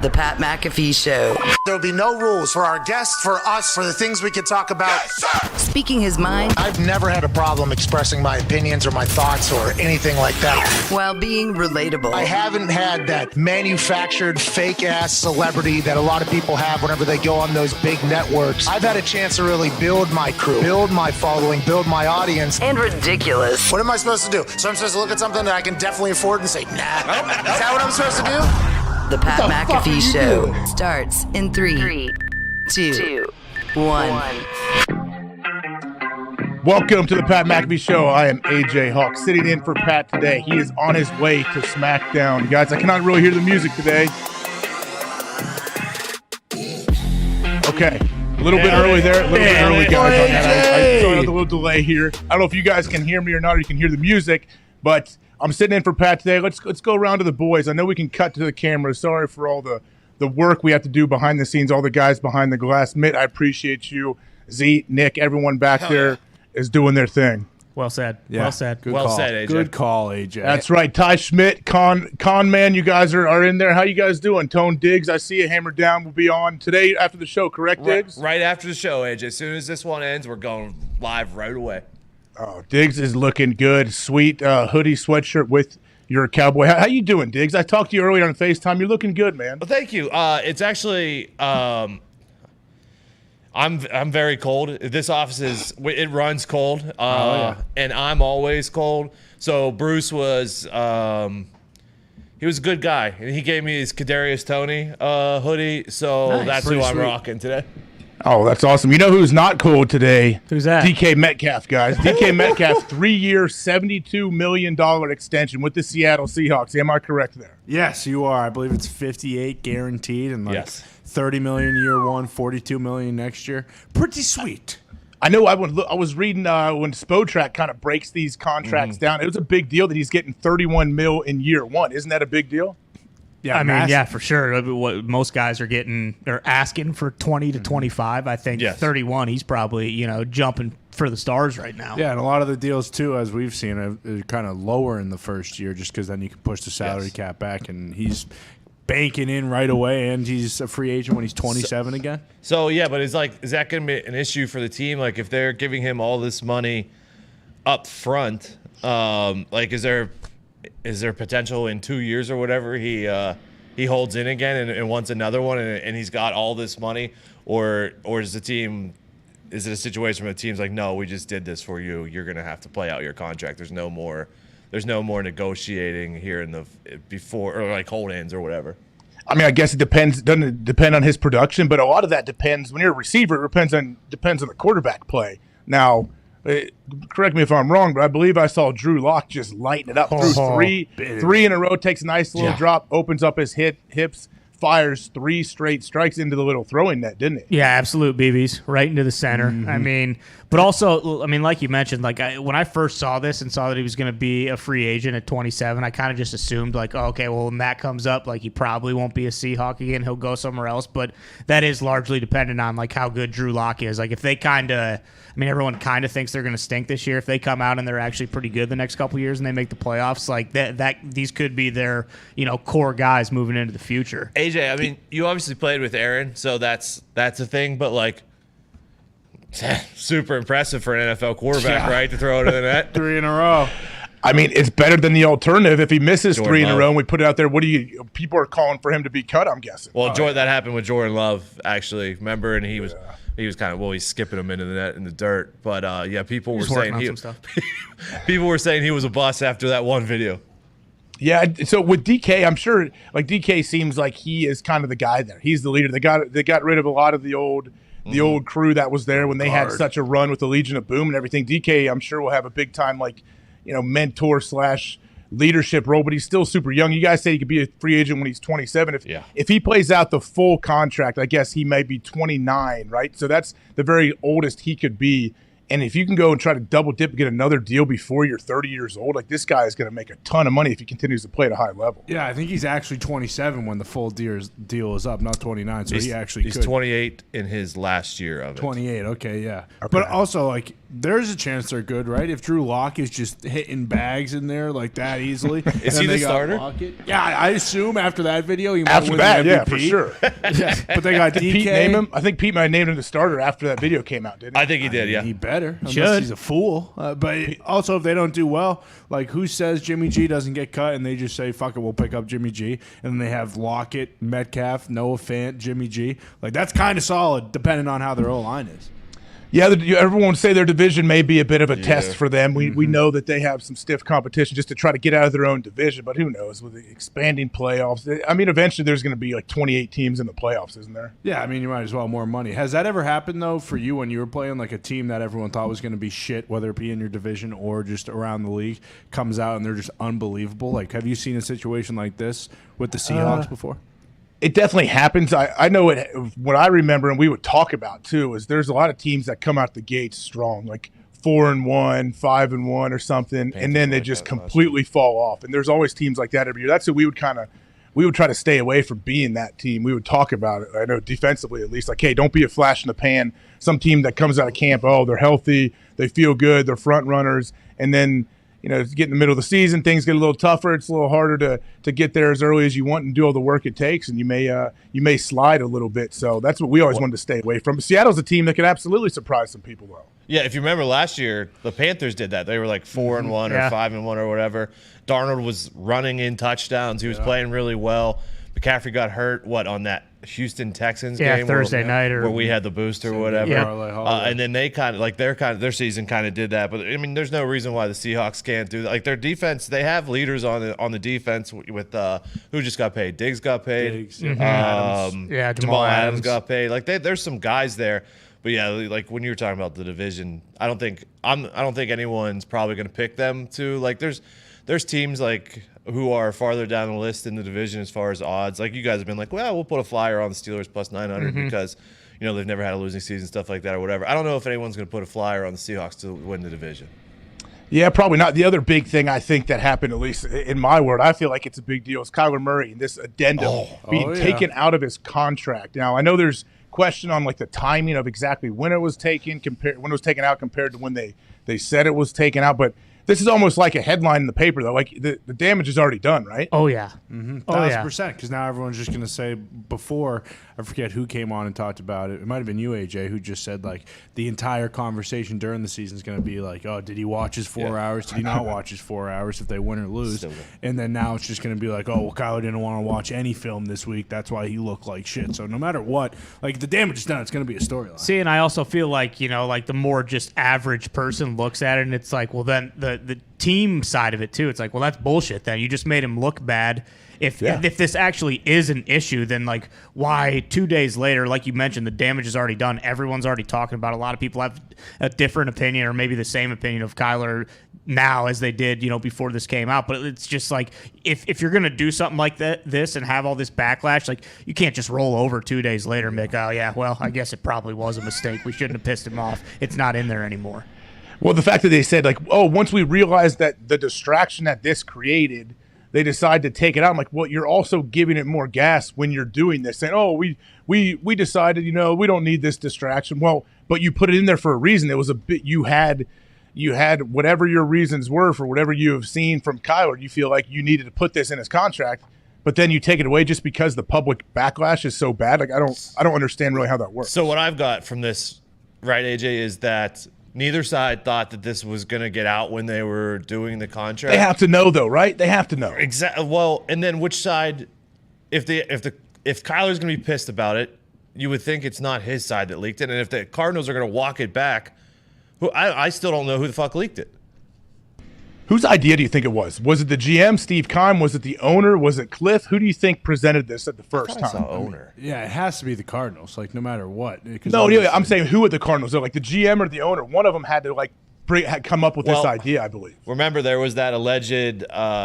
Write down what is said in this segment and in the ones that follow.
The Pat McAfee Show. There'll be no rules for our guests, for us, for the things we can talk about. Yes, speaking his mind. I've never had a problem expressing my opinions or my thoughts or anything like that. While being relatable. I haven't had that manufactured fake-ass celebrity that a lot of people have whenever they go on those big networks. I've had a chance to really build my crew, build my following, build my audience. And ridiculous. What am I supposed to do? So I'm supposed to look at something that I can definitely afford and say, nah. Is that what I'm supposed to do? The Pat McAfee Show starts in 3, 2, 1. Welcome to the Pat McAfee Show. I am AJ Hawk, sitting in for Pat today. He is on his way to SmackDown. Guys, I cannot really hear the music today. Okay, a little bit early there. A little bit early, guys, on that. I saw a little delay here. I don't know if you guys can hear me or not, or you can hear the music, but I'm sitting in for Pat today. Let's go around to the boys. I know we can cut to the camera. Sorry for all the work we have to do behind the scenes, all the guys behind the glass. Mitt, I appreciate you. Z, Nick, everyone back there is doing their thing. Well said. Yeah. Well said. Good well call. said, AJ. Good call, AJ. That's right. Ty Schmidt, Con Man, you guys are in there. How you guys doing? Tone Diggs, I see you. Hammer Down will be on today after the show, correct, Diggs? Right after the show, AJ. As soon as this one ends, we're going live right away. Oh, Diggs is looking good. Sweet hoodie sweatshirt with your cowboy. How you doing, Diggs? I talked to you earlier on FaceTime. You're looking good, man. Well, thank you. It's actually I'm very cold. This office it runs cold, and I'm always cold. So Bruce was he was a good guy, and he gave me his Kadarius Toney hoodie. So Nice. that's Pretty who I'm sweet. rocking today. Oh, that's awesome. You know who's not cold today? Who's that? DK Metcalf, guys. DK Metcalf, 3-year, $72 million extension with the Seattle Seahawks. Am I correct there? Yes, you are. I believe it's 58 guaranteed and Yes. 30 million year one, 42 million next year. Pretty sweet. I know I was reading when Spotrac kind of breaks these contracts down. It was a big deal that he's getting $31 million in year one. Isn't that a big deal? Yeah, I mean, massive. yeah, for sure. What most guys are getting, they're asking for 20 to 25. I think Yes. 31, he's probably, jumping for the stars right now. Yeah, and a lot of the deals, too, as we've seen, are kind of lower in the first year just because then you can push the salary cap back, and he's banking in right away, and he's a free agent when he's 27 again. So yeah, but is that going to be an issue for the team? Like if they're giving him all this money up front, is there potential in 2 years or whatever he holds in again and wants another one and he's got all this money, or is it a situation where the team's like, no, we just did this for you, you're gonna have to play out your contract, there's no more negotiating here in the before, or like hold-ins or whatever? I mean, I guess it depends. Doesn't it depend on his production? But a lot of that depends. When you're a receiver, it depends on the quarterback play. Now, correct me if I'm wrong, but I believe I saw Drew Lock just lighten it up through three in a row. Takes a nice little drop, opens up his hips, fires 3 straight strikes into the little throwing net, didn't it? Yeah, absolute BBs right into the center. I mean, but also, like you mentioned, when I first saw this and saw that he was going to be a free agent at 27, I kind of just assumed when that comes up, he probably won't be a Seahawk again. He'll go somewhere else. But that is largely dependent on how good Drew Lock is. If they everyone kind of thinks they're going to stink this year. If they come out and they're actually pretty good the next couple of years and they make the playoffs, these could be their core guys moving into the future. AJ, I mean, you obviously played with Aaron, so that's a thing, but super impressive for an NFL quarterback, right? To throw it in the net 3 in a row. I mean, it's better than the alternative. If he misses Jordan 3 in a Love. row and we put it out there, people are calling for him to be cut, I'm guessing. Well, that happened with Jordan Love, actually. Remember, and he was kind of he's skipping him into the net in the dirt. But people were saying people were saying he was a bust after that one video. Yeah, so with DK, I'm sure DK seems like he is kind of the guy there. He's the leader. They got rid of a lot of the old crew that was there when they had such a run with the Legion of Boom and everything. DK, I'm sure, will have a big time mentor / leadership role, but he's still super young. You guys say he could be a free agent when he's 27. If he plays out the full contract, I guess he may be 29, right? So that's the very oldest he could be And if you can go and try to double dip and get another deal before you're 30 years old, like this guy is going to make a ton of money if he continues to play at a high level. Yeah, I think he's actually 27 when the full deal is up, not 29. So he's could. 28 in his last year of it. 28, okay, yeah. Okay. But also, like, there's a chance they're good, right? If Drew Lock is just hitting bags in there like that easily. Is he the starter? Yeah, I assume after that video he might After win that, the MVP. yeah, for sure. Yeah, but they got DK. Did Pete name him? I think Pete might have named him the starter after that video came out, didn't he? I think he did, yeah. He better, unless Should. he's a fool. But also, if they don't do well, like who says Jimmy G doesn't get cut and they just say, fuck it, we'll pick up Jimmy G. And then they have Lockett, Metcalf, Noah Fant, Jimmy G. Like, that's kind of solid, depending on how their O-line is. Yeah, everyone would say their division may be a bit of a test for them. We know that they have some stiff competition just to try to get out of their own division, but who knows with the expanding playoffs. I mean, eventually there's going to be like 28 teams in the playoffs, isn't there? Yeah, I mean, you might as well have more money. Has that ever happened, though, for you when you were playing like a team that everyone thought was going to be shit, whether it be in your division or just around the league, comes out and they're just unbelievable? Like, have you seen a situation like this with the Seahawks before? It definitely happens. I know it. What I remember, and we would talk about too, is there's a lot of teams that come out the gates strong, like 4-1, 5-1, or something, and then they just completely fall off. And there's always teams like that every year. That's who we would try to stay away from being that team. We would talk about it. I know defensively, at least, like, hey, don't be a flash in the pan. Some team that comes out of camp, oh, they're healthy, they feel good, they're front runners, and then, you know, get in the middle of the season, things get a little tougher. It's a little harder to get there as early as you want and do all the work it takes, and you may slide a little bit. So that's what we always wanted to stay away from. But Seattle's a team that could absolutely surprise some people, though. Yeah, if you remember last year, the Panthers did that. They were like 4-1 or 5-1 or whatever. Darnold was running in touchdowns. He was playing really well. McCaffrey got hurt, on that Houston Texans game? Thursday night. Where we had the booster or whatever. Yeah. And then they their season kind of did that. But, I mean, there's no reason why the Seahawks can't do that. Like, their defense, they have leaders on the defense with who just got paid. Diggs got paid. Adams. Jamal Adams got paid. Like, there's some guys there. But yeah, like when you were talking about the division, I don't think anyone's probably going to pick them to, like, there's teams like who are farther down the list in the division as far as odds. Like, you guys have been like, well, we'll put a flyer on the Steelers plus 900 because, you know, they've never had a losing season, stuff like that or whatever. I don't know if anyone's going to put a flyer on the Seahawks to win the division. Yeah, probably not. The other big thing I think that happened, at least in my world, I feel like it's a big deal, is Kyler Murray and this addendum being taken out of his contract. Now, I know there's question on like the timing of exactly when it was taken, when it was taken out compared to when they said it was taken out, but this is almost like a headline in the paper, though. Like, the damage is already done, right? Oh, yeah. 1,000%, because now everyone's just going to say before, I forget who came on and talked about it. It might have been you, AJ, who just said, like, the entire conversation during the season is going to be like, oh, did he watch his 4 hours? Did he not watch his 4 hours if they win or lose? And then now it's just going to be like, oh, well, Kyler didn't want to watch any film this week. That's why he looked like shit. So no matter what, like, the damage is done. It's going to be a storyline. See, and I also feel like, you know, like the more just average person looks at it, and it's like, well, then the team side of it too, it's like, well, that's bullshit then. You just made him look bad. If this actually is an issue, then like why 2 days later, like you mentioned, the damage is already done. Everyone's already talking about it. A lot of people have a different opinion or maybe the same opinion of Kyler now as they did, you know, before this came out. But it's just like if you're gonna do something like this and have all this backlash, like you can't just roll over 2 days later and make, oh yeah, well, I guess it probably was a mistake. We shouldn't have pissed him off. It's not in there anymore. Well, the fact that they said, like, oh, once we realized that the distraction that this created, they decide to take it out. I'm like, well, you're also giving it more gas when you're doing this. Saying, oh, we decided, you know, we don't need this distraction. Well, but you put it in there for a reason. It was a bit, you had whatever your reasons were for whatever you have seen from Kyler. You feel like you needed to put this in his contract, but then you take it away just because the public backlash is so bad. Like, I don't understand really how that works. So what I've got from this, right, AJ, is that neither side thought that this was going to get out when they were doing the contract. They have to know, though, right? They have to know. Exactly. Well, and then which side? If Kyler's going to be pissed about it, you would think it's not his side that leaked it. And if the Cardinals are going to walk it back, I still don't know who the fuck leaked it. Whose idea do you think it was? Was it the GM, Steve Keim? Was it the owner? Was it Cliff? Who do you think presented this at the first time? Owner. Yeah, it has to be the Cardinals, like, no matter what. No, I'm saying who at the Cardinals? Like the GM or the owner? One of them had to, like, come up with this idea, I believe. Remember, there was that alleged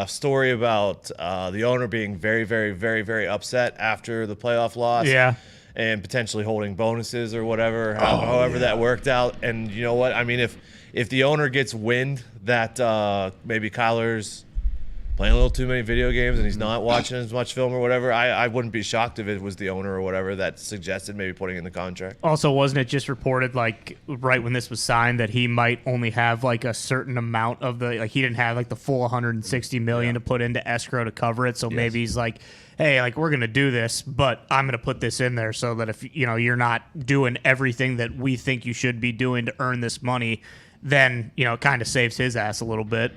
story about the owner being very, very, very, very upset after the playoff loss. Yeah. and potentially holding bonuses or whatever, however that worked out. And you know what? I mean, if the owner gets wind that maybe Kyler's playing a little too many video games and he's not watching as much film or whatever, I wouldn't be shocked if it was the owner or whatever that suggested maybe putting in the contract. Also, wasn't it just reported, like, right when this was signed, that he might only have, like, a certain amount of the, like, he didn't have, like, the full 160 million to put into escrow to cover it, so maybe he's like, hey, like, we're going to do this, but I'm going to put this in there so that if, you know, you're not doing everything that we think you should be doing to earn this money, then, you know, it kind of saves his ass a little bit.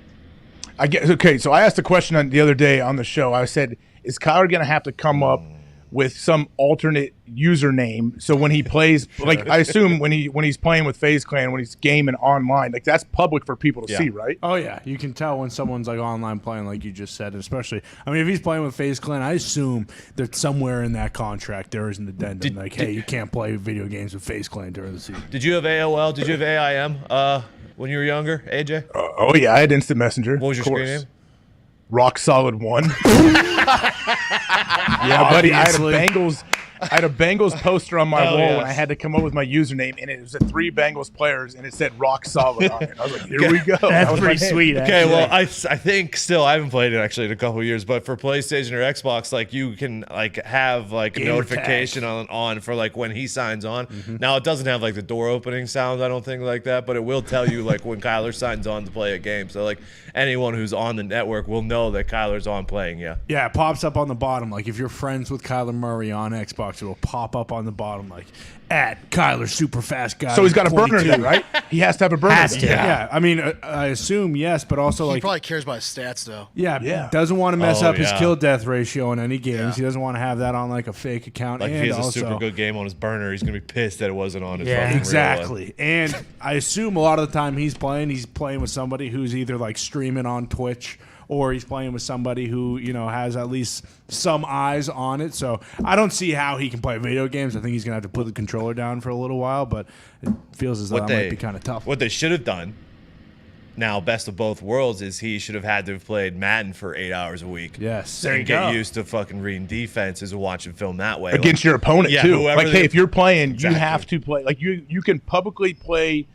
I guess, okay, so I asked a question the other day on the show. I said, is Kyler going to have to come up with some alternate username so when he plays, like, I assume when he's playing with FaZe Clan, when he's gaming online, like, that's public for people to see, right? Oh, yeah. You can tell when someone's, like, online playing, like you just said, especially, I mean, if he's playing with FaZe Clan, I assume that somewhere in that contract there is an addendum, hey, you can't play video games with FaZe Clan during the season. Did you have AOL? Did you have AIM when you were younger, AJ? Oh, yeah, I had Instant Messenger. What was your screen name? Rock Solid 1. Yeah, buddy, I had a Bengals poster on my wall when I had to come up with my username, and it was 3 Bengals players, and it said Rock Solid on it. I was like, here we go. That's pretty sweet, Okay, actually. well, I think still, I haven't played it actually in a couple of years, but for PlayStation or Xbox, like, you can, like, have, like, a notification on for, like, when he signs on. Now, it doesn't have, like, the door opening sound, I don't think, like that, but it will tell you, like, when Kyler signs on to play a game. So, like, anyone who's on the network will know that Kyler's on playing, yeah. Yeah, it pops up on the bottom. Like, if you're friends with Kyler Murray on Xbox, it will pop up on the bottom, like, at Kyler Super Fast Guy. So he's got a 22. burner then, right? He has to have a burner. Has to. Yeah, I mean, I assume yes, but also, He like, probably cares about his stats, though. yeah, doesn't want to mess up his yeah. kill-death ratio in any games. Yeah. He doesn't want to have that on, like, a fake account. Like, and if he has a also, super good game on his burner, he's going to be pissed that it wasn't on his Yeah. fucking real one. Exactly. And I assume a lot of the time he's playing with somebody who's either, like, streaming on Twitch or he's playing with somebody who, you know, has at least some eyes on it. So I don't see how he can play video games. I think he's going to have to put the controller down for a little while, but it feels as though that might be kind of tough. What they should have done, now best of both worlds, is he should have had to have played Madden for 8 hours a week. Yes. There you And get go. used to fucking reading defenses and watching film that way. Against your opponent, Yeah, too. whoever Like, they- hey, if you're playing, Exactly. you have to play. Like, you can publicly play.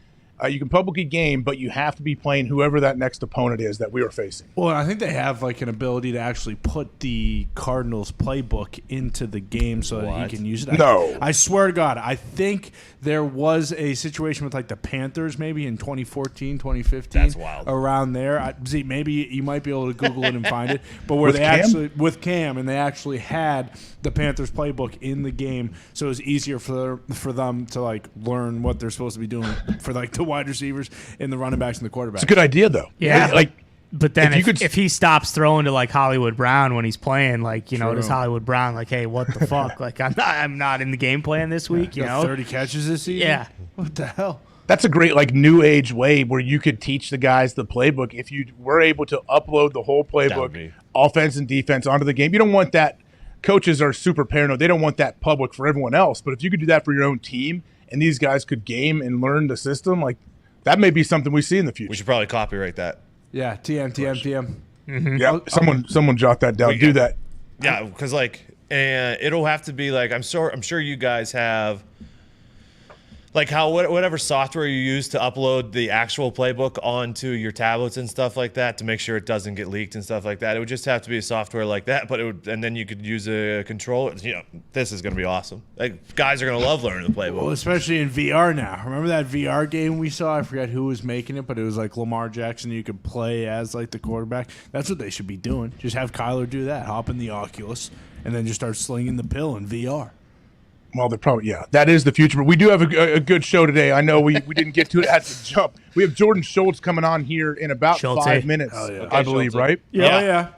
You can publicly game, but you have to be playing whoever that next opponent is that we are facing. Well, I think they have, like, an ability to actually put the Cardinals playbook into the game so that What? he can use it. No. I swear to God, I think there was a situation with, like, the Panthers maybe in 2014, 2015. That's wild. Around there. See, maybe you might be able to Google it and find it. But where With they Cam? actually, with Cam, and they actually had the Panthers playbook in the game, so it was easier for them to, like, learn what they're supposed to be doing for, like, the wide receivers and the running backs and the quarterbacks. It's a good idea, though. Yeah. Like, But then If you could- if he stops throwing to, like, Hollywood Brown when he's playing, like, you know, True. does Hollywood Brown, like, hey, what the fuck? Like, I'm not in the game plan this week, you Got know? 30 catches this season? Yeah. What the hell? that's a great, like, new age way where you could teach the guys the playbook. If you were able to upload the whole would playbook, be- offense and defense, onto the game, you don't want that. Coaches are super paranoid. They don't want that public for everyone else. But if you could do that for your own team and these guys could game and learn the system, like, that may be something we see in the We future. should probably copyright that. Yeah, TM. Yeah, someone jot that down. Do that. Yeah, because like it'll have to be like I'm sure you guys have like whatever software you use to upload the actual playbook onto your tablets and stuff like that to make sure it doesn't get leaked and stuff like that. It would just have to be a software like that, but and then you could use a controller. You know, this is gonna be awesome. Like guys are gonna love learning the playbook. Well, especially in VR now. Remember that VR game we saw? I forget who was making it, but it was like Lamar Jackson. You could play as like the quarterback. That's what they should be doing. Just have Kyler do that. Hop in the Oculus and then just start slinging the pill in VR. Well, they're probably, yeah, that is the future. But we do have a good show today. I know we didn't get to it at the jump. We have Jordan Schultz coming on here in about Schultz, 5 eh? minutes, yeah. I believe, Schultz. right? Yeah.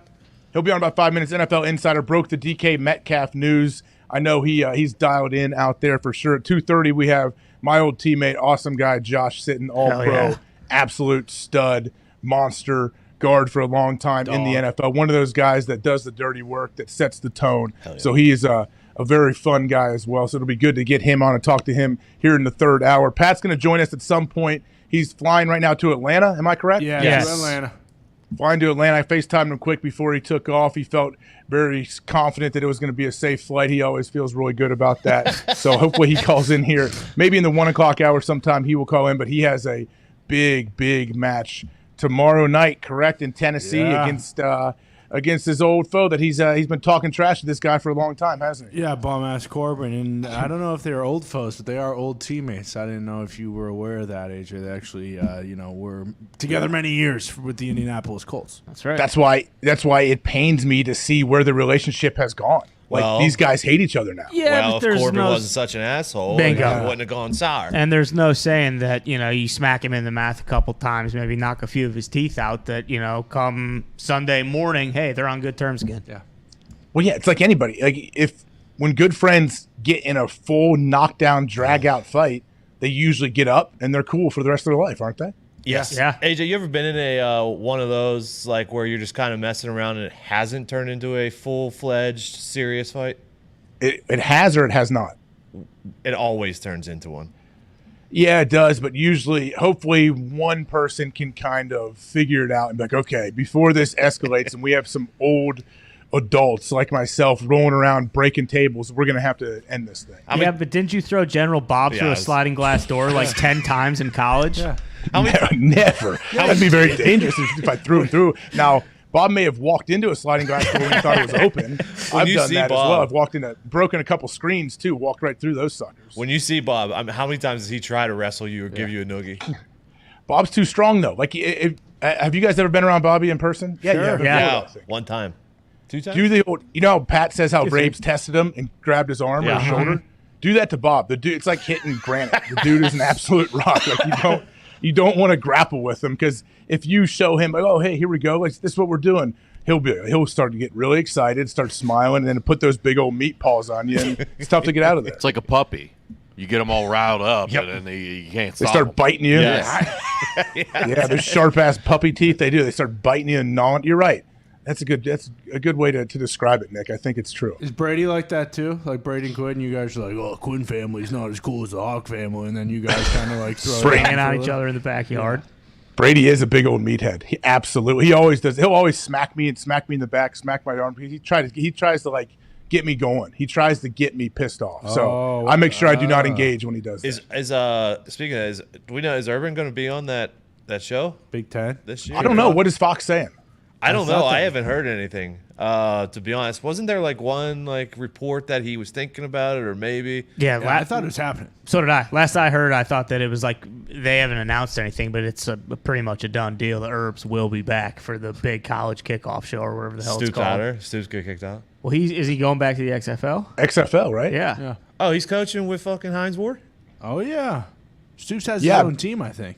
He'll be on about 5 minutes. NFL Insider broke the DK Metcalf news. I know he's dialed in out there for sure. At 2:30, we have my old teammate, awesome guy, Josh Sitton, all-pro, yeah. absolute stud, monster, guard for a long time in the NFL. One of those guys that does the dirty work, that sets the tone. So he is a very fun guy as well. So it'll be good to get him on and talk to him here in the third hour. Pat's going to join us at some point. He's flying right now to Atlanta. Am I correct? Yeah, Yes. to Atlanta. flying to Atlanta. I FaceTimed him quick before he took off. He felt very confident that it was going to be a safe flight. He always feels really good about that. So hopefully he calls in here. Maybe in the 1 o'clock hour sometime he will call in, but he has a big match tomorrow night, correct, in Tennessee against his old foe that he's been talking trash to this guy for a long time, hasn't he? Yeah, bum-ass Corbin. And I don't know if they're old foes, but they are old teammates. I didn't know if you were aware of that, AJ. They actually, were together many years with the Indianapolis Colts. That's right. That's why it pains me to see where the relationship has gone. Like, these guys hate each other now. Yeah, well, but if there's Corbin wasn't such an asshole, it wouldn't have gone sour. And there's no saying that, you smack him in the mouth a couple times, maybe knock a few of his teeth out, that, come Sunday morning, hey, they're on good terms again. Yeah. Well, yeah, it's like anybody. Like, when good friends get in a full knockdown, drag-out fight, they usually get up, and they're cool for the rest of their life, aren't they? Yes. Yeah. AJ, you ever been in a one of those, like, where you're just kind of messing around and it hasn't turned into a full-fledged serious fight? It has or it has not? It always turns into one. Yeah, it does, but usually, hopefully, one person can kind of figure it out and be like, okay, before this escalates and we have some old adults like myself rolling around breaking tables, we're going to have to end this thing. But didn't you throw General Bob through a sliding glass door like 10 times in college? Yeah. Never. That'd be very dangerous if I threw him through. Now, Bob may have walked into a sliding glass door when he thought it was open. I've done that as well. I've broken a couple screens too, walked right through those suckers. When you see Bob, how many times does he try to wrestle you or give you a noogie? Bob's too strong though. Like, have you guys ever been around Bobby in person? Sure. Yeah. One time. 2 times? Do the old, how Pat says how Braves tested him and grabbed his arm or his shoulder? Do that to Bob. The dude, it's like hitting granite. The dude is an absolute rock. Like, you don't want to grapple with him, because if you show him, like, oh, hey, here we go, like, this is what we're doing, he'll start to get really excited, start smiling, and then put those big old meat paws on you, and it's tough to get out of there. It's like a puppy. You get them all riled up, and then you can't stop. They start biting you. Yes. Yeah, those sharp ass puppy teeth. They do. They start biting you and gnawing. You're right. That's a good way to describe it, Nick. I think it's true. Is Brady like that too? Like Brady Quinn, you guys are like, oh, Quinn family's not as cool as the Hawk family, and then you guys kind of like throw hanging on each other in the backyard. Brady is a big old meathead. He absolutely. He always does. He'll always smack me in the back, smack my arm. He tries to like get me going. He tries to get me pissed off. So I make sure I do not engage when he does that. Speaking of, do we know, is Urban going to be on that show? Big Ten this year? I don't know. What is Fox saying? I don't know. I haven't heard anything. To be honest, wasn't there like one report that he was thinking about it, or maybe? Yeah, I thought it was happening. So did I. Last I heard, I thought that it was like they haven't announced anything, but it's pretty much a done deal. The Herbs will be back for the big college kickoff show or whatever the hell it's called. Stoops get kicked out. Well, is he going back to the XFL? XFL, right? Yeah. Oh, he's coaching with fucking Hines Ward? Oh yeah, Stoops has his own team, I think.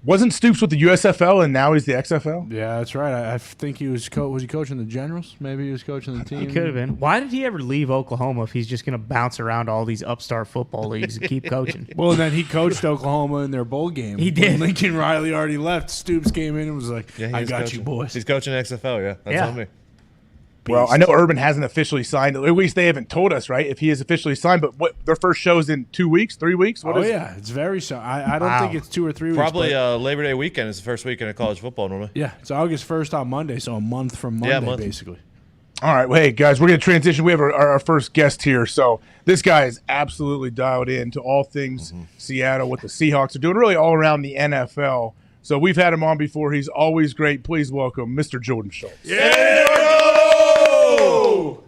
Wasn't Stoops with the USFL and now he's the XFL? Yeah, that's right. I think he was was he coaching the Generals? Maybe he was coaching the team. He could have been. Why did he ever leave Oklahoma if he's just going to bounce around all these upstart football leagues and keep coaching? Well, and then he coached Oklahoma in their bowl game. He did. When Lincoln Riley already left, Stoops came in and was like, I got you, boys. He's coaching XFL, yeah. That's on me. Well, I know Urban hasn't officially signed. At least they haven't told us, right? If he is officially signed, but their first show's in 2 weeks, 3 weeks? What is it? It's very soon. I don't think it's 2 or 3 weeks. Probably Labor Day weekend is the first weekend of college football normally. Yeah, it's August 1st on Monday, so a month from Monday, basically. All right, well, hey, guys, we're going to transition. We have our first guest here. So this guy is absolutely dialed in to all things Seattle, what the Seahawks are doing, really all around the NFL. So we've had him on before. He's always great. Please welcome Mr. Jordan Schultz. Yeah!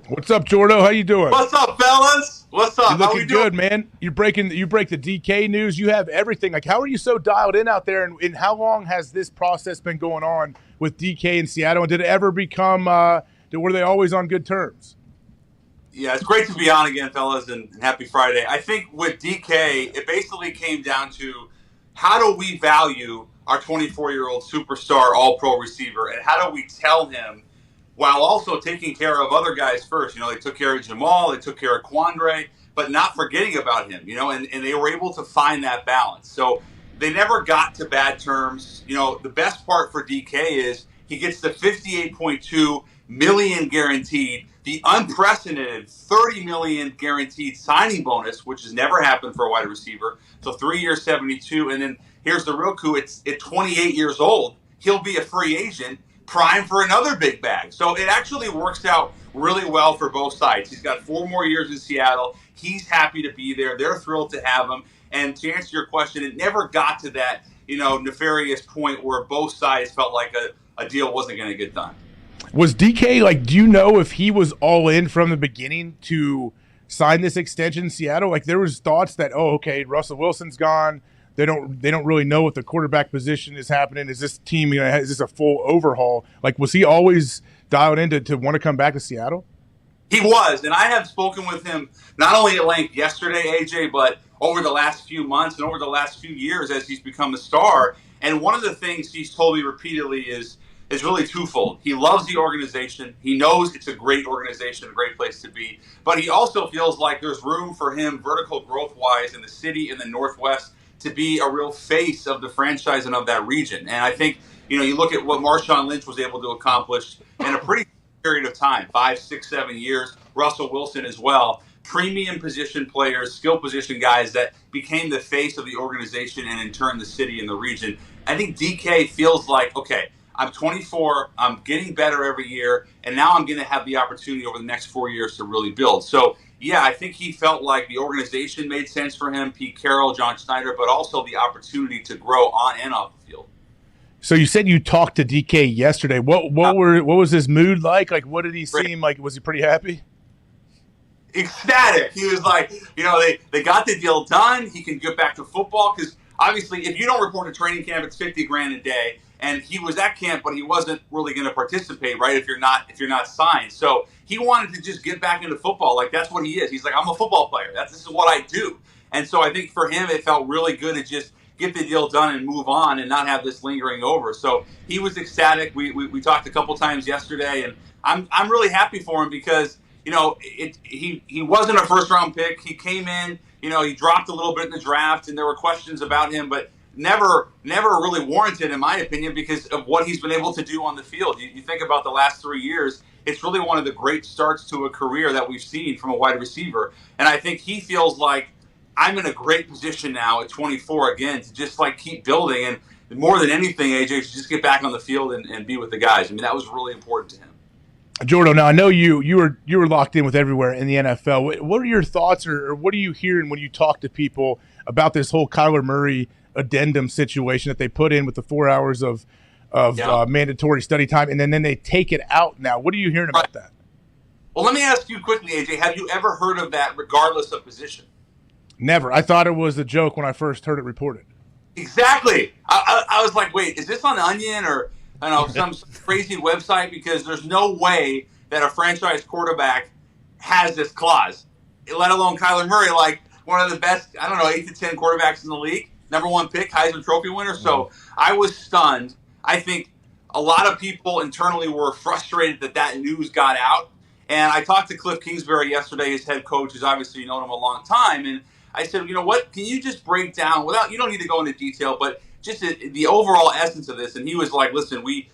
What's up, Jordo? How you doing? What's up, fellas? What's up? You're looking good, man. You break the DK news. You have everything. Like, how are you so dialed in out there? And how long has this process been going on with DK in Seattle? And did it ever become? Were they always on good terms? Yeah, it's great to be on again, fellas, and happy Friday. I think with DK, it basically came down to how do we value our 24-year-old superstar all-pro receiver, and how do we tell him while also taking care of other guys first? They took care of Jamal, they took care of Quandre, but not forgetting about him, and they were able to find that balance. So they never got to bad terms. The best part for DK is he gets the $58.2 million guaranteed, the unprecedented $30 million guaranteed signing bonus, which has never happened for a wide receiver. So 3 years, 72, and then here's the real coup. At 28 years old, he'll be a free agent, prime for another big bag. So it actually works out really well for both sides. He's got 4 more years in Seattle. He's happy to be there. They're thrilled to have him. And to answer your question, it never got to that, nefarious point where both sides felt like a deal wasn't going to get done. Was DK, do you know if he was all in from the beginning to sign this extension in Seattle? There was thoughts that, Russell Wilson's gone. They don't really know what the quarterback position is happening. Is this team, is this a full overhaul? Was he always dialed in to want to come back to Seattle? He was, and I have spoken with him not only at length yesterday, AJ, but over the last few months and over the last few years as he's become a star. And one of the things he's told me repeatedly is really twofold. He loves the organization. He knows it's a great organization, a great place to be. But he also feels like there's room for him vertical growth-wise in the city, in the Northwest, to be a real face of the franchise and of that region. And I think, you look at what Marshawn Lynch was able to accomplish in a pretty period of time, 5, 6, 7 years, Russell Wilson as well, premium position players, skill position guys that became the face of the organization and in turn the city and the region. I think DK feels like, okay, I'm 24, I'm getting better every year, and now I'm going to have the opportunity over the next 4 years to really build. So, yeah, I think he felt like the organization made sense for him, Pete Carroll, John Schneider, but also the opportunity to grow on and off the field. So you said you talked to DK yesterday. What was his mood like? What did he seem like? Was he pretty happy? Ecstatic. He was like, they got the deal done. He can get back to football because obviously if you don't report to training camp, it's $50,000 a day. And he was at camp, but he wasn't really going to participate, right? If you're not signed. So he wanted to just get back into football. That's what he is. He's like, I'm a football player. This is what I do. And so I think for him, it felt really good to just get the deal done and move on and not have this lingering over. So he was ecstatic. We talked a couple times yesterday, and I'm really happy for him because he wasn't a first round pick. He came in, he dropped a little bit in the draft, and there were questions about him, but never really warranted, in my opinion, because of what he's been able to do on the field. You think about the last 3 years, it's really one of the great starts to a career that we've seen from a wide receiver. And I think he feels like I'm in a great position now at 24 again to just keep building. And more than anything, AJ, to just get back on the field and be with the guys. I mean, that was really important to him. Jordan, now I know you were locked in with everywhere in the NFL. What are your thoughts or what are you hearing when you talk to people about this whole Kyler Murray addendum situation that they put in with the 4 hours of mandatory study time, and then they take it out now? What are you hearing about that? Well, let me ask you quickly, AJ, have you ever heard of that regardless of position? Never. I thought it was a joke when I first heard it reported. Exactly. I was like, wait, is this on Onion or some crazy website? Because there's no way that a franchise quarterback has this clause, let alone Kyler Murray, one of the best, 8 to 10 quarterbacks in the league. Number 1 pick, Heisman Trophy winner. So I was stunned. I think a lot of people internally were frustrated that news got out. And I talked to Cliff Kingsbury yesterday, his head coach, who's obviously known him a long time. And I said, what, can you just break down you don't need to go into detail, but just the overall essence of this. And he was like, listen, we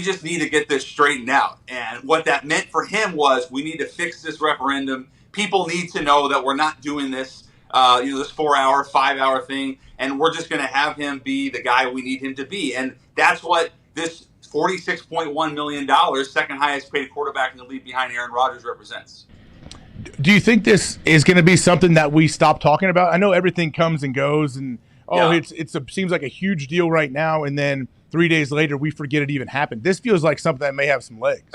just need to get this straightened out. And what that meant for him was we need to fix this referendum. People need to know that we're not doing this, this 4 hour, 5 hour thing. And we're just going to have him be the guy we need him to be. And that's what this $46.1 million, second highest paid quarterback in the league behind Aaron Rodgers, represents. Do you think this is going to be something that we stop talking about? I know everything comes and goes, and it seems like a huge deal right now, and then 3 days later we forget it even happened. This feels like something that may have some legs.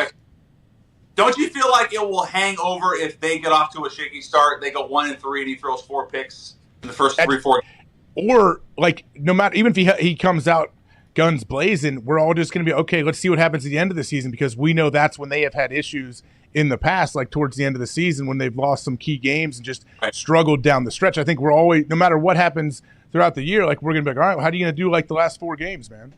Don't you feel like it will hang over if they get off to a shaky start? They go 1-3 and he throws 4 picks in the first 3-4 games. Or no matter, even if he comes out guns blazing, we're all just going to be okay. Let's see what happens at the end of the season, because we know that's when they have had issues in the past, towards the end of the season when they've lost some key games and just struggled down the stretch. I think we're always, no matter what happens throughout the year, we're going to be like, all right, how are you going to do the last 4 games, man?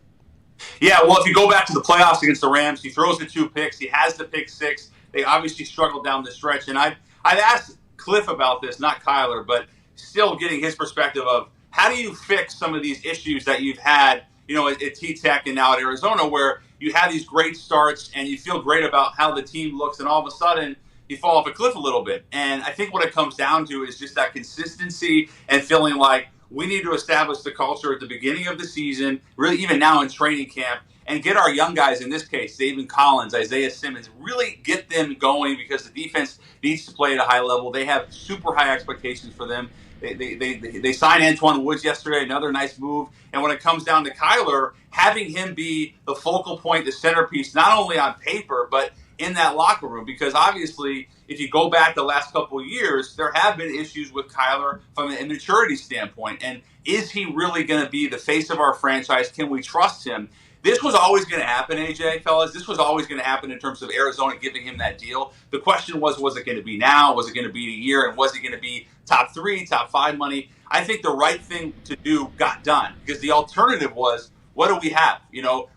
Yeah, well, if you go back to the playoffs against the Rams, he throws the 2 picks. He has the pick 6. They obviously struggled down the stretch. And I've asked Cliff about this, not Kyler, but still getting his perspective of how do you fix some of these issues that you've had, at T-Tech and now at Arizona, where you have these great starts and you feel great about how the team looks, and all of a sudden you fall off a cliff a little bit. And I think what it comes down to is just that consistency and feeling like we need to establish the culture at the beginning of the season, really even now in training camp, and get our young guys, in this case, David Collins, Isaiah Simmons, really get them going because the defense needs to play at a high level. They have super high expectations for them. They signed Antoine Woods yesterday, another nice move. And when it comes down to Kyler, having him be the focal point, the centerpiece, not only on paper, but in that locker room, because obviously if you go back the last couple of years, there have been issues with Kyler from an immaturity standpoint. And is he really going to be the face of our franchise? Can we trust him? This was always going to happen, AJ, fellas. This was always going to happen in terms of Arizona giving him that deal. The question was it going to be now? Was it going to be a year? And was it going to be top 3, top 5 money? I think the right thing to do got done, because the alternative was, what do we have?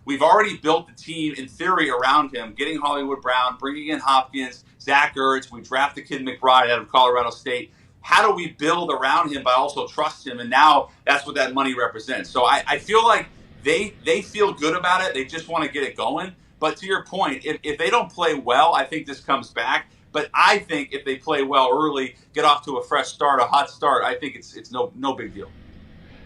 We've already built the team in theory around him, getting Hollywood Brown, bringing in Hopkins, Zach Ertz. We draft the kid McBride out of Colorado State. How do we build around him but also trust him? And now that's what that money represents. So I feel like they feel good about it. They just want to get it going. But to your point, if they don't play well, I think this comes back. But I think if they play well early, get off to a fresh start, a hot start, I think it's no big deal.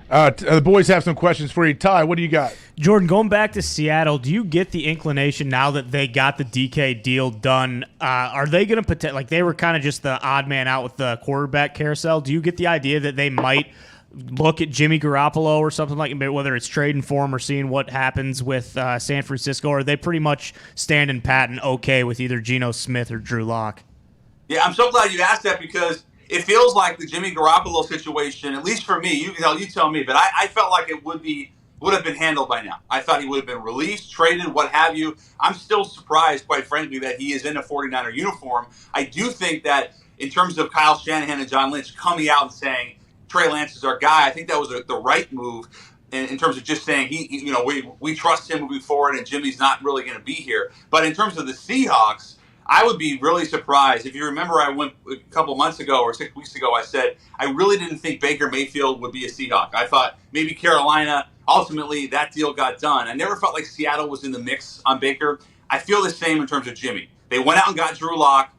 The boys have some questions for you. Ty, what do you got? Jordan, going back to Seattle, do you get the inclination now that they got the DK deal done? Are they going to they were kind of just the odd man out with the quarterback carousel? Do you get the idea that they might look at Jimmy Garoppolo or something like that, whether it's trading for him or seeing what happens with San Francisco, or are they pretty much standing pat and okay with either Geno Smith or Drew Lock? Yeah, I'm so glad you asked that, because it feels like the Jimmy Garoppolo situation, at least for me, you tell me, but I felt like it would have been handled by now. I thought he would have been released, traded, what have you. I'm still surprised, quite frankly, that he is in a 49er uniform. I do think that in terms of Kyle Shanahan and John Lynch coming out and saying Trey Lance is our guy, I think that was the right move in terms of just saying we trust him moving forward, and Jimmy's not really going to be here. But in terms of the Seahawks, I would be really surprised. If you remember, I went a couple months ago or 6 weeks ago, I said I really didn't think Baker Mayfield would be a Seahawk. I thought maybe Carolina. Ultimately, that deal got done. I never felt like Seattle was in the mix on Baker. I feel the same in terms of Jimmy. They went out and got Drew Lock,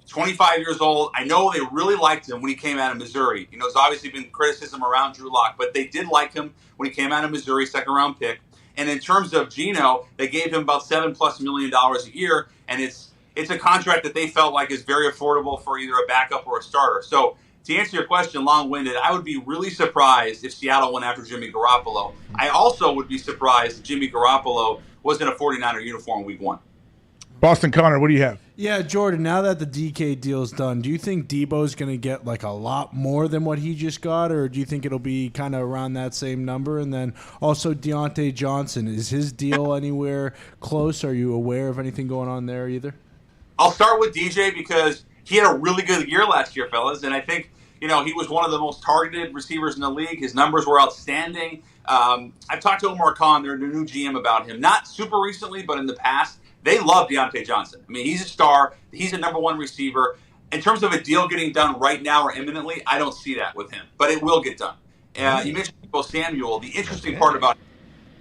25 years old. I know they really liked him when he came out of Missouri. There's obviously been criticism around Drew Lock, but they did like him when he came out of Missouri, second-round pick. And in terms of Geno, they gave him about $7+ million a year, and it's a contract that they felt like is very affordable for either a backup or a starter. So to answer your question, long-winded, I would be really surprised if Seattle went after Jimmy Garoppolo. I also would be surprised if Jimmy Garoppolo was in a 49er uniform week 1. Boston Connor, what do you have? Yeah, Jordan, now that the DK deal's done, do you think Debo's going to get like a lot more than what he just got, or do you think it'll be kind of around that same number? And then also Deontay Johnson, is his deal anywhere close? Are you aware of anything going on there either? I'll start with DJ because he had a really good year last year, fellas, and I think he was one of the most targeted receivers in the league. His numbers were outstanding. I've talked to Omar Khan, their new GM, about him. Not super recently, but in the past. They love Deontay Johnson. I mean, he's a star. He's a number 1 receiver. In terms of a deal getting done right now or imminently, I don't see that with him, but it will get done. You mentioned Deebo Samuel. The interesting part about him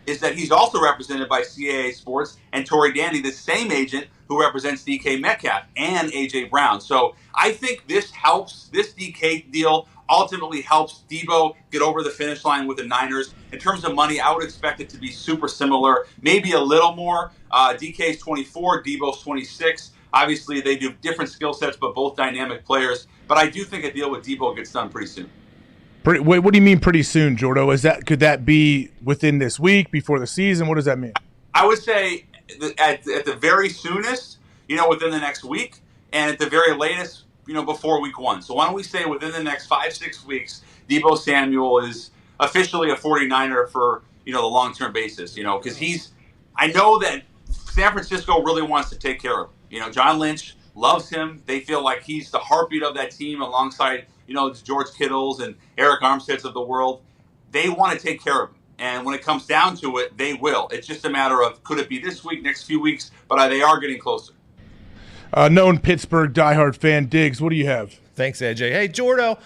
is that he's also represented by CAA Sports and Tory Dandy, the same agent who represents DK Metcalf and A.J. Brown. So I think this DK deal ultimately helps Deebo get over the finish line with the Niners. In terms of money, I would expect it to be super similar, maybe a little more. DK's 24, Deebo's 26. Obviously, they do different skill sets, but both dynamic players. But I do think a deal with Deebo gets done pretty soon. Wait, what do you mean pretty soon, Jordo? Could that be within this week, before the season? What does that mean? I would say at the very soonest, within the next week, and at the very latest, before week 1. So why don't we say within the next 5-6 weeks, Deebo Samuel is officially a 49er for, the long-term basis, because I know that San Francisco really wants to take care of him. John Lynch loves him. They feel like he's the heartbeat of that team alongside, George Kittles and Eric Armsteads of the world. They want to take care of him. And when it comes down to it, they will. It's just a matter of, could it be this week, next few weeks? But they are getting closer. Known Pittsburgh diehard fan, Diggs, what do you have? Thanks, AJ. Hey, Jordo.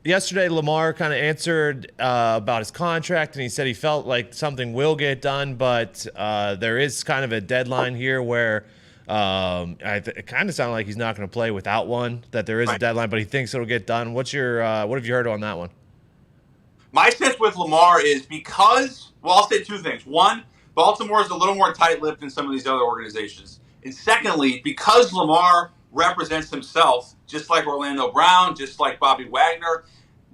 Yesterday, Lamar kind of answered about his contract, and he said he felt like something will get done, but there is kind of a deadline here where it kind of sounded like he's not going to play without one, that there is a deadline, but he thinks it'll get done. What have you heard on that one? My sense with Lamar is because, I'll say 2 things. One, Baltimore is a little more tight-lipped than some of these other organizations. And secondly, because Lamar represents himself, just like Orlando Brown, just like Bobby Wagner,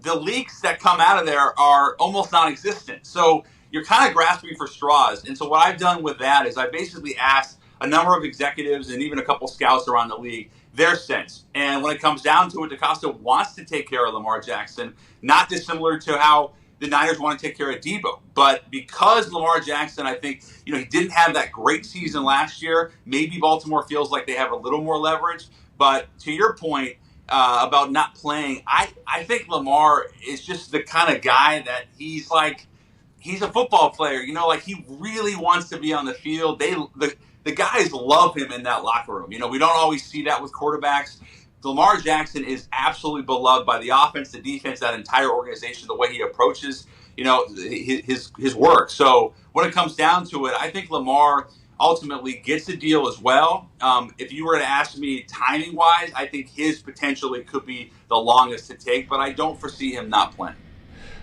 the leaks that come out of there are almost non-existent. So you're kind of grasping for straws. And so what I've done with that is I basically asked a number of executives and even a couple scouts around the league their sense. And when it comes down to it, DeCosta wants to take care of Lamar Jackson, not dissimilar to how the Niners want to take care of Debo. But because Lamar Jackson, I think, he didn't have that great season last year, maybe Baltimore feels like they have a little more leverage. But to your point about not playing, I think Lamar is just the kind of guy that he's a football player. He really wants to be on the field. The guys love him in that locker room. We don't always see that with quarterbacks. Lamar Jackson is absolutely beloved by the offense, the defense, that entire organization, the way he approaches, his work. So when it comes down to it, I think Lamar ultimately gets a deal as well. If you were to ask me timing-wise, I think his potentially could be the longest to take, but I don't foresee him not playing.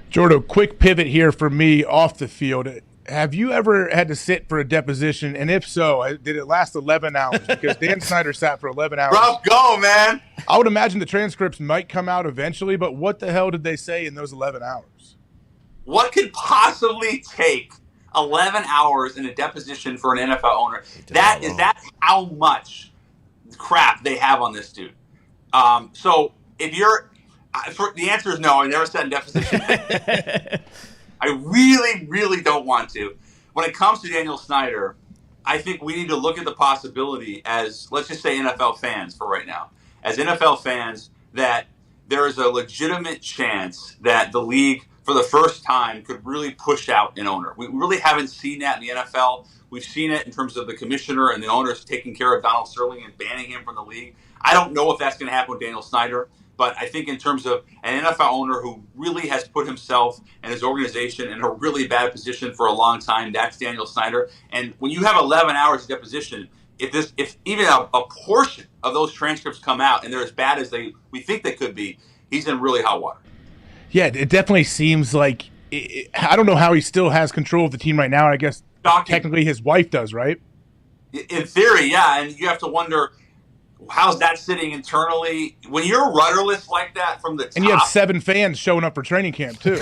Jordan, quick pivot here for me off the field. Have you ever had to sit for a deposition? And if so, did it last 11 hours? Because Dan Snyder sat for 11 hours. Rough go, man. I would imagine the transcripts might come out eventually, but what the hell did they say in those 11 hours? What could possibly take 11 hours in a deposition for an NFL owner? That's how much crap they have on this dude. So if you're the answer is no. I never sat in deposition. I really, really don't want to. When it comes to Daniel Snyder, I think we need to look at the possibility as, let's just say, NFL fans for right now. As NFL fans, that there is a legitimate chance that the league, for the first time, could really push out an owner. We really haven't seen that in the NFL. We've seen it in terms of the commissioner and the owners taking care of Donald Sterling and banning him from the league. I don't know if that's going to happen with Daniel Snyder. But I think in terms of an NFL owner who really has put himself and his organization in a really bad position for a long time, that's Daniel Snyder. And when you have 11 hours of deposition, if even a portion of those transcripts come out and they're as bad as we think they could be, he's in really hot water. Yeah, it definitely seems like I don't know how he still has control of the team right now. I guess technically his wife does, right? In theory, yeah. And you have to wonder, how's that sitting internally? When you're rudderless like that from the top. And you have 7 fans showing up for training camp, too.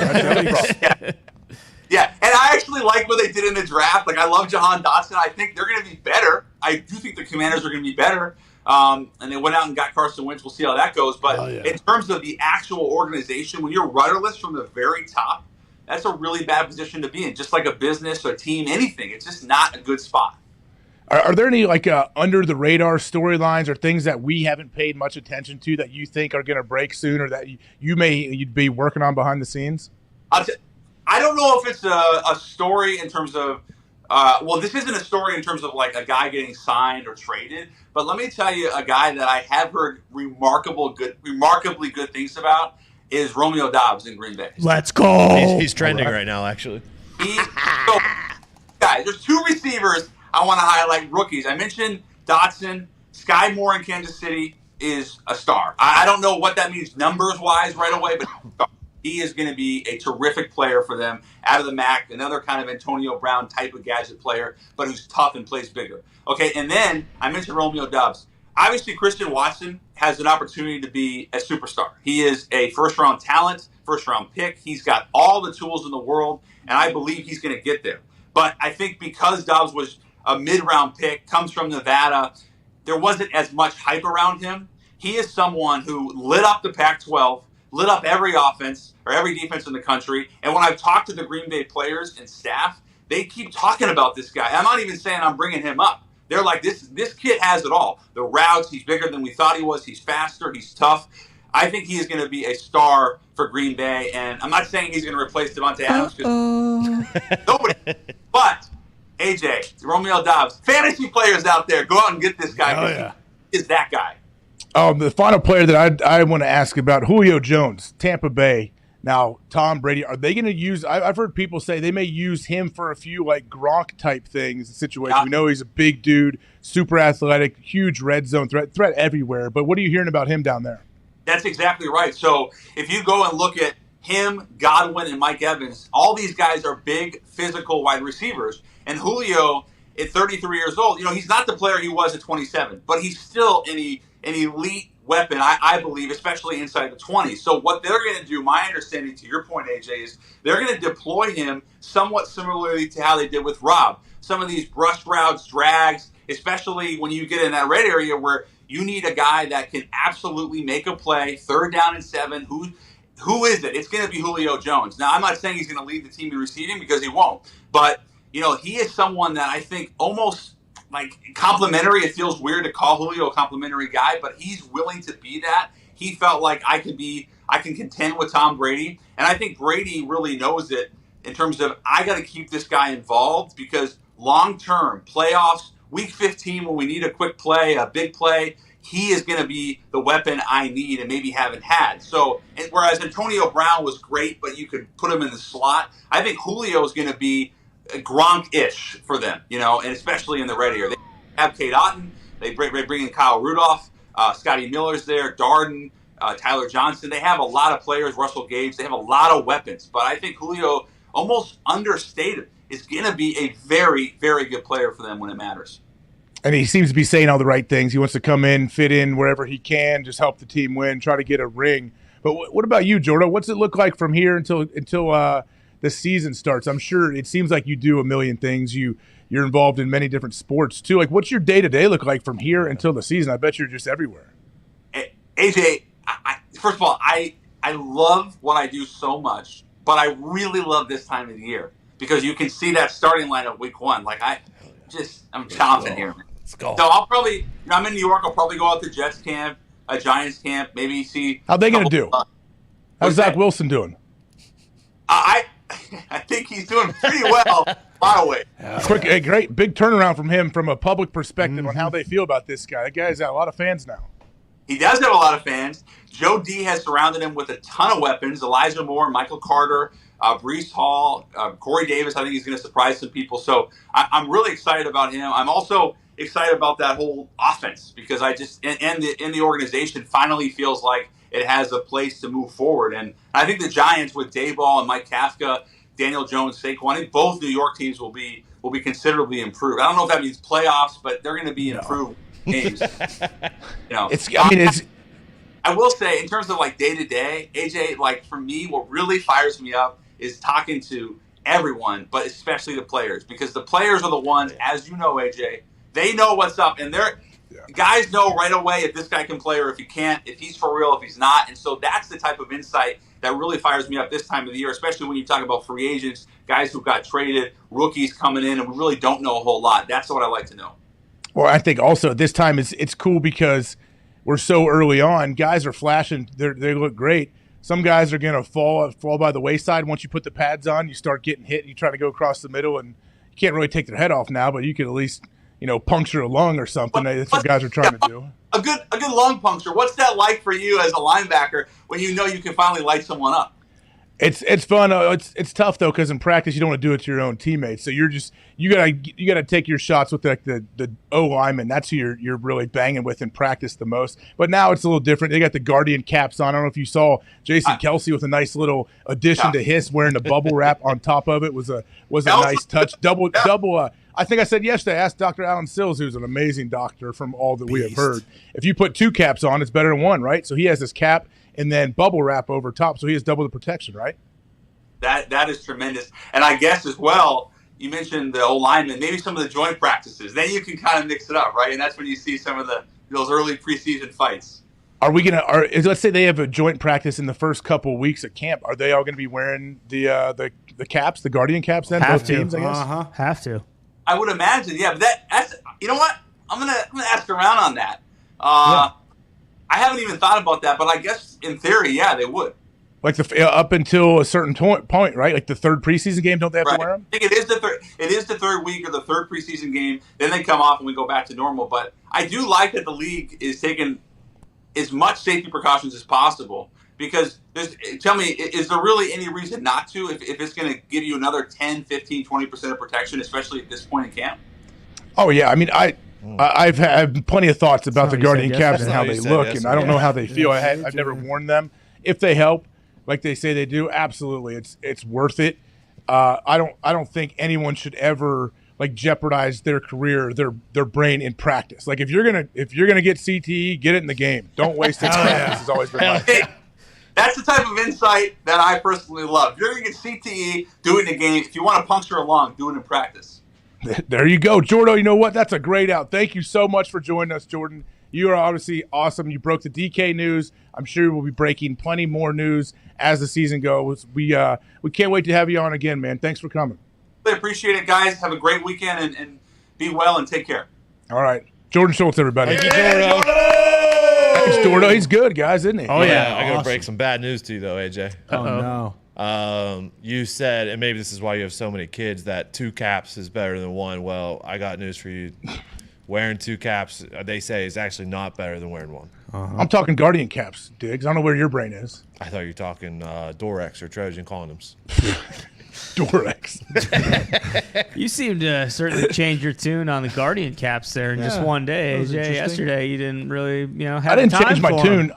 Yeah, and I actually like what they did in the draft. I love Jahan Dotson. I think they're going to be better. I do think the Commanders are going to be better. And they went out and got Carson Wentz. We'll see how that goes. But in terms of the actual organization, when you're rudderless from the very top, that's a really bad position to be in. Just like a business or team, anything. It's just not a good spot. Are there any under the radar storylines or things that we haven't paid much attention to that you think are going to break soon, or that you'd be working on behind the scenes? I don't know if it's a story in terms of this isn't a story in terms of a guy getting signed or traded, but let me tell you a guy that I have heard remarkably good things about is Romeo Doubs in Green Bay. Let's go. He's trending right now, actually. Guys, there's 2 receivers I want to highlight, rookies. I mentioned Dotson. Sky Moore in Kansas City is a star. I don't know what that means numbers-wise right away, but he is going to be a terrific player for them out of the MAC, another kind of Antonio Brown type of gadget player, but who's tough and plays bigger. Okay, and then I mentioned Romeo Doubs. Obviously, Christian Watson has an opportunity to be a superstar. He is a first-round talent, first-round pick. He's got all the tools in the world, and I believe he's going to get there. But I think because Doubs was a mid-round pick, comes from Nevada, there wasn't as much hype around him. He is someone who lit up the Pac-12, lit up every offense or every defense in the country. And when I've talked to the Green Bay players and staff, they keep talking about this guy. I'm not even saying I'm bringing him up. They're like, this kid has it all. The routes, he's bigger than we thought he was. He's faster. He's tough. I think he is going to be a star for Green Bay. And I'm not saying he's going to replace Devontae Adams, because nobody. But AJ, Romeo Doubs, fantasy players out there, go out and get this guy. He is that guy. The final player that I want to ask about, Julio Jones, Tampa Bay. Now, Tom Brady, are they going to use – I've heard people say they may use him for a few Gronk-type things, situations. We know he's a big dude, super athletic, huge red zone threat everywhere. But what are you hearing about him down there? That's exactly right. So if you go and look at him, Godwin, and Mike Evans, all these guys are big, physical wide receivers. And Julio, at 33 years old, he's not the player he was at 27, but he's still an elite weapon, I believe, especially inside the 20s. So what they're going to do, my understanding to your point, AJ, is they're going to deploy him somewhat similarly to how they did with Rob. Some of these brush routes, drags, especially when you get in that red area where you need a guy that can absolutely make a play, 3rd down and 7. Who is it? It's going to be Julio Jones. Now, I'm not saying he's going to lead the team in receiving because he won't. But, he is someone that I think almost like complimentary. It feels weird to call Julio a complimentary guy, but he's willing to be that. He felt like I can contend with Tom Brady. And I think Brady really knows it in terms of I got to keep this guy involved because long-term playoffs, week 15 when we need a quick play, a big play, he is going to be the weapon I need and maybe haven't had. So, whereas Antonio Brown was great, but you could put him in the slot, I think Julio is going to be Gronk-ish for them, and especially in the red area. They have Kate Otten, they bring in Kyle Rudolph, Scotty Miller's there, Dahn, Tyler Johnson. They have a lot of players, Russell Gage. They have a lot of weapons. But I think Julio, almost understated, is going to be a very, very good player for them when it matters. And he seems to be saying all the right things. He wants to come in, fit in wherever he can, just help the team win, try to get a ring. But what about you, Jordan? What's it look like from here until the season starts? I'm sure it seems like you do a million things. You're involved in many different sports too. Like, what's your day-to-day look like from here until the season? I bet you're just everywhere. AJ, first of all, I love what I do so much, but I really love this time of the year because you can see that starting lineup week 1. Like I'm chomping here. Let's go. So I'll probably, I'm in New York. I'll probably go out to Jets camp, a Giants camp, maybe see. How they going to do? How's Zach Wilson doing? I think he's doing pretty well, by the way. Quick, great big turnaround from him from a public perspective on how they feel about this guy. That guy's got a lot of fans now. He does have a lot of fans. Joe D has surrounded him with a ton of weapons. Elijah Moore, Michael Carter, Breece Hall, Corey Davis. I think he's going to surprise some people. So I'm really excited about him. I'm also excited about that whole offense because I just and the organization finally feels like it has a place to move forward. And I think the Giants with Dayball and Mike Kafka, Daniel Jones, Saquon, I think both New York teams will be considerably improved. I don't know if that means playoffs, but they're going to be improved games. I will say in terms of like day to day, AJ, like for me, what really fires me up is talking to everyone, but especially the players, because the players are the ones, as you know, AJ, they know what's up, and guys know right away if this guy can play or if he can't, if he's for real, if he's not. And so that's the type of insight that really fires me up this time of the year, especially when you talk about free agents, guys who got traded, rookies coming in, and we really don't know a whole lot. That's what I like to know. Well, I think also this time it's cool because we're so early on. Guys are flashing. They look great. Some guys are going to fall by the wayside once you put the pads on. You start getting hit. You try to go across the middle, and you can't really take their head off now, but you can at least – puncture a lung or something. That's what guys are trying to do. A good lung puncture. What's that like for you as a linebacker when you know you can finally light someone up? It's fun. It's tough though because in practice you don't want to do it to your own teammates. So you gotta take your shots with like the O lineman. That's who you're really banging with in practice the most. But now it's a little different. They got the Guardian caps on. I don't know if you saw Jason Kelsey with a nice little addition to his wearing the bubble wrap on top of it was a nice touch. Double. I think I said yesterday, I asked Dr. Alan Sills, who's an amazing doctor from all that we have heard. If you put 2 caps on, it's better than 1, right? So he has this cap and then bubble wrap over top, so he has double the protection, right? That is tremendous. And I guess as well, you mentioned the O-lineman, maybe some of the joint practices. Then you can kind of mix it up, right? And that's when you see some of those early preseason fights. Let's say they have a joint practice in the first couple of weeks at camp. Are they all going to be wearing the caps, the Guardian caps then? Have both to. teams, I guess? Have to. I would imagine, yeah. But that's you know what? I'm gonna ask around on that. I haven't even thought about that, but I guess in theory, yeah, they would. Like up until a certain point, right? Like the third preseason game, don't they have to wear them? I think it is the third week or the third preseason game. Then they come off and we go back to normal. But I do like that the league is taking as much safety precautions as possible. Because tell me, is there really any reason not to if it's going to give you another 10, 15, 20% of protection, especially at this point in camp? Oh, yeah. I mean, I've had plenty of thoughts about the Guardian caps and how they look, and I don't know how they feel. I've never worn them. If they help, like they say they do, absolutely, it's worth it. I don't think anyone should ever like jeopardize their career, their brain in practice. Like if you're gonna get CTE, get it in the game. Don't waste it in practice. Has always been my That's the type of insight that I personally love. If you're going to get CTE, do it in a game. If you want to puncture a lung, do it in practice. There you go. Jordo, you know what? That's a great out. Thank you so much for joining us, Jordan. You are obviously awesome. You broke the DK news. I'm sure we'll be breaking plenty more news as the season goes. We can't wait to have you on again, man. Thanks for coming. I appreciate it, guys. Have a great weekend and be well and take care. All right. Jordan Schultz, everybody. Thank you, Jordo. Thanks, Jordo. He's good, guys, isn't he? Oh, yeah. I got to break some bad news to you, though, AJ. Oh, no. You said, and maybe this is why you have so many kids, that 2 caps is better than 1. Well, I got news for you. Wearing 2 caps, they say, is actually not better than wearing 1. I'm talking Guardian caps, Diggs. I don't know where your brain is. I thought you were talking Dorex or Trojan condoms. Dorex. You seem to certainly change your tune on the Guardian caps there in just one day, AJ. Yesterday, you didn't really, have I didn't time change my for tune.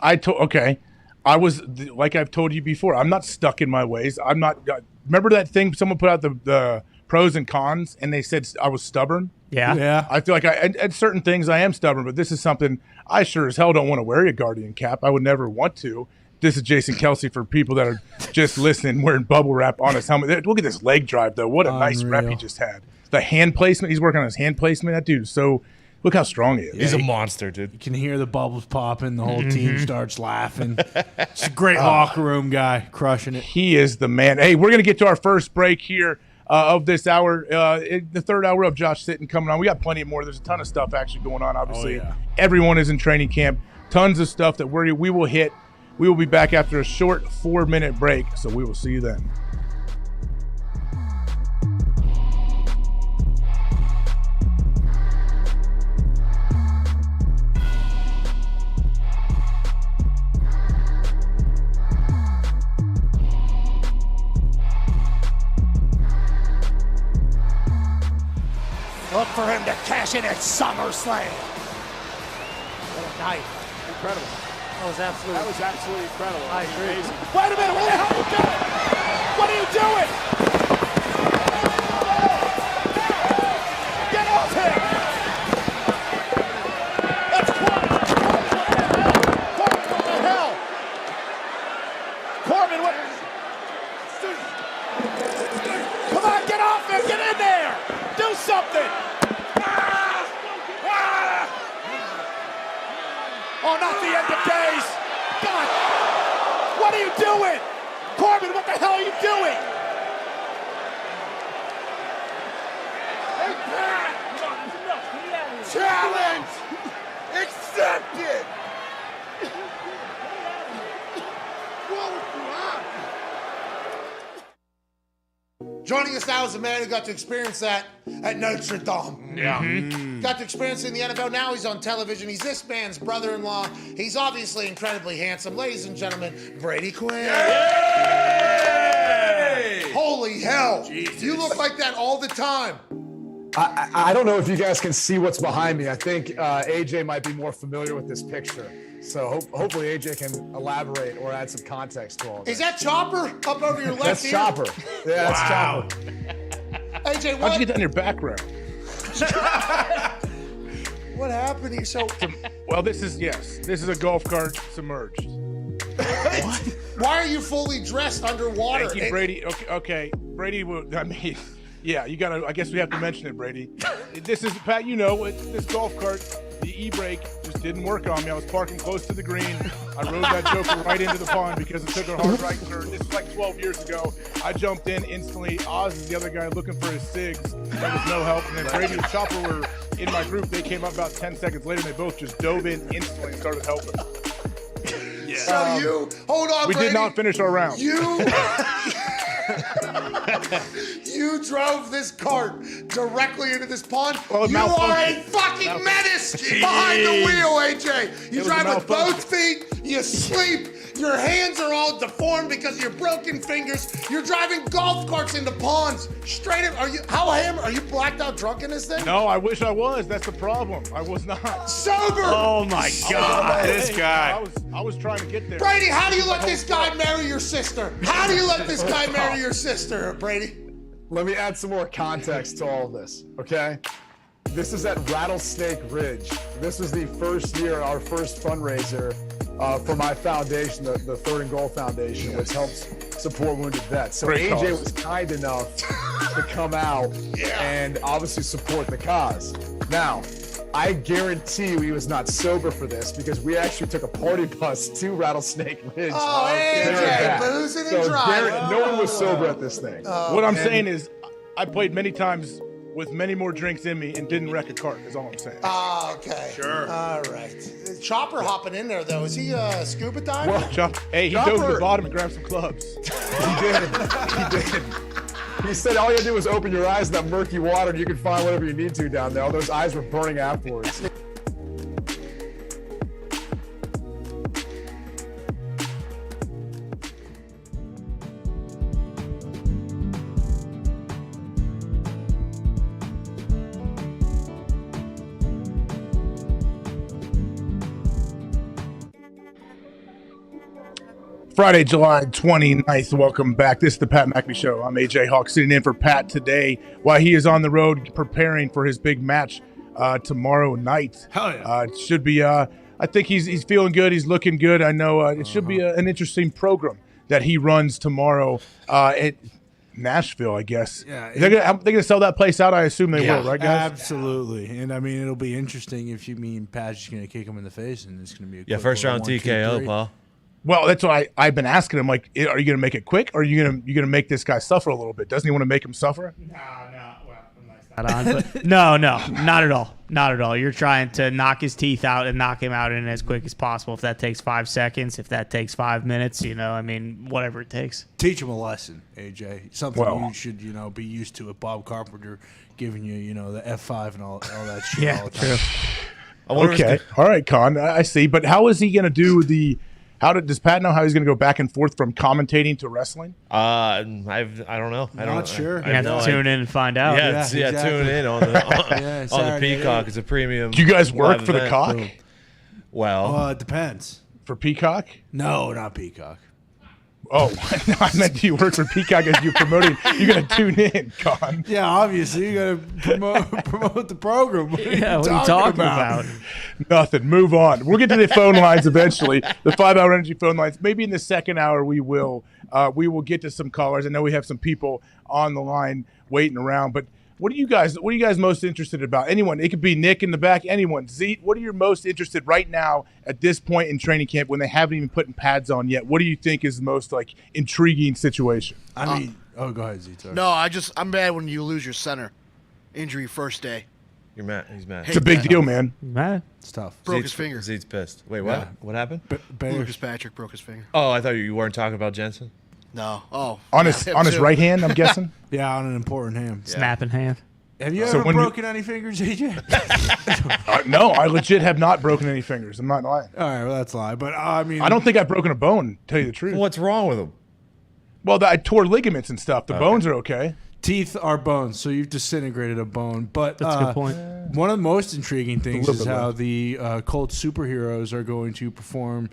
I was, like I've told you before, I'm not stuck in my ways. I'm not. Remember that thing someone put out the pros and cons, and they said I was stubborn? Yeah. I feel like at certain things I am stubborn, but this is something I sure as hell don't want to wear a Guardian cap. I would never want to. This is Jason Kelsey for people that are just listening, wearing bubble wrap on his helmet. Look at this leg drive, though. What a nice rep he just had. The hand placement. He's working on his hand placement. That dude is so – look how strong he is. He's a monster, dude. You can hear the bubbles popping. The whole team starts laughing. It's a great locker room guy, crushing it. He is the man. Hey, we're going to get to our first break here of this hour. The third hour of Josh Sitton coming on. We got plenty more. There's a ton of stuff actually going on, obviously. Everyone is in training camp. Tons of stuff that we will hit. We will be back after a short 4-minute break, so we will see you then. Look for him to cash in at SummerSlam. What a night. Incredible. That was absolutely incredible. I agree. Amazing. Wait a minute. What the hell are you doing? What are you doing? Get off him. That's Corbin. Corbin, what the hell? Corbin, what? Come on, get off him. Get in there. Do something. Oh, not the end of days. God, what are you doing? Corbin, what the hell are you doing? Hey, Pat. Challenge accepted. Joining us now is a man who got to experience that at Notre Dame. Got to experience it in the NFL. Now he's on television. He's this man's brother-in-law. He's obviously incredibly handsome. Ladies and gentlemen, Brady Quinn. Yay! Holy hell. Jesus. You look like that all the time. I don't know if you guys can see what's behind me. I think AJ might be more familiar with this picture. So hopefully AJ can elaborate or add some context to all of this. Is that Chopper up over your left That's ear? Chopper. Yeah, that's Chopper. AJ, what? How'd you get that in your background? What happened here? So, well, this is a golf cart submerged. Why are you fully dressed underwater? Thank you, Brady. Okay. Brady, yeah, you gotta. I guess we have to mention it, Brady. This is Pat. This golf cart. The e-brake just didn't work on me. I was parking close to the green. I rode that joker right into the pond because it took a hard right turn. This was like 12 years ago. I jumped in instantly. Oz is the other guy looking for his cigs. There was no help. And then Brady and Chopper were in my group. They came up about 10 seconds later, and they both just dove in instantly and started helping. Yeah. So hold on, we Brady. did not finish our round. You drove this cart directly into this pond. Well, you are a fucking menace behind the wheel, AJ. You drive with both feet. You sleep. Your hands are all deformed because of your broken fingers. You're driving golf carts into ponds. Straight up. Are you blacked out drunk in this thing? No, I wish I was. That's the problem. I was not. Sober. Oh my God. This guy. I was trying to get there. Brady, how do you let this guy marry your sister? How do you let this guy marry your sister, Brady? let me add some more context to all of this, okay? This is at Rattlesnake Ridge. This was the first year, our first fundraiser for my foundation, the Third and Goal Foundation, which helps support wounded vets. So Great AJ cause. was kind enough to come out and obviously support the cause. Now, I guarantee you he was not sober for this because we actually took a party bus to Rattlesnake Ridge. Oh, AJ, boozing and driving. No one was sober at this thing. What I'm saying is, I played many times with many more drinks in me and didn't wreck a cart, is all I'm saying. Oh, okay. Sure. All right. Chopper hopping in there, though. Is he scuba diving? Hey, he dove to the bottom and grabbed some clubs. He did. He said all you had to do was open your eyes in that murky water and you could find whatever you need to down there. All those eyes were burning afterwards. Friday, July 29th. Welcome back. This is the Pat McAfee Show. I'm AJ Hawk sitting in for Pat today while he is on the road preparing for his big match tomorrow night. Hell yeah. It should be, I think he's feeling good. He's looking good. I know it should be an interesting program that he runs tomorrow at Nashville, I guess. Yeah, they're gonna sell that place out. I assume they will, right, guys? Absolutely. And I mean, it'll be interesting if you mean Pat's just going to kick him in the face and it's going to be a quick first little round 1, 2, TKO, 3. Paul. Well, that's why I've been asking him, like, are you going to make it quick, or are you going to make this guy suffer a little bit? Doesn't he want to make him suffer? No, not at all. Not at all. You're trying to knock his teeth out and knock him out in as quick as possible. If that takes 5 seconds, if that takes 5 minutes, whatever it takes. Teach him a lesson, AJ. Something Well, you should, be used to with Bob Carpenter giving you, the F5 and all that shit Yeah, all the time. true. Okay. All right, Con. I see. But how is he going to do does Pat know how he's going to go back and forth from commentating to wrestling? I don't know. Not sure. I You have to tune in and find out. Yeah, exactly. tune in on the Saturday. Peacock. It's a premium. Do you guys work live for the event. Cock? Well, It depends. For Peacock? No, not Peacock. Oh, I meant do you work for Peacock as you're promoting? You're going to tune in, Con. Yeah, obviously you got to promote the program. What are What are you talking about? Nothing. Move on. We'll get to the phone lines eventually. The 5-hour energy phone lines. Maybe in the second hour we will get to some callers. I know we have some people on the line waiting around. But what are you guys most interested about? Anyone? It could be Nick in the back. Anyone? Zeke, what are you most interested right now at this point in training camp when they haven't even put pads on yet? What do you think is the most intriguing situation? I mean, go ahead, Zeke. Sorry. No, I'm mad when you lose your center. Injury first day. you're mad. He's mad. It's a big deal, man. Man. It's tough. Broke his finger. Zeke's pissed. Wait, what? Yeah. What happened? Lucas Patrick broke his finger. Oh, I thought you weren't talking about Jensen. No. Oh. On his too. right hand, I'm guessing. Yeah, on an important hand. Snapping hand. Have you So ever when you- broken any fingers, AJ? No, I legit have not broken any fingers. I'm not lying. All right, well, that's a lie. But I mean, I don't think I've broken a bone, to tell you the truth. What's wrong with him? Well, I tore ligaments and stuff. The bones are okay. teeth are bones, so you've disintegrated a bone. But That's a good point. One of the most intriguing things little is bit how left. the Colt superheroes are going to perform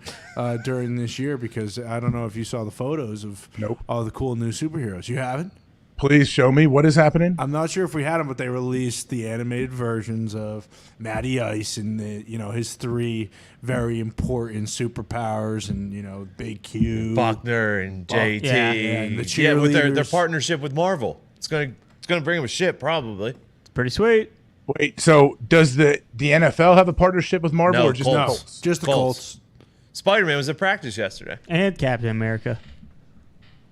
during this year, because I don't know if you saw the photos of Nope. all the cool new superheroes. You haven't? Please show me what is happening. I'm not sure if we had them, but they released the animated versions of Matty Ice and his 3 very important superpowers, and Big Q, Buckner and JT. Yeah, and the with their cheerleaders. partnership with Marvel. It's gonna bring him a ship probably. It's pretty sweet. Wait, so does the NFL have a partnership with Marvel No, or just Colts. Colts? Just the Colts. Colts. Spider-Man was at practice yesterday. And Captain America.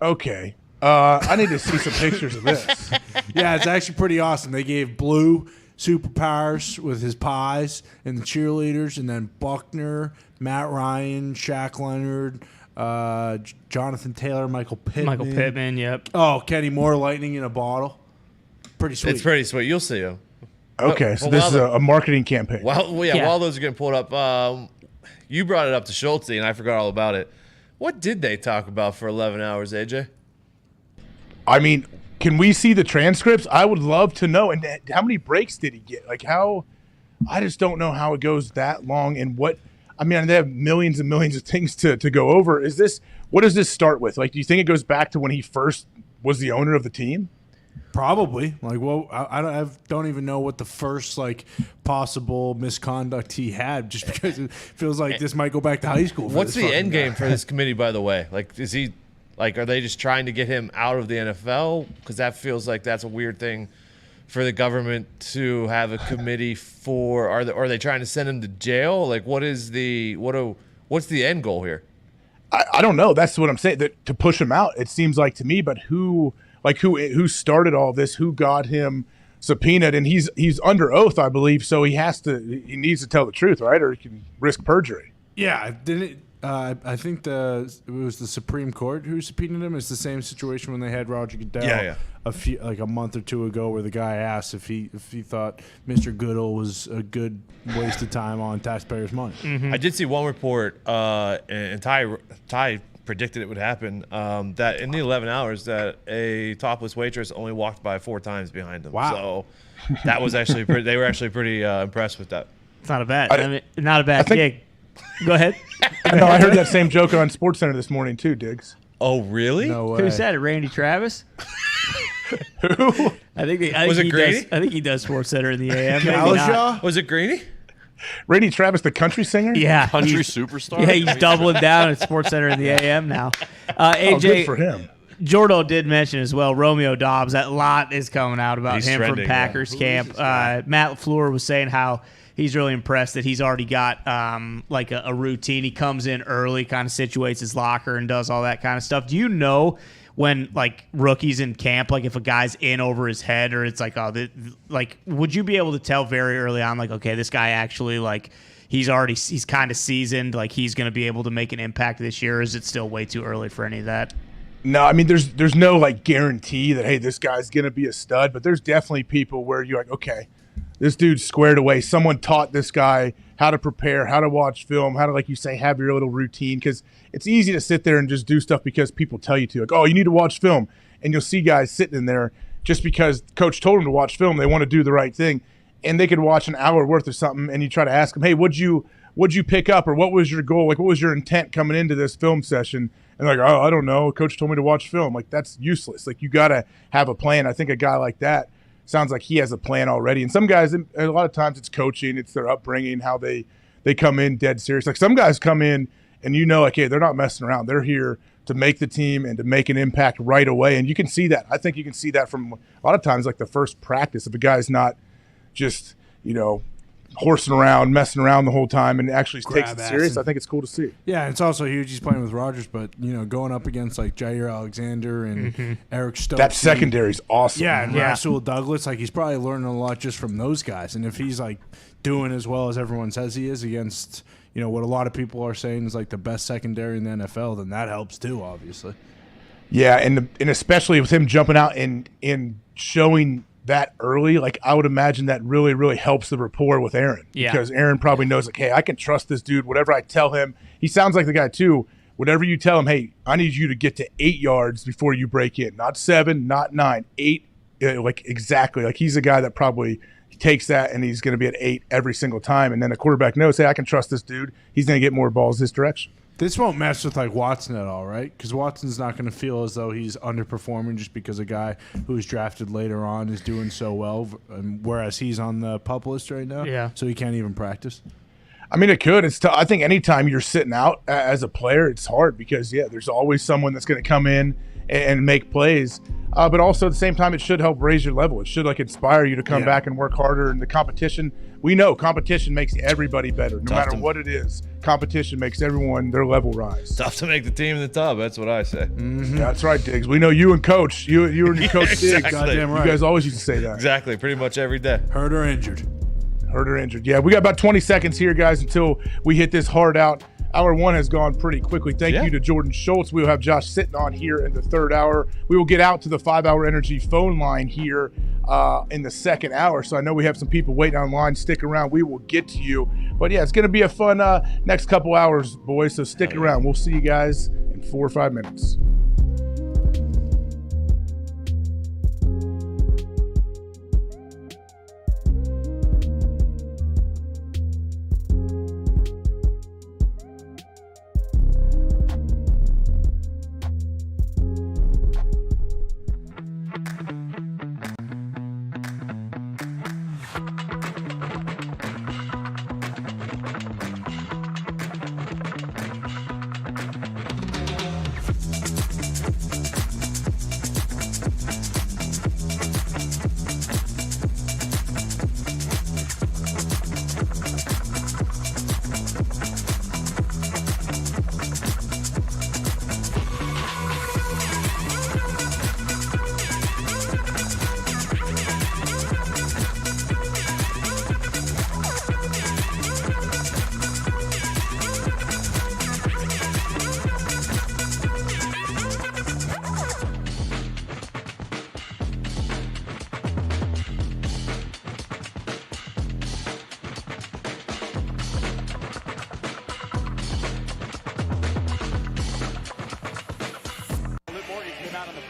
Okay. I need to see some pictures of this. Yeah, it's actually pretty awesome. They gave Blue superpowers with his pies and the cheerleaders, and then Buckner, Matt Ryan, Shaq Leonard, Jonathan Taylor, Michael Pittman. Yep. Oh, Kenny Moore, lightning in a bottle. Pretty sweet. It's pretty sweet. You'll see him. Okay, so Well, this while is a marketing campaign. Yeah. While those are getting pulled up, you brought it up to Schulte, and I forgot all about it. What did they talk about for 11 hours, AJ? I mean, can we see the transcripts? I would love to know. And how many breaks did he get? I just don't know how it goes that long. And they have millions and millions of things to go over. What does this start with? Do you think it goes back to when he first was the owner of the team? Probably. Like, well, I don't even know what the first possible misconduct he had, just because it feels like this might go back to high school. What's the end game for this committee, by the way? Like, is he are they just trying to get him out of the NFL? Because that feels like that's a weird thing for the government to have a committee for. Are they trying to send him to jail? Like, what's the end goal here? I don't know. That's what I'm saying. That to push him out, it seems like to me. But who started all this? Who got him subpoenaed? And he's under oath, I believe. So he needs to tell the truth, right? Or he can risk perjury. Yeah, I think it was the Supreme Court who subpoenaed him. It's the same situation when they had Roger Goodell a month or two ago, where the guy asked if he thought Mr. Goodell was a good waste of time on taxpayers' money. Mm-hmm. I did see one report, and Ty predicted it would happen, that in the 11 hours that a topless waitress only walked by 4 times behind him. Wow. So that was actually they were actually pretty impressed with that. It's not a bad gig. Go ahead. I heard that same joke on SportsCenter this morning too, Diggs. Oh, really? No way. Who said it? Randy Travis? Who? I think he does SportsCenter in the AM. Was it Greeny? Randy Travis, the country singer? Yeah. Country superstar? Yeah, he's doubling down at SportsCenter in the AM now. AJ, good for him. Jordo did mention as well, Romeo Dobbs. That lot is coming out about him trending, from Packers camp. Matt LaFleur was saying how he's really impressed that he's already got a routine. He comes in early, kind of situates his locker and does all that kind of stuff. Do you know when rookies in camp, if a guy's in over his head, or it's would you be able to tell very early on, okay, this guy actually he's kind of seasoned, he's going to be able to make an impact this year? Or is it still way too early for any of that? No, I mean there's no guarantee that, hey, this guy's going to be a stud, but there's definitely people where you're like, okay, this dude's squared away. Someone taught this guy how to prepare, how to watch film, how to, like you say, have your little routine. Because it's easy to sit there and just do stuff because people tell you to. Oh, you need to watch film. And you'll see guys sitting in there just because coach told them to watch film. They want to do the right thing. And they could watch an hour worth of something, and you try to ask them, hey, what'd you pick up? Or what was your goal? What was your intent coming into this film session? And oh, I don't know. Coach told me to watch film. That's useless. You got to have a plan. I think a guy like that sounds like he has a plan already. And some guys, a lot of times it's coaching, it's their upbringing, how they come in dead serious. Some guys come in and hey, they're not messing around. They're here to make the team and to make an impact right away. And you can see that. I think you can see that from a lot of times, the first practice. If a guy's not just, horsing around, messing around the whole time and actually takes it serious, I think it's cool to see. Yeah, it's also huge he's playing with Rodgers, but, going up against Jair Alexander and Eric Stokes. That secondary's awesome. Yeah, and Rasul Douglas, he's probably learning a lot just from those guys. And if he's, doing as well as everyone says he is against, what a lot of people are saying is, the best secondary in the NFL, then that helps too, obviously. Yeah, and especially with him jumping out and showing that early, I would imagine that really, really helps the rapport with Aaron. Yeah. Because Aaron probably knows, hey, I can trust this dude. Whatever I tell him, he sounds like the guy too. Whatever you tell him, hey, I need you to get to 8 yards before you break in. Not 7, not 9, 8, exactly. He's a guy that probably takes that and he's going to be at 8 every single time. And then the quarterback knows, hey, I can trust this dude. He's going to get more balls this direction. This won't mess with Watson at all, right? Because Watson's not going to feel as though he's underperforming just because a guy who was drafted later on is doing so well, whereas he's on the PUP list right now. Yeah. So he can't even practice. I mean, it could. I think anytime you're sitting out as a player, it's hard because, there's always someone that's going to come in and make plays. But also at the same time, it should help raise your level. It should inspire you to come back and work harder. And the competition, we know competition makes everybody better. No matter what it is, competition makes everyone their level rise. Tough to make the team in the tub. That's what I say. Mm-hmm. Yeah, that's right, Diggs. We know you and Coach. You and your coach exactly. Diggs. Goddamn right. You guys always used to say that. Exactly. Pretty much every day. Hurt or injured. Yeah, we got about 20 seconds here, guys, until we hit this hard out. Hour 1 has gone pretty quickly. Thank you to Jordan Schultz. We will have Josh sitting on here in the 3rd hour. We will get out to the 5-Hour Energy phone line here in the 2nd hour. So I know we have some people waiting online. Stick around. We will get to you. But, it's going to be a fun next couple hours, boys. So stick around. We'll see you guys in 4 or 5 minutes.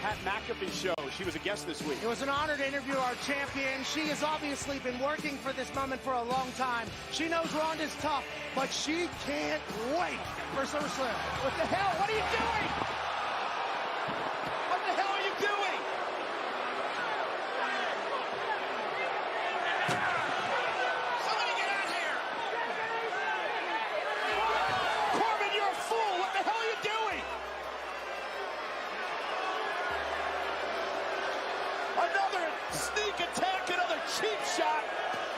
Pat McAfee Show. She was a guest this week. It was an honor to interview our champion. She has obviously been working for this moment for a long time. She knows Ronda's tough, but she can't wait for SummerSlam. What the hell? What are you doing? What the hell are you doing? Somebody get out here! Corbin, you're a fool! What the hell are you doing? Another sneak attack, another cheap shot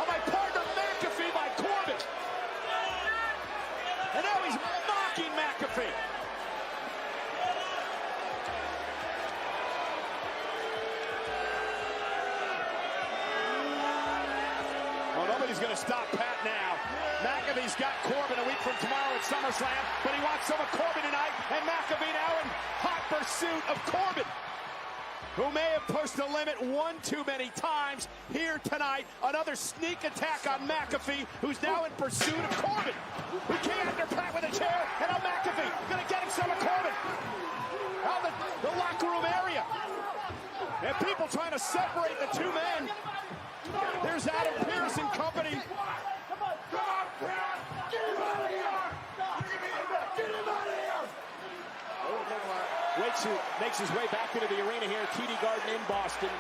on my partner McAfee by Corbin. And now he's mocking McAfee. Well, nobody's going to stop Pat now. McAfee's got Corbin a week from tomorrow at SummerSlam, but he wants some of Corbin tonight, and McAfee now in hot pursuit of Corbin, who may have pushed the limit one too many times here tonight. Another sneak attack on McAfee, who's now in pursuit of Corbin. He came after Pat with a chair, and now McAfee gonna get him some of Corbin. Out the locker room area. And people trying to separate the two men. There's Adam Pearce and company. Come on, Pat! Get him out of here! Get him out of here! Waits who makes his way back into the arena here at TD Garden in Boston.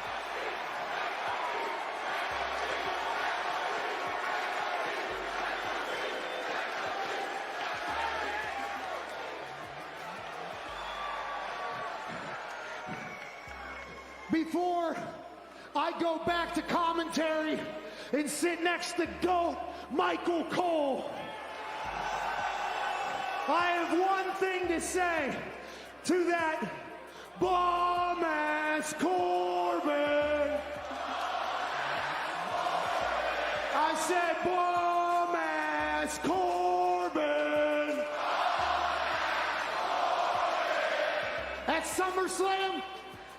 Before I go back to commentary and sit next to GOAT Michael Cole, I have one thing to say to that bomb-ass Corbin. I said bomb-ass Corbin. At SummerSlam,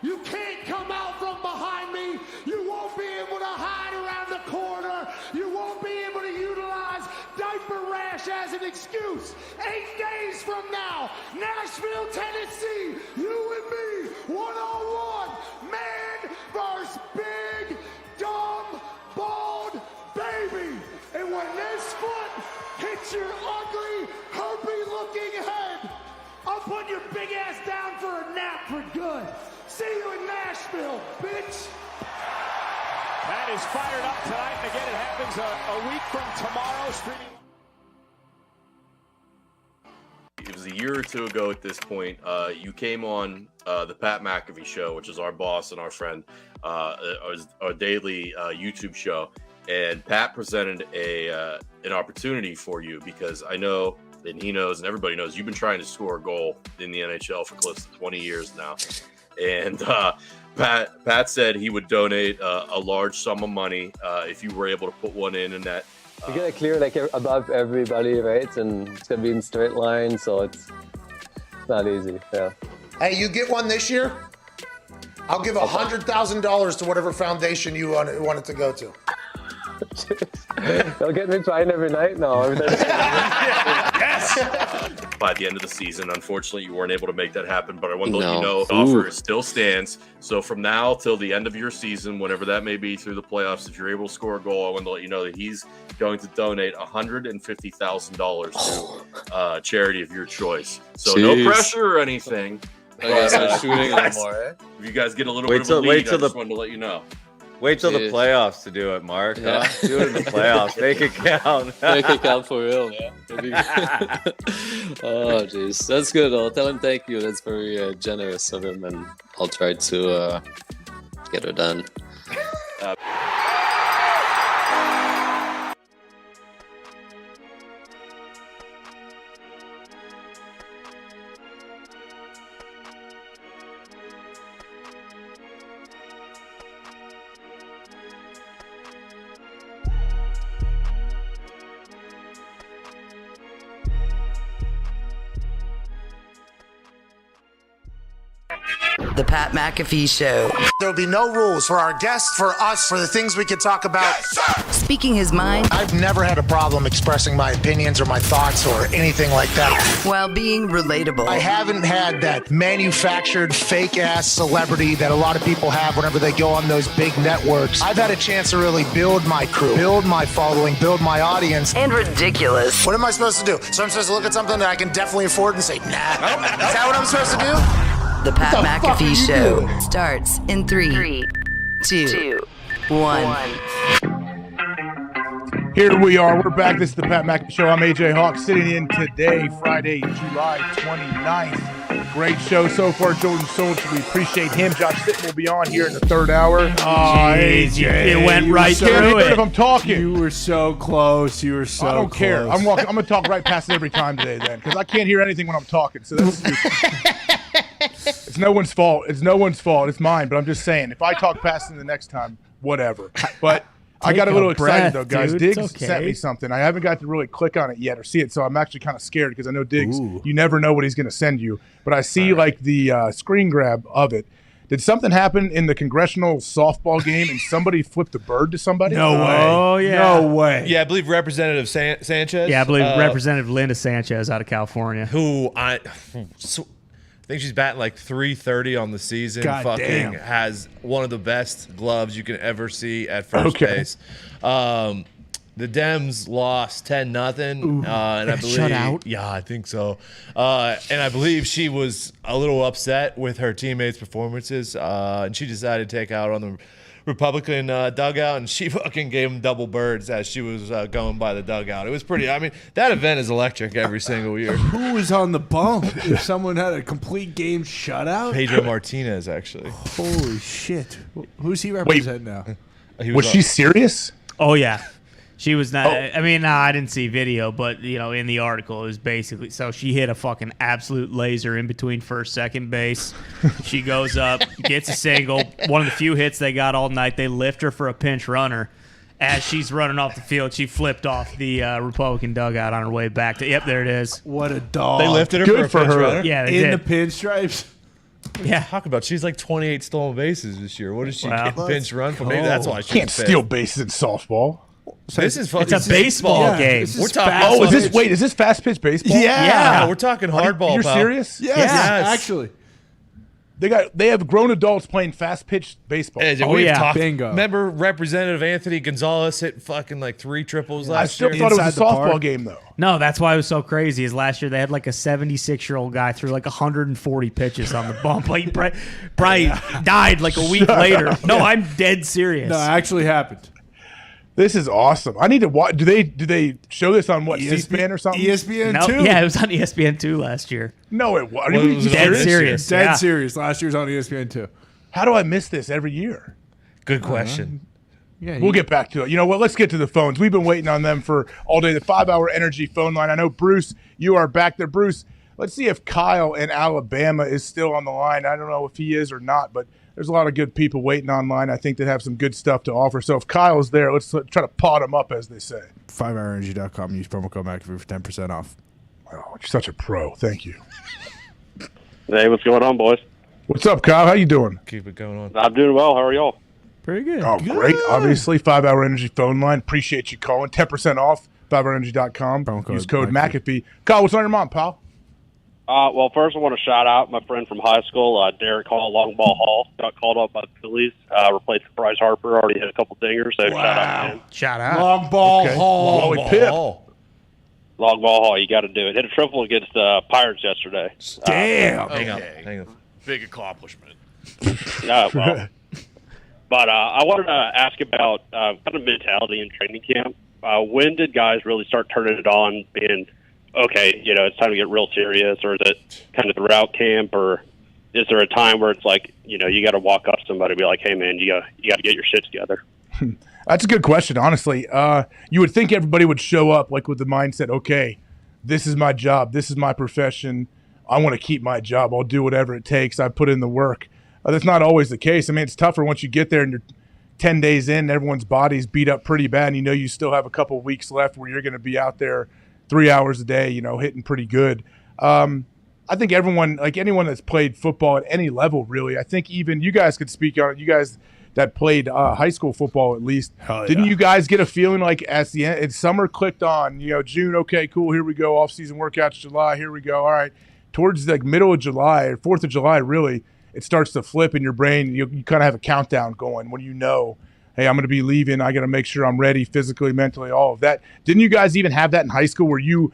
you can't come out from behind me. You won't be able to hide around the corner. You won't be able to utilize diaper rash as an excuse. 8 days from now, Nashville, Tennessee, you and me, one-on-one, man versus big, dumb, bald baby. And when this foot hits your ugly, herpy-looking head, I'll put your big ass down for a nap for good. See you in Nashville, bitch. That is fired up tonight. And again, it happens a week from tomorrow. Streaming. It was a year or two ago at this point. You came on the Pat McAfee Show, which is our boss and our friend, our daily YouTube show. And Pat presented an opportunity for you because I know, and he knows, and everybody knows, you've been trying to score a goal in the NHL for close to 20 years now. And Pat said he would donate a large sum of money if you were able to put one in that. You're gonna clear like above everybody, right? And it's gonna be in straight line, so it's not easy. Yeah. Hey, you get one this year? I'll give $100,000 to whatever foundation you want it to go to. They'll get me trying every night now. By the end of the season, unfortunately, you weren't able to make that happen. But I want to let you know the offer still stands. So from now till the end of your season, whenever that may be through the playoffs, if you're able to score a goal, I want to let you know that he's going to donate $150,000 to a charity of your choice. So no pressure or anything. I guess I'm shooting anymore. Eh? If you guys get a little bit of a lead, I just wanted to let you know. Wait till the playoffs to do it, Mark. Yeah. Huh? Do it in the playoffs. Make it count. Make it count for real, yeah. Oh, jeez. That's good. I'll tell him thank you. That's very generous of him, and I'll try to get her done. The Pat McAfee Show. There'll be no rules for our guests, for us, for the things we can talk about. Speaking his mind. I've never had a problem expressing my opinions or my thoughts or anything like that. While being relatable. I haven't had that manufactured fake-ass celebrity that a lot of people have whenever they go on those big networks. I've had a chance to really build my crew, build my following, build my audience. And ridiculous. What am I supposed to do? So I'm supposed to look at something that I can definitely afford and say, nah. Is that what I'm supposed to do? The Pat McAfee Show starts in 3, 2, 1. Here we are. We're back. This is the Pat McAfee Show. I'm AJ Hawk sitting in today, Friday, July 29th. Great show so far, Jordan Soldier. We appreciate him. Josh Sitton will be on here in the third hour. Oh, AJ. It went right through it. If I'm talking. You were so close. You were so close. I don't care. I'm going to talk right past it every time today then because I can't hear anything when I'm talking. So that's stupid. It's no one's fault. It's no one's fault. It's mine. But I'm just saying, if I talk past it the next time, whatever. But I got a little excited, though, guys. Dude. Diggs sent me something. I haven't got to really click on it yet or see it, so I'm actually kind of scared because I know Diggs, you never know what he's going to send you. But I see, the screen grab of it. Did something happen in the congressional softball game and somebody flipped a bird to somebody? No way. Oh, yeah. No way. Yeah, I believe Representative Sanchez. Yeah, I believe Representative Linda Sanchez out of California. Who I think she's batting like 330 on the season. God fucking damn. has one of the best gloves you can ever see at first base. The Dems lost 10-0, and I believe shut out. Yeah, I think so. And I believe she was a little upset with her teammates' performances, and she decided to take out on the Republican dugout, and she fucking gave them double birds as she was going by the dugout. It was pretty. I mean, that event is electric every single year. Who was on the bump if someone had a complete game shutout? Pedro Martinez, actually. Holy shit. Who's he represent now? Was she serious? Oh, yeah. She was not. I mean, I didn't see video, but in the article, it was basically so she hit a fucking absolute laser in between first, second base. She goes up, gets a single. One of the few hits they got all night. They lift her for a pinch runner. As she's running off the field, she flipped off the Republican dugout on her way back. Yep, there it is. What a dog! They lifted her Good for a pinch runner. Yeah, they in did. the pinstripes. Yeah, talk about she's like 28 stolen bases this year. What does she get pinch run for? go. Maybe that's why she Can't steal bases in softball. This is fucking. It's a baseball game. We're talking. Is this fast pitch baseball? Yeah, we're talking hardball. You're pal. serious? Yes, actually. They have grown adults playing fast pitch baseball. Bingo. Remember Representative Anthony Gonzalez hit fucking like 3 triples I last still year? thought it was a Inside the softball park. game though. No, that's why it was so crazy. Is last year they had like a 76-year-old guy threw like 140 pitches on the bump. Like he probably died like a week later. No, I'm dead serious. No, it actually happened. This is awesome. I need to watch. Do they show this on what C-SPAN or something? ESPN No, 2. yeah, it was on ESPN 2 last year. No, it wasn't. Well, it was Dead on this serious. year. Dead Yeah. serious. Last year's on ESPN 2. How do I miss this every year? Good question. Yeah, We'll get back to it. You know what? Let's get to the phones. We've been waiting on them for all day. The 5-hour energy phone line. I know, Bruce, you are back there. Bruce, let's see if Kyle in Alabama is still on the line. I don't know if he is or not, but there's a lot of good people waiting online, I think, that have some good stuff to offer. So if Kyle's there, let's try to pot him up, as they say. 5hourenergy.com. Use promo code McAfee for 10% off. Oh, you're such a pro. Thank you. Hey, what's going on, boys? What's up, Kyle? How you doing? Keep it going on. I'm doing well. How are y'all? Pretty good. Oh, great. Obviously, 5-hour energy phone line. Appreciate you calling. 10% off, 5hourenergy.com. Use code McAfee. Kyle, what's on your mind, pal? Well, first I want to shout out my friend from high school, Derek Hall, Long Ball Hall. Got called up by the Phillies. Replaced Bryce Harper. Already hit a couple dingers. So shout out to him. Shout out. Long ball Okay. Hall. Wally Pip. Long Ball Hall. You got to do it. Hit a triple against Pirates yesterday. Damn. Hang on. Big accomplishment. Well. But I wanted to ask about kind of mentality in training camp. When did guys really start turning it on, being, okay, it's time to get real serious, or is it kind of throughout camp, or is there a time where it's like, you got to walk up to somebody and be like, hey, man, you got to get your shit together? That's a good question, honestly. You would think everybody would show up like with the mindset, okay, this is my job, this is my profession, I want to keep my job, I'll do whatever it takes, I put in the work. That's not always the case. I mean, it's tougher once you get there and you're 10 days in, everyone's body's beat up pretty bad, and you still have a couple of weeks left where you're going to be out there 3 hours a day, hitting pretty good. I I think everyone, like anyone that's played football at any level, really, I think even you guys could speak on it. You guys that played high school football at least. Didn't you guys get a feeling like as the end, summer clicked on, June, okay, cool, here we go, off-season workouts, July, here we go, all right. Towards like middle of July or 4th of July, really, it starts to flip in your brain. You kind of have a countdown going when hey, I'm going to be leaving. I got to make sure I'm ready physically, mentally, all of that. Didn't you guys even have that in high school where you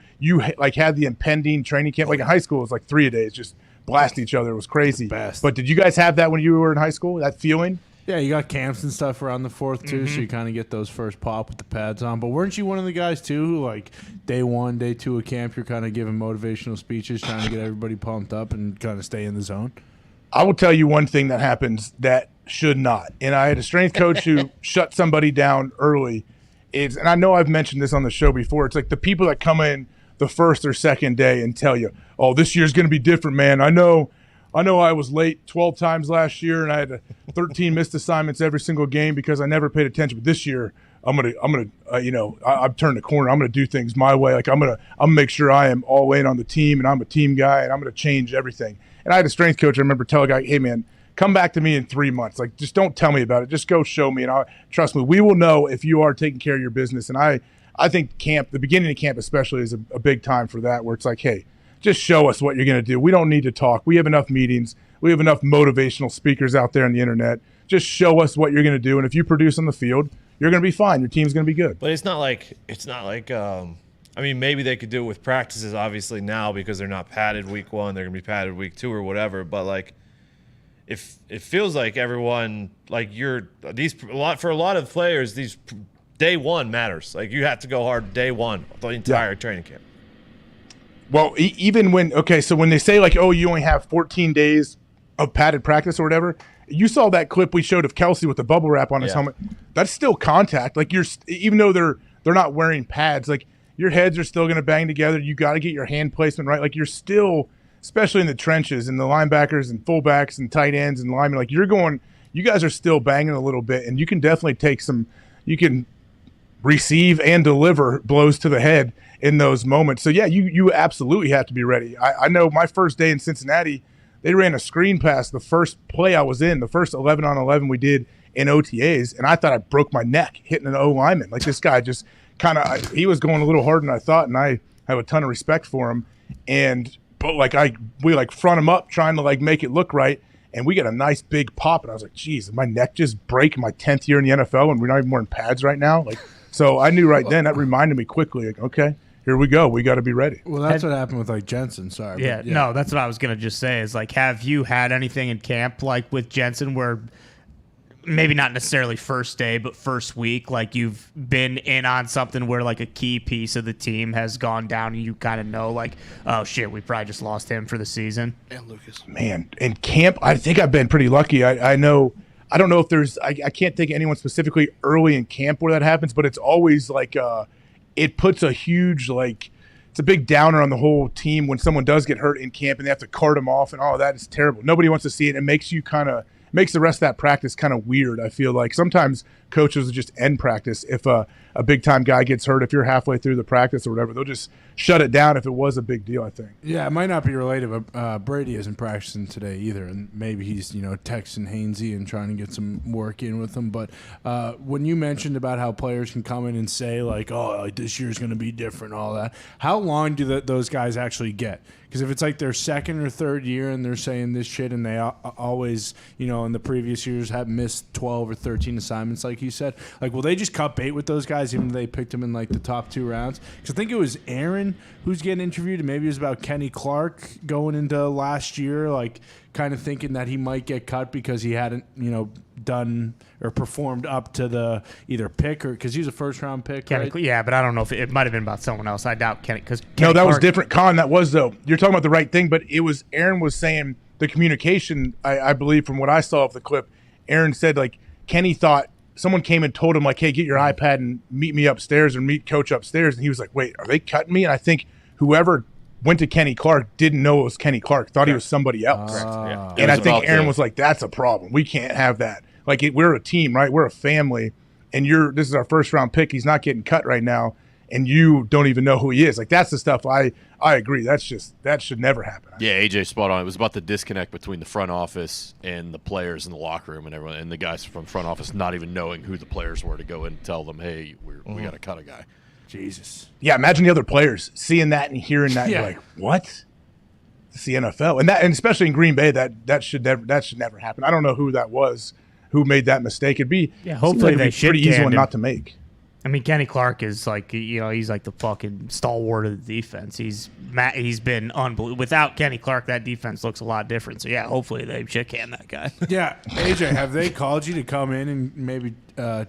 like had the impending training camp? Like in high school, it was like 3-a-days, just blasting each other. It was crazy. But did you guys have that when you were in high school, that feeling? Yeah, you got camps and stuff around the 4th, too, so you kind of get those first pop with the pads on. But weren't you one of the guys, too, who, like, day 1, day 2 of camp, you're kind of giving motivational speeches, trying to get everybody pumped up and kind of stay in the zone? I will tell you one thing that happens that should not. And I had a strength coach who shut somebody down early. And I know I've mentioned this on the show before. It's like the people that come in the first or second day and tell you, oh, this year's going to be different, man. I know I was late 12 times last year, and I had 13 missed assignments every single game because I never paid attention. But this year, I've turned the corner. I'm gonna do things my way. Like I'm gonna make sure I am all in on the team, and I'm a team guy, and I'm gonna change everything. And I had a strength coach. I remember telling a guy, hey man, come back to me in 3 months. Like just don't tell me about it. Just go show me, and trust me, we will know if you are taking care of your business. And I think camp, the beginning of camp especially, is a big time for that, where it's like, hey, just show us what you're going to do. We don't need to talk. We have enough meetings. We have enough motivational speakers out there on the internet. Just show us what you're going to do. And if you produce on the field, you're going to be fine. Your team's going to be good. But it's not like I mean, maybe they could do it with practices, obviously, now because they're not padded week 1. They're going to be padded week 2 or whatever. But, like, if it feels like everyone, like for a lot of players, these day 1 matters. Like, you have to go hard day 1, the entire training camp. Well, even when they say like, oh, you only have 14 days of padded practice or whatever, you saw that clip we showed of Kelsey with the bubble wrap on his helmet. That's still contact. Like even though they're not wearing pads, like your heads are still going to bang together. You got to get your hand placement right. Like you're still, especially in the trenches and the linebackers and fullbacks and tight ends and linemen, like you guys are still banging a little bit, and you can definitely you can receive and deliver blows to the head in those moments. So yeah, you absolutely have to be ready. I know my first day in Cincinnati, they ran a screen pass the first play I was in, the first 11-on-11 we did in OTAs, and I thought I broke my neck hitting an O lineman. Like this guy just he was going a little harder than I thought, and I have a ton of respect for him. But we front him up trying to like make it look right, and we got a nice big pop, and I was like, geez, did my neck just break in my 10th year in the NFL and we're not even wearing pads right now? Like, so I knew right then, that reminded me quickly, like, okay, here we go. We got to be ready. Well, that's what happened with like Jensen. Sorry. Yeah, no, that's what I was going to just say is like, have you had anything in camp like with Jensen where maybe not necessarily first day, but first week, like you've been in on something where like a key piece of the team has gone down and you kind of know like, oh shit, we probably just lost him for the season? And Lucas. Man, in camp, I think I've been pretty lucky. I know, I don't know if there's, I can't think of anyone specifically early in camp where that happens, but it's always like, it puts a huge, like, it's a big downer on the whole team when someone does get hurt in camp and they have to cart them off and all of that is terrible. Nobody wants to see it. It makes you makes the rest of that practice kind of weird. I feel like sometimes coaches will just end practice if a big time guy gets hurt. If you're halfway through the practice or whatever, they'll just shut it down if it was a big deal, I think. Yeah, it might not be related, but Brady isn't practicing today either, and maybe he's texting Hainsey and trying to get some work in with him. But when you mentioned about how players can come in and say like, oh, like this year's going to be different, all that, how long do those guys actually get? Because if it's like their second or third year and they're saying this shit and they always, in the previous years have missed 12 or 13 assignments, like you said, like, will they just cut bait with those guys even though they picked them in like the top 2 rounds? Because I think it was Aaron who's getting interviewed, and maybe it was about Kenny Clark going into last year, like kind of thinking that he might get cut because he hadn't, done or performed up to the either pick or because he was a first-round pick, Kenny, right? Yeah, but I don't know if it might have been about someone else. I doubt Kenny. No, that was different. Con, that was, though. You're talking about the right thing, but it was Aaron was saying the communication, I believe, from what I saw of the clip, Aaron said, like, Kenny thought someone came and told him, like, hey, get your iPad and meet me upstairs or meet coach upstairs. And he was like, wait, are they cutting me? And I think whoever went to Kenny Clark didn't know it was Kenny Clark, thought he was somebody else. Yeah. And I think Aaron was like, that's a problem. We can't have that. Like, we're a team, right? We're a family, and this is our first-round pick. He's not getting cut right now. and you don't even know who he is. Like, that's the stuff I agree. That should never happen. Yeah, AJ spot on. It was about the disconnect between the front office and the players in the locker room and everyone, and the guys from front office not even knowing who the players were to go in and tell them, hey, we got to cut a guy. Jesus. Yeah, imagine the other players seeing that and hearing that, and you're like, what? It's the NFL, and especially in Green Bay, that should never happen. I don't know who that was, who made that mistake. It'd be hopefully they pretty easy one not to make. I mean, Kenny Clark is like, he's like the fucking stalwart of the defense. He's been unbelievable. Without Kenny Clark, that defense looks a lot different. So yeah, hopefully they shit can that guy. Yeah, AJ, have they called you to come in and maybe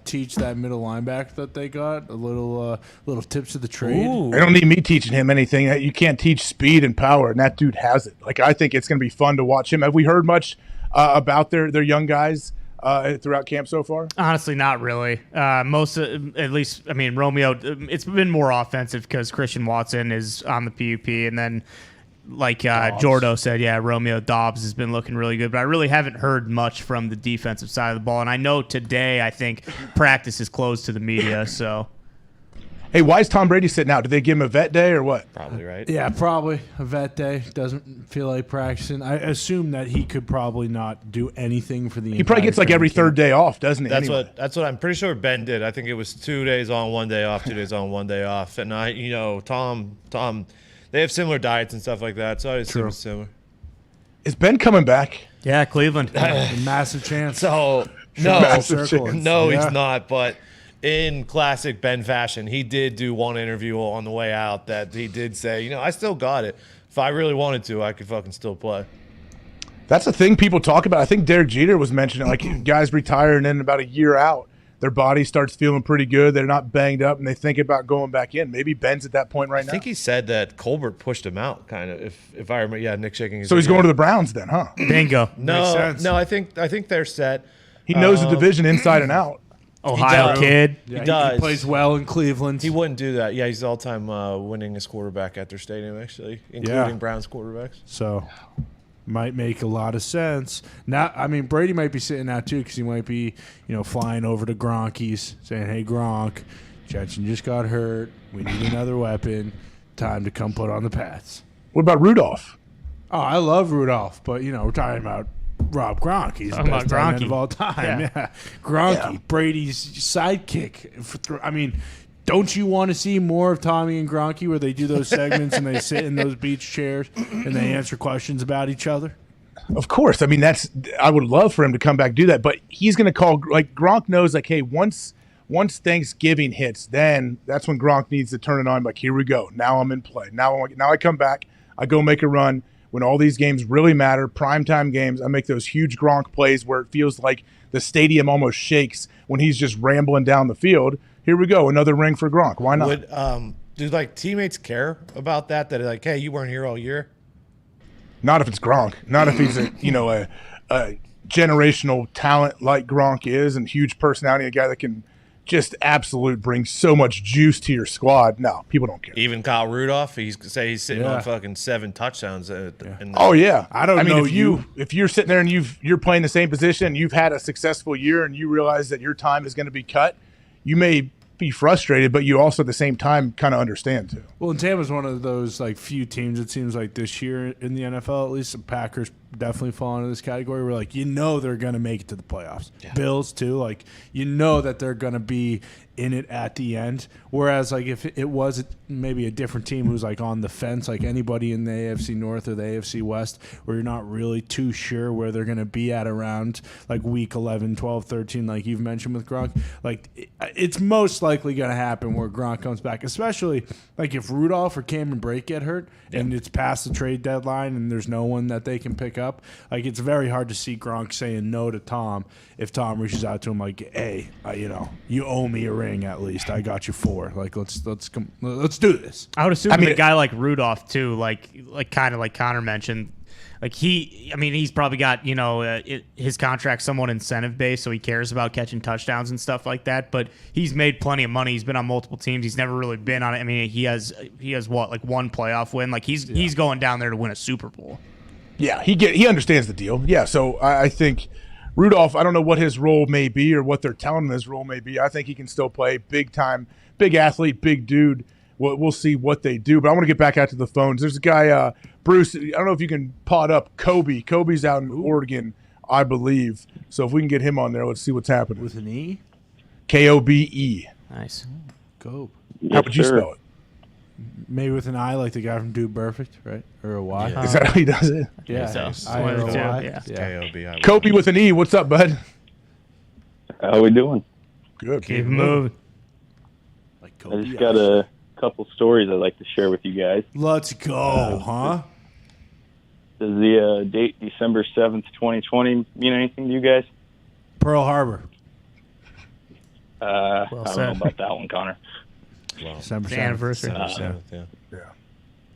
teach that middle linebacker that they got a little tips of the trade? Ooh. I don't need me teaching him anything. You can't teach speed and power, and that dude has it. Like, I think it's going to be fun to watch him. Have we heard much about their young guys throughout camp so far? Honestly, not really. At least, I mean, Romeo, it's been more offensive because Christian Watson is on the PUP, and then like Jordo said, Romeo Dobbs has been looking really good, but I really haven't heard much from the defensive side of the ball. And I know today, I think practice is closed to the media, so. Hey, why is Tom Brady sitting out? Did they give him a vet day or what? Probably, right? Yeah, probably a vet day. Doesn't feel like practicing. I assume that he could probably not do anything for the. He probably gets like every third day off, doesn't he? That's what I'm pretty sure Ben did. I think it was 2 days on, 1 day off, 2 days on, 1 day off. And Tom, they have similar diets and stuff like that, so I assume it's similar. Is Ben coming back? Yeah, Cleveland. Massive chance. So no, he's not. But in classic Ben fashion, he did do one interview on the way out that he did say, I still got it. If I really wanted to, I could fucking still play. That's the thing people talk about. I think Derek Jeter was mentioning, like, guys retire and then about a year out, their body starts feeling pretty good. They're not banged up, and they think about going back in. Maybe Ben's at that point right now. I think he said that Colbert pushed him out, kind of. If I remember, Nick shaking his head. So he's going to the Browns then, huh? Bingo. No, I think they're set. He knows the division inside and out. Ohio kid. He does. He plays well in Cleveland. He wouldn't do that. Yeah, he's the all-time winningest quarterback at their stadium, actually, including Browns quarterbacks. So might make a lot of sense. Now, I mean, Brady might be sitting out too because he might be, flying over to Gronky's saying, "Hey, Gronk, Jetson just got hurt. We need another weapon. Time to come put on the Pats." What about Rudolph? Oh, I love Rudolph, but we're talking about Rob Gronk. He's the best tight end of all time. Yeah. Gronky, Brady's sidekick. I mean, don't you want to see more of Tommy and Gronky where they do those segments and they sit in those beach chairs and they answer questions about each other? Of course. I mean, I would love for him to come back and do that, but he's going to call, like, Gronk knows, like, hey, once Thanksgiving hits, then that's when Gronk needs to turn it on. Like, here we go. Now I'm in play. Now I come back. I go make a run. When all these games really matter, primetime games, I make those huge Gronk plays where it feels like the stadium almost shakes when he's just rambling down the field. Here we go, another ring for Gronk. Why not? Do teammates care about that? That like, hey, you weren't here all year. Not if it's Gronk. Not if he's a generational talent like Gronk is, and huge personality, a guy that can just absolute bring so much juice to your squad. No, people don't care. Even Kyle Rudolph, he's sitting on fucking 7 touchdowns. I mean, if you're sitting there and you're playing the same position, you've had a successful year, and you realize that your time is going to be cut, you may be frustrated, but you also at the same time kind of understand too. Well, and Tampa's one of those few teams, it seems like this year in the NFL, at least the Packers definitely fall into this category where they're going to make it to the playoffs. Yeah. Bills too, that they're going to be in it at the end. Whereas if it was maybe a different team who's on the fence, like anybody in the AFC North or the AFC West, where you're not really too sure where they're going to be at around week 11, 12, 13, like you've mentioned with Gronk, it's most likely going to happen where Gronk comes back, especially if Rudolph or Cameron Brate get hurt and it's past the trade deadline and there's no one that they can pick up. It's very hard to see Gronk saying no to Tom if Tom reaches out to him hey, you owe me a ring at least. I got you 4. Let's do this. I would assume a guy like Rudolph too, kind of like Connor mentioned. He's probably got his contract somewhat incentive based, so he cares about catching touchdowns and stuff like that. But he's made plenty of money. He's been on multiple teams. He's never really been on it. I mean, he has what, one playoff win. He's going down there to win a Super Bowl. Yeah, he understands the deal. Yeah, so I think Rudolph, I don't know what his role may be or what they're telling him his role may be. I think he can still play big time, big athlete, big dude. We'll see what they do. But I want to get back out to the phones. There's a guy, Bruce, I don't know if you can pot up Kobe. Kobe's out in Oregon, I believe. So if we can get him on there, let's see what's happening. With an E? Kobe. Nice. Kobe. How would you spell it? Maybe with an I, like the guy from Dude Perfect, right? Or a Y. Yeah. Is that how he does it? Yeah. So, I or a Y. yeah. K-O-B-I. Kobe with an E. What's up, bud? How we doing? Good. Keep moving. Like I Kobe. just got a couple stories I'd like to share with you guys. Let's go, huh? Does the date December 7th, 2020 mean anything to you guys? Pearl Harbor. I don't know about that one, Connor. Well, December The 7th. anniversary. yeah.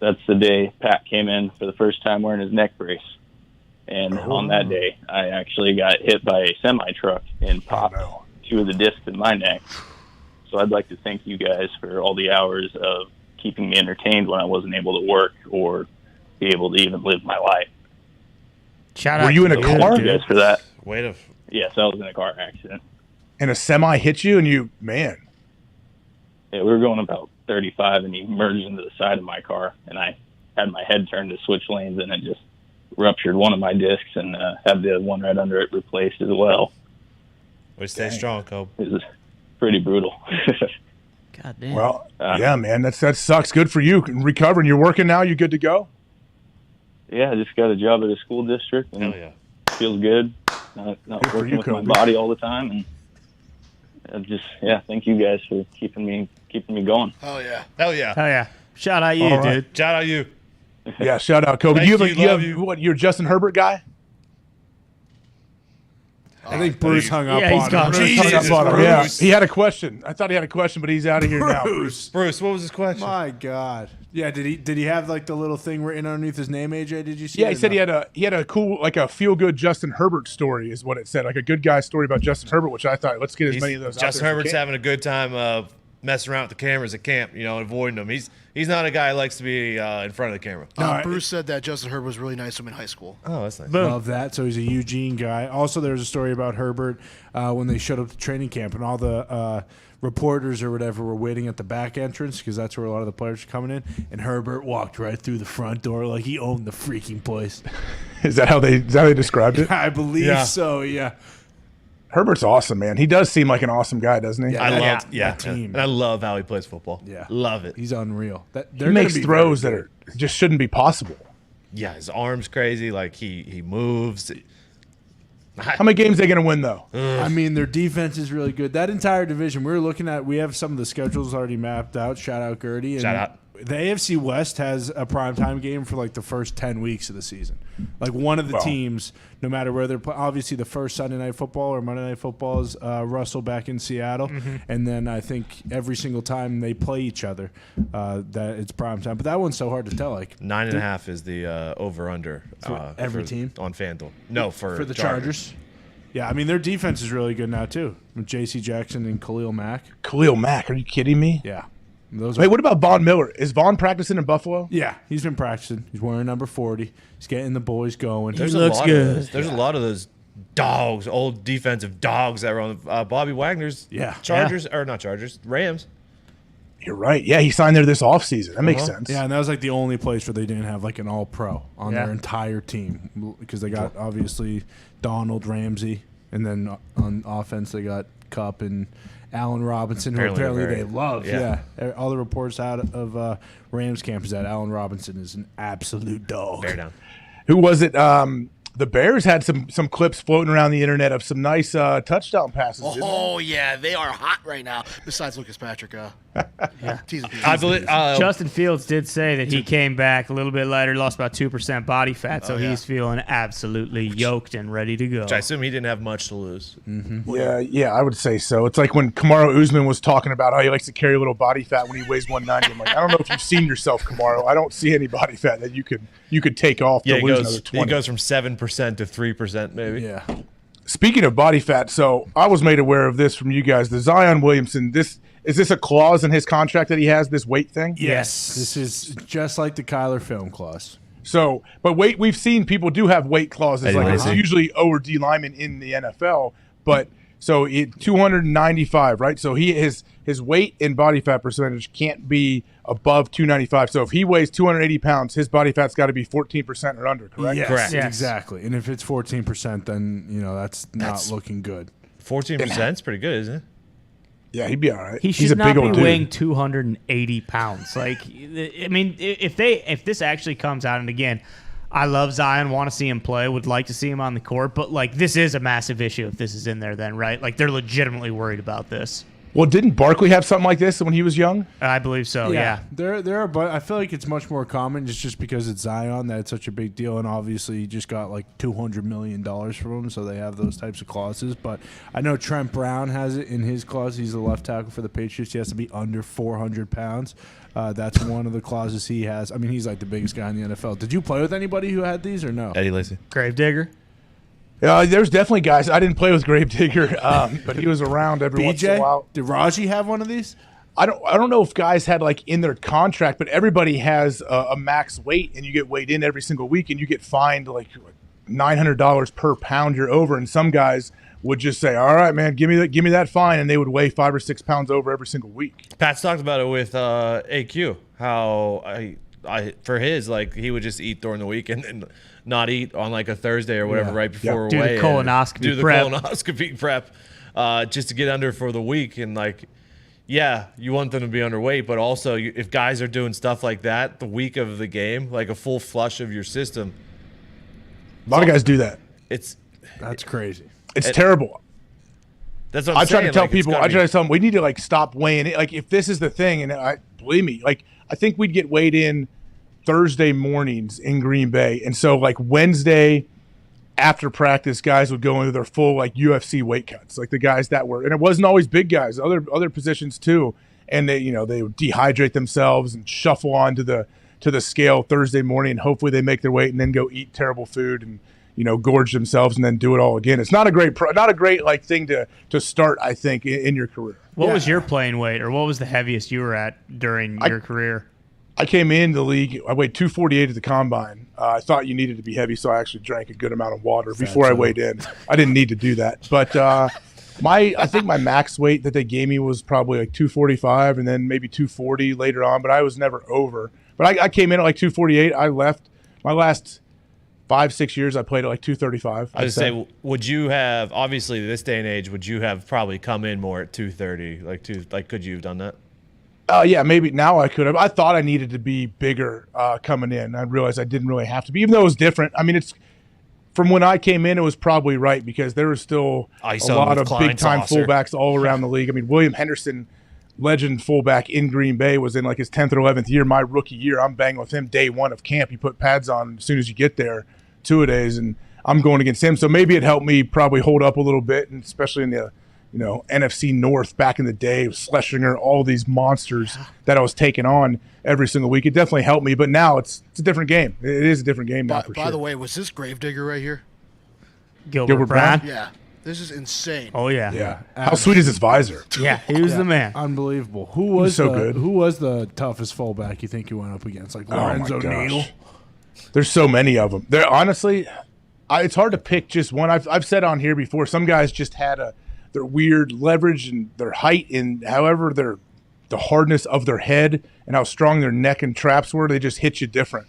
That's the day Pat came in for the first time wearing his neck brace. And on that day, I actually got hit by a semi-truck and popped two of the discs in my neck. So I'd like to thank you guys for all the hours of keeping me entertained when I wasn't able to work or be able to even live my life. Shout Were out you in to a car? Thank you guys for that. Wait a. Yes, I was in a car accident. And a semi hit you, and you, man. Yeah, we were going about 35, and he merged into the side of my car, and I had my head turned to switch lanes, and it just ruptured one of my discs and had the one right under it replaced as well. We stay strong, Kobe. It was pretty brutal. God damn. Well, yeah, man, that sucks. Good for you. Recovering. You're working now. You good to go? Yeah, I just got a job at a school district, and Hell yeah. feels good. Not Good for working you, with my Kobe. body all the time, and thank you guys for keeping me going. Hell yeah. Hell yeah. Hell yeah. Shout out you, All right. dude. Shout out you. Yeah, shout out, Kobe. Thank You you, love have you. what? You're a Justin Herbert guy? I think Bruce hung up Yeah, he's on gone. him. Jesus, Hung up on him. Yeah, Bruce. he had a question. I thought he had a question, but he's out of here now. Bruce. Bruce, what was his question? My God. Yeah, did he have like the little thing written underneath his name, AJ? Did you see? Yeah, it he or said no? he had a cool, like a feel good Justin Herbert story is what it said, like a good guy story about Justin Herbert, which I thought let's get as many of those. Justin out there as we Herbert's can. having a good time messing around with the cameras at camp, avoiding them. He's not a guy who likes to be in front of the camera. Bruce said that Justin Herbert was really nice to him in high school. Oh, that's nice. Love that. So he's a Eugene guy. Also, there's a story about Herbert when they showed up to training camp and all the reporters or whatever were waiting at the back entrance because that's where a lot of the players are coming in. And Herbert walked right through the front door like he owned the freaking place. Is that how they described it? I believe so. Yeah. Herbert's awesome, man. He does seem like an awesome guy, doesn't he? Yeah. I love team. and I love how he plays football. Yeah. Love it. He's unreal. He makes throws that are just shouldn't be possible. Yeah, his arm's crazy. Like he moves. How many games are they going to win, though? I mean, their defense is really good. That entire division, we have some of the schedules already mapped out. Shout out Gertie. And Shout out. The AFC West has a primetime game for like the first 10 weeks of the season. Like one of the teams, no matter where they're playing, obviously the first Sunday Night Football or Monday Night Football is Russell back in Seattle. And then I think every single time they play each other, that it's primetime. But that one's so hard to tell. Like 9.5 is the over/under For every team? on FanDuel. No, for the Chargers. Yeah, I mean, their defense is really good now, too, with J.C. Jackson and Khalil Mack. Khalil Mack, are you kidding me? Yeah. Wait, what about Von Miller? Is Von practicing in Buffalo? Yeah, he's been practicing. He's wearing number 40. He's getting the boys going. There's a lot of those dogs, old defensive dogs that were on Bobby Wagner's Chargers, or not Chargers, Rams. You're right. Yeah, he signed there this offseason. That makes sense. Yeah, and that was like the only place where they didn't have like an all-pro on their entire team because they got obviously Donald Ramsey, and then on offense they got Kupp and Allen Robinson, who apparently they love. Yeah. All the reports out of Rams camp is that Allen Robinson is an absolute dog. Bear down. Who was it? The Bears had some clips floating around the internet of some nice touchdown passes. didn't they? Oh, yeah, they are hot right now, besides Lucas Patrick. I believe Justin Fields did say that he came back a little bit lighter, lost about 2% body fat, so he's feeling absolutely yoked and ready to go. Which I assume he didn't have much to lose. Yeah, I would say so. It's like when Kamaru Usman was talking about how he likes to carry a little body fat when he weighs 190. I'm like, I don't know if you've seen yourself, Kamaru. I don't see any body fat that you could take off to lose another 20. He goes from 7% to 3%, maybe. Yeah. Speaking of body fat, so I was made aware of this from you guys. The Zion Williamson, is this a clause in his contract that he has, this weight thing? Yes. This is just like the Kyler film clause. So, but we've seen people do have weight clauses. Eddie Like Lacy. it's usually O or D lineman in the NFL, but so 295, right? So his weight and body fat percentage can't be above 295. So if he weighs 280 pounds, his body fat's got to be 14% or under, correct? Yes, Correct. exactly. And if it's 14%, then that's not looking good. 14% is pretty good, isn't it? Yeah, he'd be all right. He should not be weighing 280 pounds. Like, I mean, if this actually comes out, and again, I love Zion, want to see him play, would like to see him on the court, but like this is a massive issue if this is in there, then, right? Like they're legitimately worried about this. Well, didn't Barkley have something like this when he was young? I believe so. Yeah. There are, but I feel like it's much more common just because it's Zion that it's such a big deal, and obviously he just got like $200 million from him, so they have those types of clauses. But I know Trent Brown has it in his clause. He's the left tackle for the Patriots. He has to be under 400 pounds. That's one of the clauses he has. I mean, he's like the biggest guy in the NFL. Did you play with anybody who had these or no? Eddie Lacy. Gravedigger. There's definitely guys. I didn't play with Gravedigger, but he was around every once in a while. Did Raji have one of these? I don't know if guys had like in their contract, but everybody has a max weight, and you get weighed in every single week, and you get fined like $900 per pound you're over. And some guys would just say, "All right, man, give me that fine," and they would weigh 5 or 6 pounds over every single week. Pat's talked about it with AQ. How I for his, like, he would just eat during the week and not eat on like a Thursday or whatever right before do the colonoscopy prep just to get under for the week. And like, yeah, you want them to be underweight, but also if guys are doing stuff like that the week of the game, like a full flush of your system, a lot of guys do that. That's crazy. It's terrible. That's what I'm I try saying. to tell Like, it's people. gotta I try be- to tell them we need to like stop weighing it. Like if this is the thing, and believe me, like I think we'd get weighed in Thursday mornings in Green Bay, and so like Wednesday after practice, guys would go into their full like UFC weight cuts, like the guys that were, and it wasn't always big guys, other positions too, and they they would dehydrate themselves and shuffle onto the scale Thursday morning, and hopefully they make their weight and then go eat terrible food and gorge themselves and then do it all again. It's not a great like thing to start, I think, in your career. What was your playing weight, or what was the heaviest you were at during your career? I came in the league, I weighed 248 at the combine. I thought you needed to be heavy, so I actually drank a good amount of water before I weighed in. I didn't need to do that. But I think my max weight that they gave me was probably like 245 and then maybe 240 later on, but I was never over. But I came in at like 248. I left my last 5-6 years, I played at like 235. I was say, would you have, obviously this day and age, would you have probably come in more at 230? Like could you have done that? Yeah, maybe now I could have. I thought I needed to be bigger coming in. I realized I didn't really have to be, even though it was different. I mean, it's from when I came in, it was probably right because there was still a lot of big-time fullbacks all around the league. I mean, William Henderson, legend fullback in Green Bay, was in like his 10th or 11th year. My rookie year, I'm banging with him day one of camp. You put pads on as soon as you get there, 2-a-days, and I'm going against him. So maybe it helped me probably hold up a little bit, and especially in the NFC North back in the day, Schlesinger, all these monsters that I was taking on every single week. It definitely helped me, but now it's a different game. It is a different game now, for sure. By the way, was this Gravedigger right here? Gilbert Brown? Yeah. This is insane. Oh, yeah. Yeah. How sweet is his visor? Yeah, he was the man. Unbelievable. Who was so good. Who was the toughest fullback you think you went up against? Like Lorenzo Neal? There's so many of them. There, honestly, it's hard to pick just one. I've said on here before, some guys just had their weird leverage and their height and however the hardness of their head and how strong their neck and traps were, they just hit you different.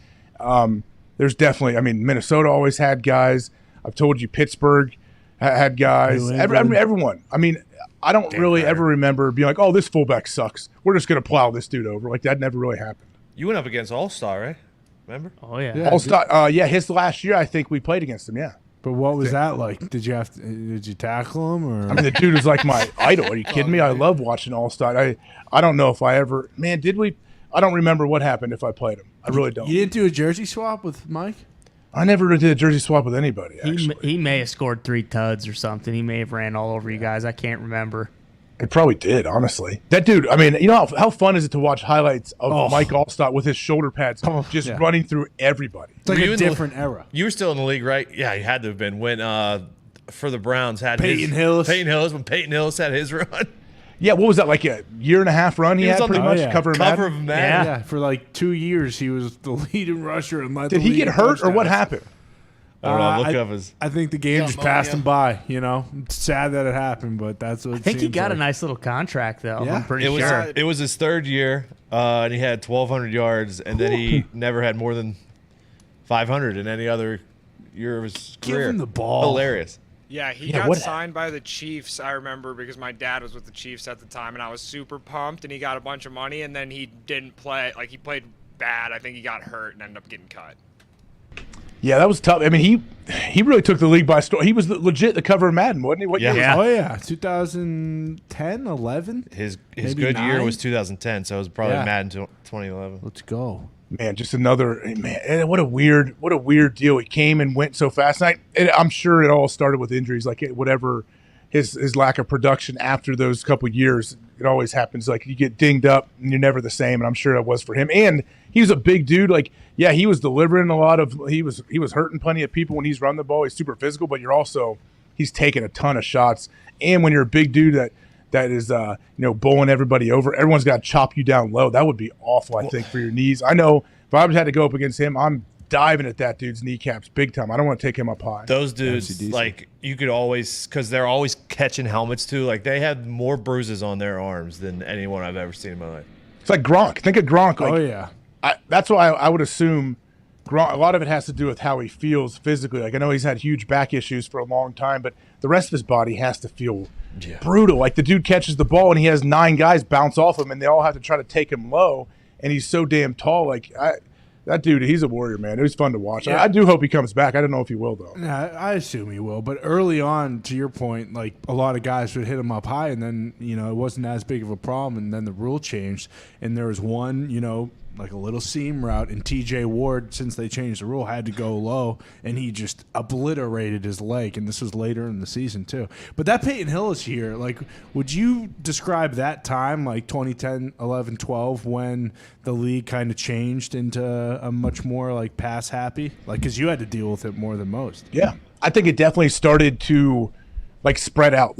There's definitely, I mean, Minnesota always had guys. I've told you Pittsburgh had guys. Everyone. I mean, I don't really ever remember being like, oh, this fullback sucks. We're just going to plow this dude over. Like, that never really happened. You went up against All-Star, right? Remember? Oh, yeah. All-Star, his last year, I think we played against him, yeah. But what was that like? Did you tackle him? Or? I mean, the dude was like my idol. Are you kidding me? I love watching All-Star. I don't know if I ever – man, did we – I don't remember what happened if I played him. I really don't. You didn't do a jersey swap with Mike? I never did a jersey swap with anybody, actually. He may have scored 3 tuds or something. He may have ran all over you guys. I can't remember. It probably did, honestly. That dude, I mean, you know how fun is it to watch highlights of Mike Allstott with his shoulder pads just running through everybody? It's like a different era. You were still in the league, right? Yeah, you had to have been when for the Browns had Peyton Hillis. Peyton Hillis, when Peyton Hillis had his run. Yeah, what was that, like a year and a half run he He was had on pretty the much? Cover of Madden? Yeah, for like 2 years he was the leading rusher and led Did the he league get in hurt or what touchdowns. happened? I don't know. Look up his. I think the game just passed him by. You know, it's sad that it happened, but that's what I think he got a nice little contract though. I'm pretty sure. It was his third year, and he had 1,200 yards, and then he never had more than 500 in any other year of his Give career. him the ball. Hilarious. Yeah, he Yeah, got what- signed by the Chiefs, I remember, because my dad was with the Chiefs at the time, and I was super pumped, and he got a bunch of money, and then he didn't play. Like, he played bad. I think he got hurt and ended up getting cut. Yeah, that was tough. I mean, he really took the league by storm. He was legit the cover of Madden, wasn't he? What year was that? Oh yeah, 2010, 11. His Maybe good year 9? was 2010, so it was probably Yeah. Madden 2011. Let's go. Man, just another man. And what a weird deal. He came and went so fast. And I'm sure it all started with injuries, like whatever his lack of production after those couple years. It always happens. Like you get dinged up and you're never the same. And I'm sure it was for him. And he was a big dude. Like, yeah, he was delivering a lot of. He was hurting plenty of people when he's running the ball. He's super physical, but he's taking a ton of shots. And when you're a big dude that is bowling everybody over, everyone's got to chop you down low. That would be awful, I think, for your knees. I know if I had to go up against him, I'm diving at that dude's kneecaps big time. I don't want to take him up high. Those dudes, like, you could always, because they're always catching helmets too. Like, they had more bruises on their arms than anyone I've ever seen in my life. It's like Gronk. Think of Gronk. Like, Oh yeah. That's why I would assume Gronk, a lot of it has to do with how he feels physically. Like, I know he's had huge back issues for a long time, but the rest of his body has to feel brutal. Like, the dude catches the ball and he has 9 guys bounce off him and they all have to try to take him low, and he's so damn tall. Like, that dude, he's a warrior, man. It was fun to watch. Yeah. I do hope he comes back. I don't know if he will, though. Yeah, I assume he will. But early on, to your point, like a lot of guys would hit him up high, and then it wasn't as big of a problem. And then the rule changed, and there was one, like a little seam route, and TJ Ward, since they changed the rule, had to go low, and he just obliterated his leg. And this was later in the season too. But that Peyton Hillis year, like, would you describe that time, like 2010, 11, 12, when the league kind of changed into a much more like pass happy, like, because you had to deal with it more than most? Yeah, I think it definitely started to like spread out.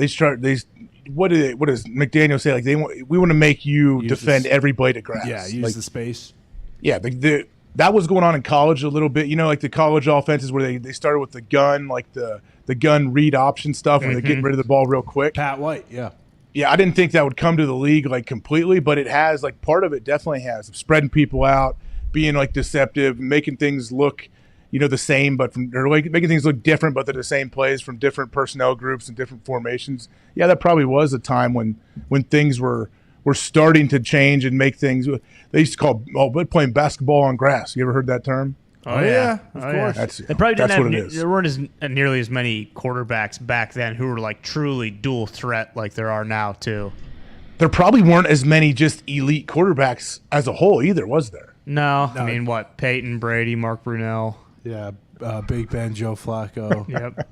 What does McDaniel say? Like, we want to make you defend every blade of grass. Yeah, use the space. Yeah, that was going on in college a little bit. Like the college offenses where they started with the gun, like the gun read option stuff, where they're getting rid of the ball real quick. Pat White, yeah. Yeah, I didn't think that would come to the league like completely, but it has. Like, part of it definitely has spreading people out, being like deceptive, making things look the same, but making things look different, but they're the same plays from different personnel groups and different formations. Yeah, that probably was a time when things were starting to change and make things. They used to call playing basketball on grass. You ever heard that term? Oh yeah, of course. They probably didn't what it is. there weren't nearly as many quarterbacks back then who were like truly dual threat like there are now too. There probably weren't as many just elite quarterbacks as a whole either, was there? No. I mean, what? Peyton, Brady, Mark Brunell. Yeah, Big Ben, Joe Flacco. Yep.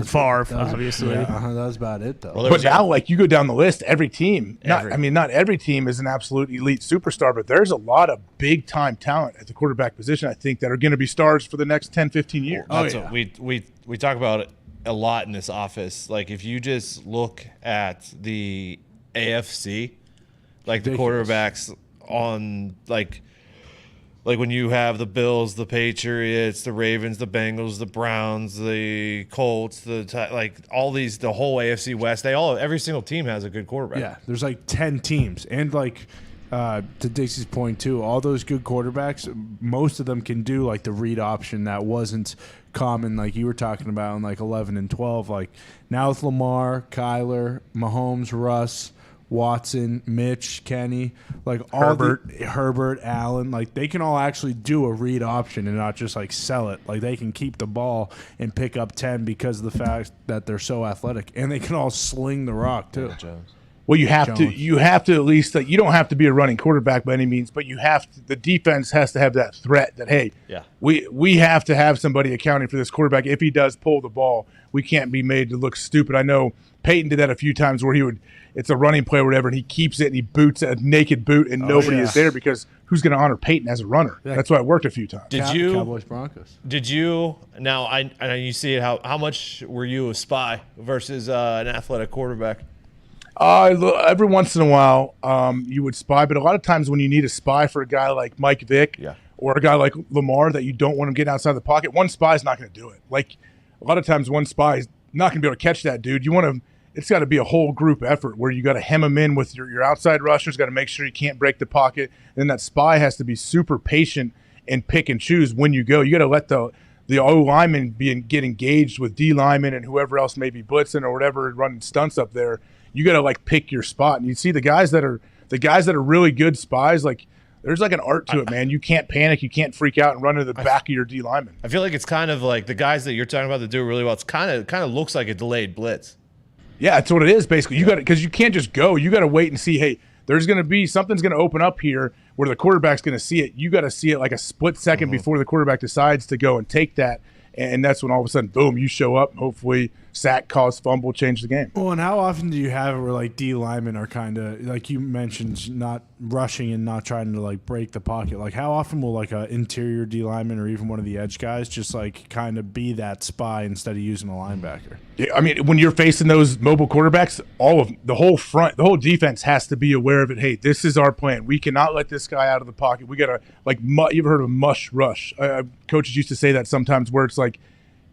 Favre, obviously. Yeah, that was about it, though. But now, like, you go down the list, every team, not every team is an absolute elite superstar, but there's a lot of big-time talent at the quarterback position, I think, that are going to be stars for the next 10, 15 years. That's what we talk about it a lot in this office. Like, if you just look at the AFC, like the quarterbacks on, like when you have the Bills, the Patriots, the Ravens, the Bengals, the Browns, the Colts, all these, the whole AFC West, every single team has a good quarterback. Yeah, there's like 10 teams, and like to Dixie's point too, all those good quarterbacks, most of them can do like the read option that wasn't common, like you were talking about in like 11 and 12. Like now with Lamar, Kyler, Mahomes, Russ, Watson, Mitch, Kenny, like all Herbert, Allen, like they can all actually do a read option and not just like sell it. Like they can keep the ball and pick up 10 because of the fact that they're so athletic, and they can all sling the rock too. Well, you have to at least, you don't have to be a running quarterback by any means, but the defense has to have that threat that, hey, we have to have somebody accounting for this quarterback. If he does pull the ball, we can't be made to look stupid. I know Peyton did that a few times where it's a running play or whatever, and he keeps it and he boots a naked boot and nobody is there, because who's going to honor Peyton as a runner? Yeah. That's why it worked a few times. Cowboys, Broncos. Did you, now I know you see it, how much were you a spy versus an athletic quarterback? Every once in a while, you would spy, but a lot of times when you need a spy for a guy like Mike Vick or a guy like Lamar that you don't want him getting outside the pocket, one spy is not going to do it. Like a lot of times, one spy is not going to be able to catch that dude. You want to. It's got to be a whole group effort where you got to hem him in with your outside rushers. Got to make sure you can't break the pocket. And then that spy has to be super patient and pick and choose when you go. You got to let the O lineman get engaged with D lineman and whoever else may be blitzing or whatever running stunts up there. You got to like pick your spot. And you see the guys that are really good spies. Like there's like an art to it, man. You can't panic. You can't freak out and run to the back of your D lineman. I feel like it's kind of like the guys that you're talking about that do it really well. It's kind of looks like a delayed blitz. Yeah, that's what it is basically. You got because you can't just go. You got to wait and see. Hey, there's going to be something's going to open up here where the quarterback's going to see it. You got to see it like a split second before the quarterback decides to go and take that. And that's when all of a sudden, boom, you show up. Hopefully, sack, cause, fumble, change the game. Well, and how often do you have it where like D linemen are kind of like you mentioned, not rushing and not trying to like break the pocket? Like how often will like an interior D lineman or even one of the edge guys just like kind of be that spy instead of using a linebacker? Yeah, I mean, when you're facing those mobile quarterbacks, the whole defense has to be aware of it. Hey, this is our plan. We cannot let this guy out of the pocket. We got to like you ever heard of a mush rush? Coaches used to say that sometimes where it's like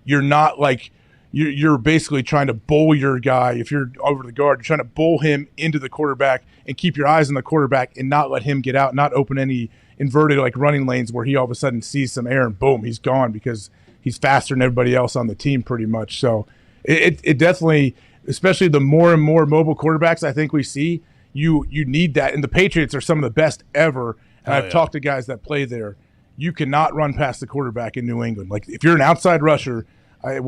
you're not like you're basically trying to bull your guy. If you're over the guard, you're trying to bull him into the quarterback and keep your eyes on the quarterback and not let him get out, not open any inverted like running lanes where he all of a sudden sees some air and boom, he's gone because he's faster than everybody else on the team pretty much. So it definitely, especially the more and more mobile quarterbacks I think we see, you need that. And the Patriots are some of the best ever. And I've talked to guys that play there. You cannot run past the quarterback in New England. Like if you're an outside rusher,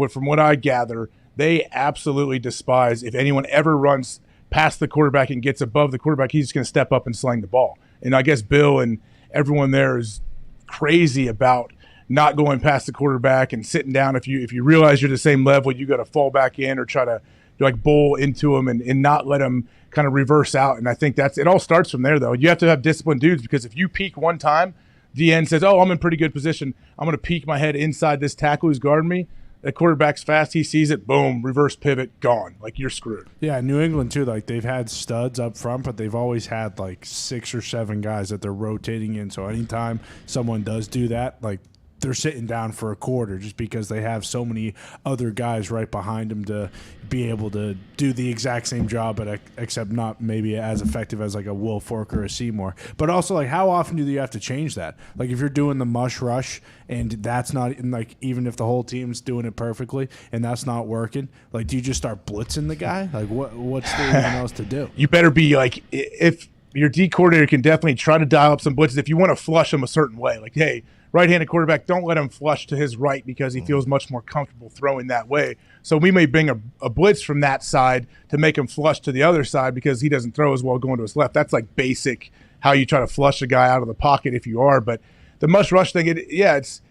from what I gather, they absolutely despise if anyone ever runs past the quarterback and gets above the quarterback. He's just going to step up and sling the ball. And I guess Bill and everyone there is crazy about not going past the quarterback and sitting down. If you realize you're the same level, you got to fall back in or try to like bowl into him and not let him kind of reverse out. And I think it all starts from there, though. You have to have disciplined dudes because if you peek one time, the end says, oh, I'm in pretty good position. I'm going to peek my head inside this tackle who's guarding me. The quarterback's fast. He sees it. Boom. Reverse pivot. Gone. Like you're screwed. Yeah, New England too. Like they've had studs up front, but they've always had like 6 or 7 guys that they're rotating in. So anytime someone does do that, like they're sitting down for a quarter just because they have so many other guys right behind them to be able to do the exact same job, but except not maybe as effective as like a Will Fork or a Seymour. But also, like, how often do you have to change that? Like, if you're doing the mush rush and that's not, like, even if the whole team's doing it perfectly and that's not working, like, do you just start blitzing the guy? Like, what's there even else to do? You better be like, if your D coordinator can definitely try to dial up some blitzes if you want to flush them a certain way. Like, hey, right-handed quarterback, don't let him flush to his right because he feels much more comfortable throwing that way. So we may bring a blitz from that side to make him flush to the other side because he doesn't throw as well going to his left. That's like basic how you try to flush a guy out of the pocket if you are. But the mush rush thing, it's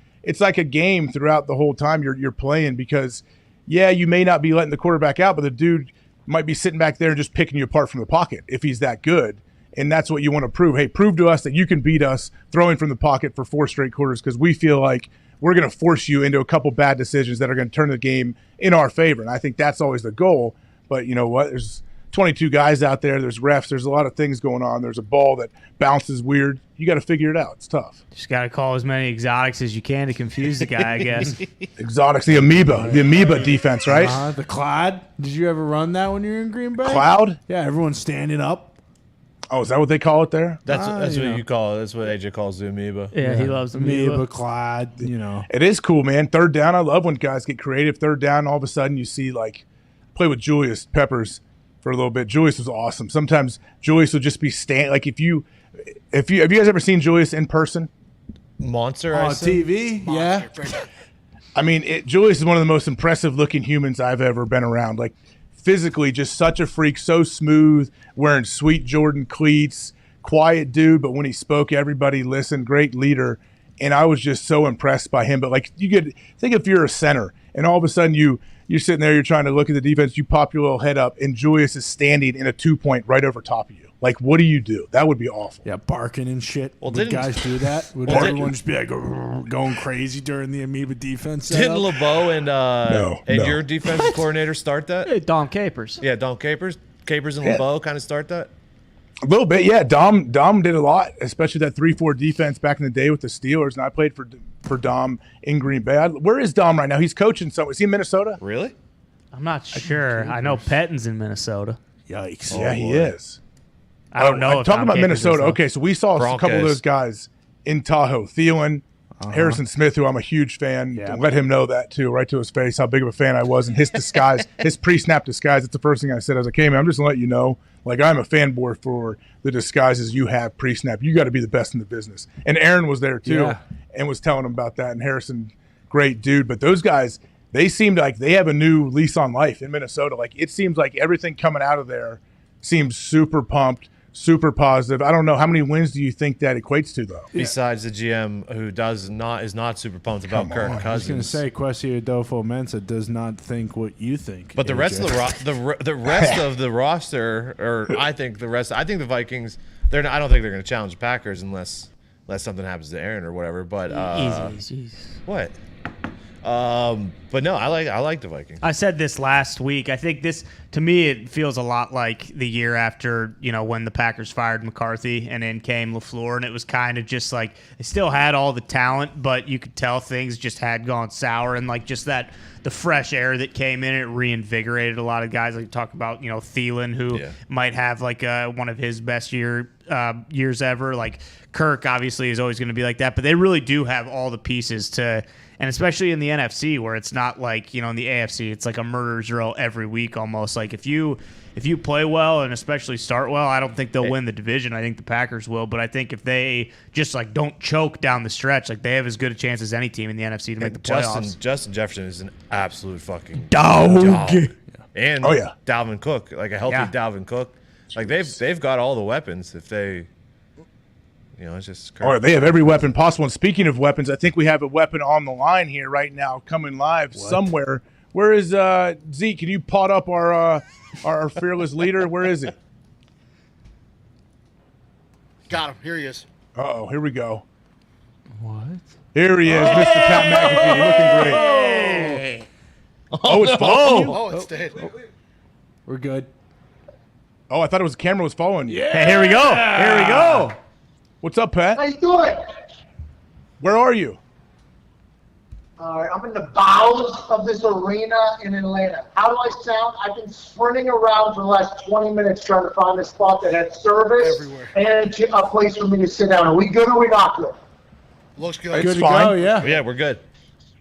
like a game throughout the whole time you're playing because, yeah, you may not be letting the quarterback out, but the dude might be sitting back there and just picking you apart from the pocket if he's that good. And that's what you want to prove. Hey, prove to us that you can beat us throwing from the pocket for 4 straight quarters because we feel like we're going to force you into a couple bad decisions that are going to turn the game in our favor. And I think that's always the goal. But you know what? There's 22 guys out there. There's refs. There's a lot of things going on. There's a ball that bounces weird. You got to figure it out. It's tough. Just got to call as many exotics as you can to confuse the guy, I guess. Exotics, the amoeba defense, right? The Cloud. Did you ever run that when you were in Green Bay? Cloud? Yeah, everyone's standing up. Oh, is that what they call it there? That's what you call it. That's what AJ calls the amoeba. Yeah, he loves amoeba. Clyde, It is cool, man. Third down, I love when guys get creative. Third down, all of a sudden you see, like, play with Julius Peppers for a little bit. Julius was awesome. Sometimes Julius will just be like, have you guys ever seen Julius in person? Monster on TV? Yeah. I mean, Julius is one of the most impressive looking humans I've ever been around. Like, physically just such a freak, so smooth, wearing sweet Jordan cleats, quiet dude, but when he spoke, everybody listened, great leader. And I was just so impressed by him. But like think if you're a center and all of a sudden you're sitting there, you're trying to look at the defense, you pop your little head up and Julius is standing in a 2-point right over top of you. Like, what do you do? That would be awful. Yeah, barking and shit. Well, would guys do that? Would everyone just be like going crazy during the amoeba defense setup? Didn't LeBeau and No. your defensive coordinator start that? Dom Capers. Yeah, Dom Capers. Capers and LeBeau kind of start that? A little bit, yeah. Dom did a lot, especially that 3-4 defense back in the day with the Steelers, and I played for Dom in Green Bay. Where is Dom right now? He's coaching. So is he in Minnesota? Really? I'm not sure. I know Pettin's in Minnesota. Yikes! Yeah, he is. I don't know. I'm talking about Minnesota. Okay, so we saw a couple of those guys in Tahoe. Thielen, Harrison Smith, who I'm a huge fan. Let him know that too, right to his face, how big of a fan I was. And his disguise, his pre-snap disguise. That's the first thing I said as I came in. I'm just gonna let you know, like, I'm a fanboy for the disguises you have pre-snap. You got to be the best in the business. And Aaron was there too, and was telling him about that. And Harrison, great dude. But those guys, they seemed like they have a new lease on life in Minnesota. Like, it seems like everything coming out of there seems super pumped, super positive. I don't know, how many wins do you think that equates to, though? Besides the GM, who is not super pumped about Kirk Cousins. I was going to say, Kwesi Adolfo-Mensah does not think what you think. But the rest of the rest of the roster, or I think the Vikings, I don't think they're going to challenge the Packers unless something happens to Aaron or whatever. But easy. What? But no, I like the Vikings. I said this last week. I think this, to me, it feels a lot like the year after, when the Packers fired McCarthy and in came LaFleur, and it was kind of just like they still had all the talent, but you could tell things just had gone sour, and like just that the fresh air that came in, it reinvigorated a lot of guys. Like talk about Thielen, who might have like one of his best years ever. Like Kirk obviously is always going to be like that, but they really do have all the pieces to. And especially in the NFC, where it's not like, in the AFC, it's like a murderer's row every week almost. Like if you play well and especially start well, I don't think they'll win the division. I think the Packers will. But I think if they just like don't choke down the stretch, like they have as good a chance as any team in the NFC to make the playoffs. Justin Jefferson is an absolute fucking dog. And Dalvin Cook, like a healthy Dalvin Cook. Like they've got all the weapons if they... it's just crazy. They have every weapon possible. And speaking of weapons, I think we have a weapon on the line here right now, coming live somewhere. Where is Zeke? Can you pot up our fearless leader? Where is he? Got him. Here he is. Uh-oh, here we go. What? Here he is, Mr. Pat McAfee, looking great. Oh, it's following you? Oh, it's dead. We're good. Oh, I thought it was the camera was following you. Hey, here we go. Here we go. What's up, Pat? How you doing? Where are you? I'm in the bowels of this arena in Atlanta. How do I sound? I've been sprinting around for the last 20 minutes trying to find a spot that had service and a place for me to sit down. Are we good or are we not good? Looks good. It's fine. Yeah, we're good.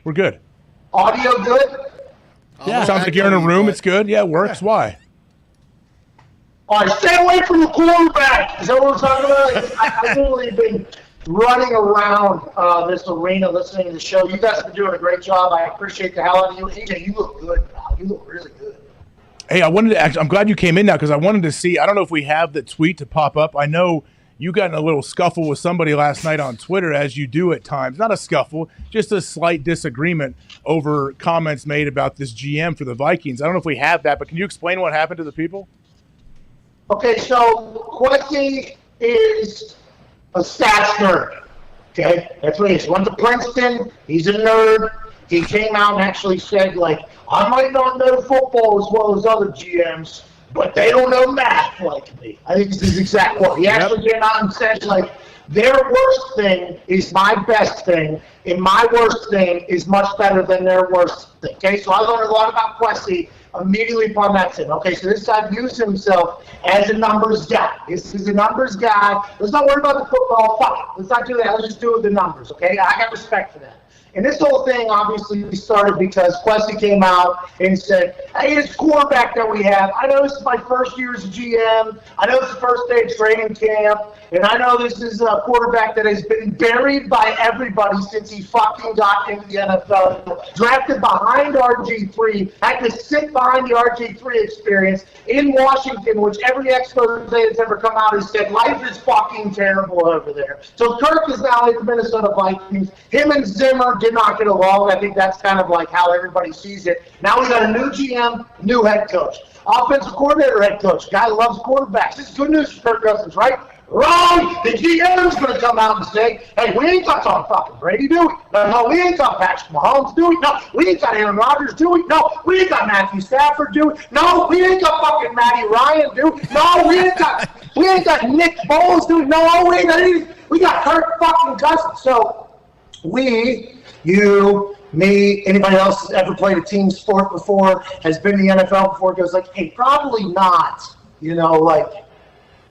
We're good. Audio good? Yeah. Sounds like you're in a room. It's good. Yeah, it works. Why? All right, stay away from the quarterback. Is that what we're talking about? I've literally been running around this arena listening to the show. You guys have been doing a great job. I appreciate the hell out of you. AJ, you look good, pal. You look really good. Hey, I'm glad you came in now because I wanted to see. I don't know if we have the tweet to pop up. I know you got in a little scuffle with somebody last night on Twitter, as you do at times. Not a scuffle, just a slight disagreement over comments made about this GM for the Vikings. I don't know if we have that, but can you explain what happened to the people? Okay, so Kwesi is a stats nerd. Okay, that's what he is. Went to Princeton. He's a nerd. He came out and actually said, like, I might not know football as well as other GMs, but they don't know math like me. I think this is exact quote. He actually came out and said, like, their worst thing is my best thing, and my worst thing is much better than their worst thing. Okay, so I learned a lot about Kwesi immediately upon that thing. Okay, so this guy views himself as a numbers guy. He's a numbers guy. Let's not worry about the football. Fine. Let's not do that. Let's just do the numbers, okay? I got respect for that. And this whole thing obviously started because Kwesi came out and said, hey, this quarterback that we have, I know this is my first year as a GM. I know it's the first day of training camp. And I know this is a quarterback that has been buried by everybody since he fucking got into the NFL. Drafted behind RG3, had to sit behind the RG3 experience in Washington, which every expert that's ever come out has said, life is fucking terrible over there. So Kirk is now at the Minnesota Vikings. Him and Zimmer did not get along. I think that's kind of like how everybody sees it. Now we got a new GM, new head coach. Offensive coordinator, head coach. Guy loves quarterbacks. This is good news for Kirk Cousins, right? Wrong! The GM's going to come out and say, hey, we ain't got Tom fucking Brady, do we? No, we ain't got Patrick Mahomes, do we? No, we ain't got Aaron Rodgers, do we? No, we ain't got Matthew Stafford, do we? No, we ain't got fucking Matty Ryan, do we? No, we ain't got Nick Foles, do we? No, we got Kirk fucking Cousins. So you, me, anybody else who's ever played a team sport before, has been in the NFL before, goes like, hey, probably not. You know, like,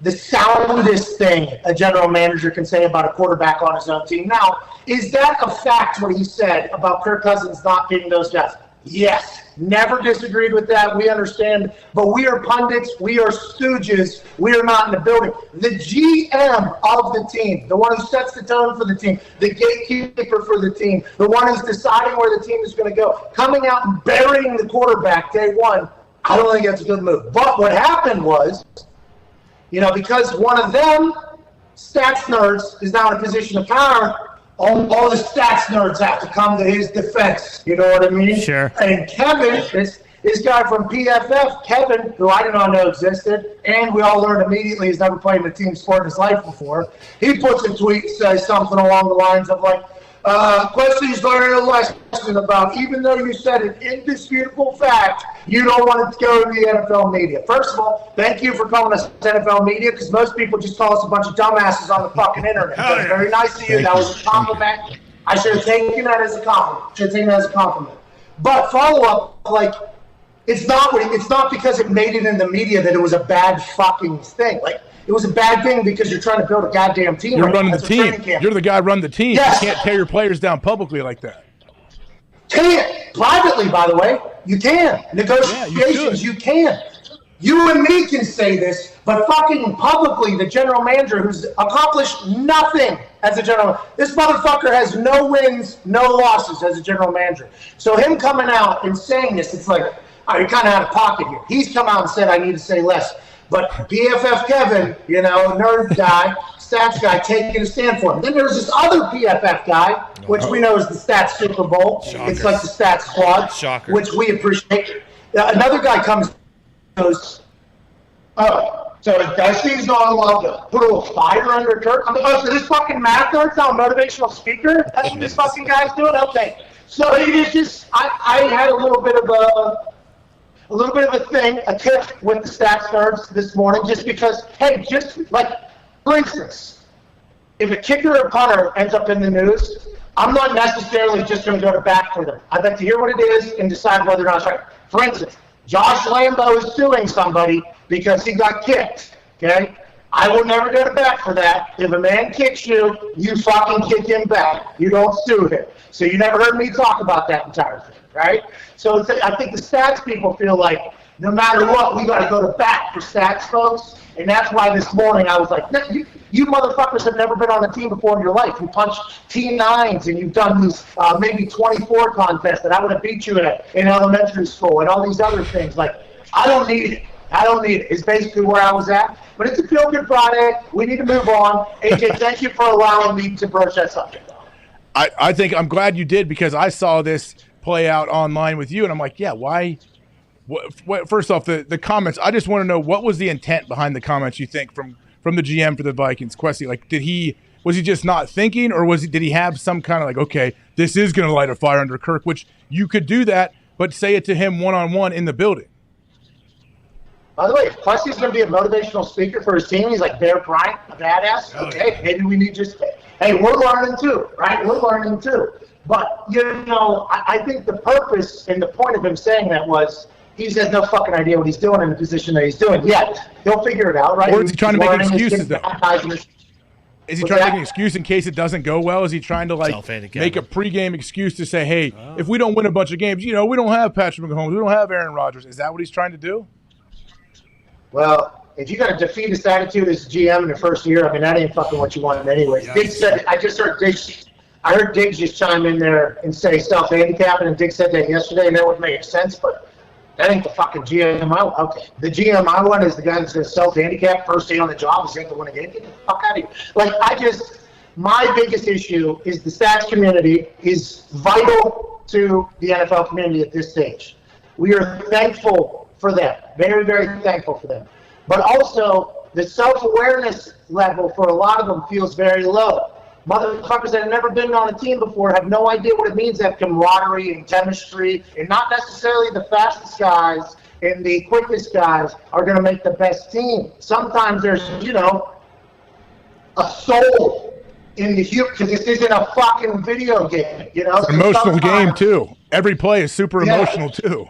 the soundest thing a general manager can say about a quarterback on his own team. Now, is that a fact, what he said about Kirk Cousins not beating those guys? Yes. Never disagreed with that. We understand. But we are pundits. We are stooges. We are not in the building. The GM of the team, the one who sets the tone for the team, the gatekeeper for the team, the one who's deciding where the team is going to go, coming out and burying the quarterback day one, I don't think that's a good move. But what happened was, you know, because one of them, stats nerds, is now in a position of power, all the stats nerds have to come to his defense. You know what I mean? Sure. And Kevin, this guy from PFF, Kevin, who I did not know existed, and we all learned immediately he's never played in a team sport in his life before, he puts a tweet, says something along the lines of like, Questley's learning a lesson about, even though you said an indisputable fact, you don't want it to go to the NFL media. First of all, thank you for calling us NFL media, because most people just call us a bunch of dumbasses on the fucking internet. That's very nice of you. That was a compliment. I should have taken that as a compliment. But follow up, like, it's not because it made it in the media that it was a bad fucking thing. Like, it was a bad thing because you're trying to build a goddamn team. You're running the team. You're the guy running the team. Yes. You can't tear your players down publicly like that. Can't. Privately, by the way, you can. Negotiations, you can. You and me can say this, but fucking publicly, the general manager who's accomplished nothing as a general manager. This motherfucker has no wins, no losses as a general manager. So him coming out and saying this, it's like, all right, you're kind of out of pocket here. He's come out and said, I need to say less. But PFF Kevin, you know, nerd guy, stats guy, taking a stand for him. Then there's this other PFF guy, which we know is the Stats Super Bowl. Shocker. It's like the Stats Squad, Shocker. which we appreciate. Another guy comes and goes, oh, so Dusty's not allowed to put a little fire under Kirk? So this fucking math nerd's now a motivational speaker? That's what this fucking guy's doing? Okay. So it is just, I had a little bit of a tip with the stats nerds this morning, just because, hey, just like, for instance, if a kicker or punter ends up in the news, I'm not necessarily just going to go to bat for them. I'd like to hear what it is and decide whether or not it's right. For instance, Josh Lambo is suing somebody because he got kicked, okay? I will never go to bat for that. If a man kicks you, you fucking kick him back. You don't sue him. So you never heard me talk about that entire thing, right? So I think the stats people feel like no matter what, we got to go to bat for stats folks. And that's why this morning I was like, no, you motherfuckers have never been on a team before in your life. You punched T9s and you've done these maybe 24 contests that I would have beat you at in elementary school and all these other things. Like, I don't need it. It's basically where I was at. But it's a feel-good Friday. We need to move on. AJ, thank you for allowing me to broach that subject. I think I'm glad you did, because I saw this play out online with you, and I'm like, yeah, why? First off, the comments, I just want to know, what was the intent behind the comments, you think, from the GM for the Vikings? Questy, like, was he just not thinking, or did he have some kind of like, okay, this is going to light a fire under Kirk, which you could do that, but say it to him one-on-one in the building? By the way, if Questy's going to be a motivational speaker for his team, he's like Bear Bryant, a badass. Okay, maybe we need just, hey, we're learning too, right? We're learning too. But, you know, I think the purpose and the point of him saying that was he just has no fucking idea what he's doing in the position that he's doing yet. He'll figure it out, right? Or is he trying to make excuses, though? Is he trying to make an excuse in case it doesn't go well? Is he trying to, like, make a pregame excuse to say, hey, if we don't win a bunch of games, you know, we don't have Patrick Mahomes, we don't have Aaron Rodgers. Is that what he's trying to do? Well, if you got a defeatist attitude as GM in the first year, I mean, that ain't fucking what you wanted anyways. Diggs said, I heard Diggs just chime in there and say self-handicapping, and Diggs said that yesterday, and that would make sense, but that ain't the fucking GM I want. Okay. The GM I want is the guy that's going to self-handicap first day on the job. Is he going to win a game? Get the fuck out of here. Like, my biggest issue is the stats community is vital to the NFL community at this stage. We are thankful for them. Very, very thankful for them. But also, the self-awareness level for a lot of them feels very low. Motherfuckers that have never been on a team before have no idea what it means to have camaraderie and chemistry, and not necessarily the fastest guys and the quickest guys are going to make the best team. Sometimes there's, a soul in the human, because this isn't a fucking video game, It's an emotional game, too. Every play is super emotional, too.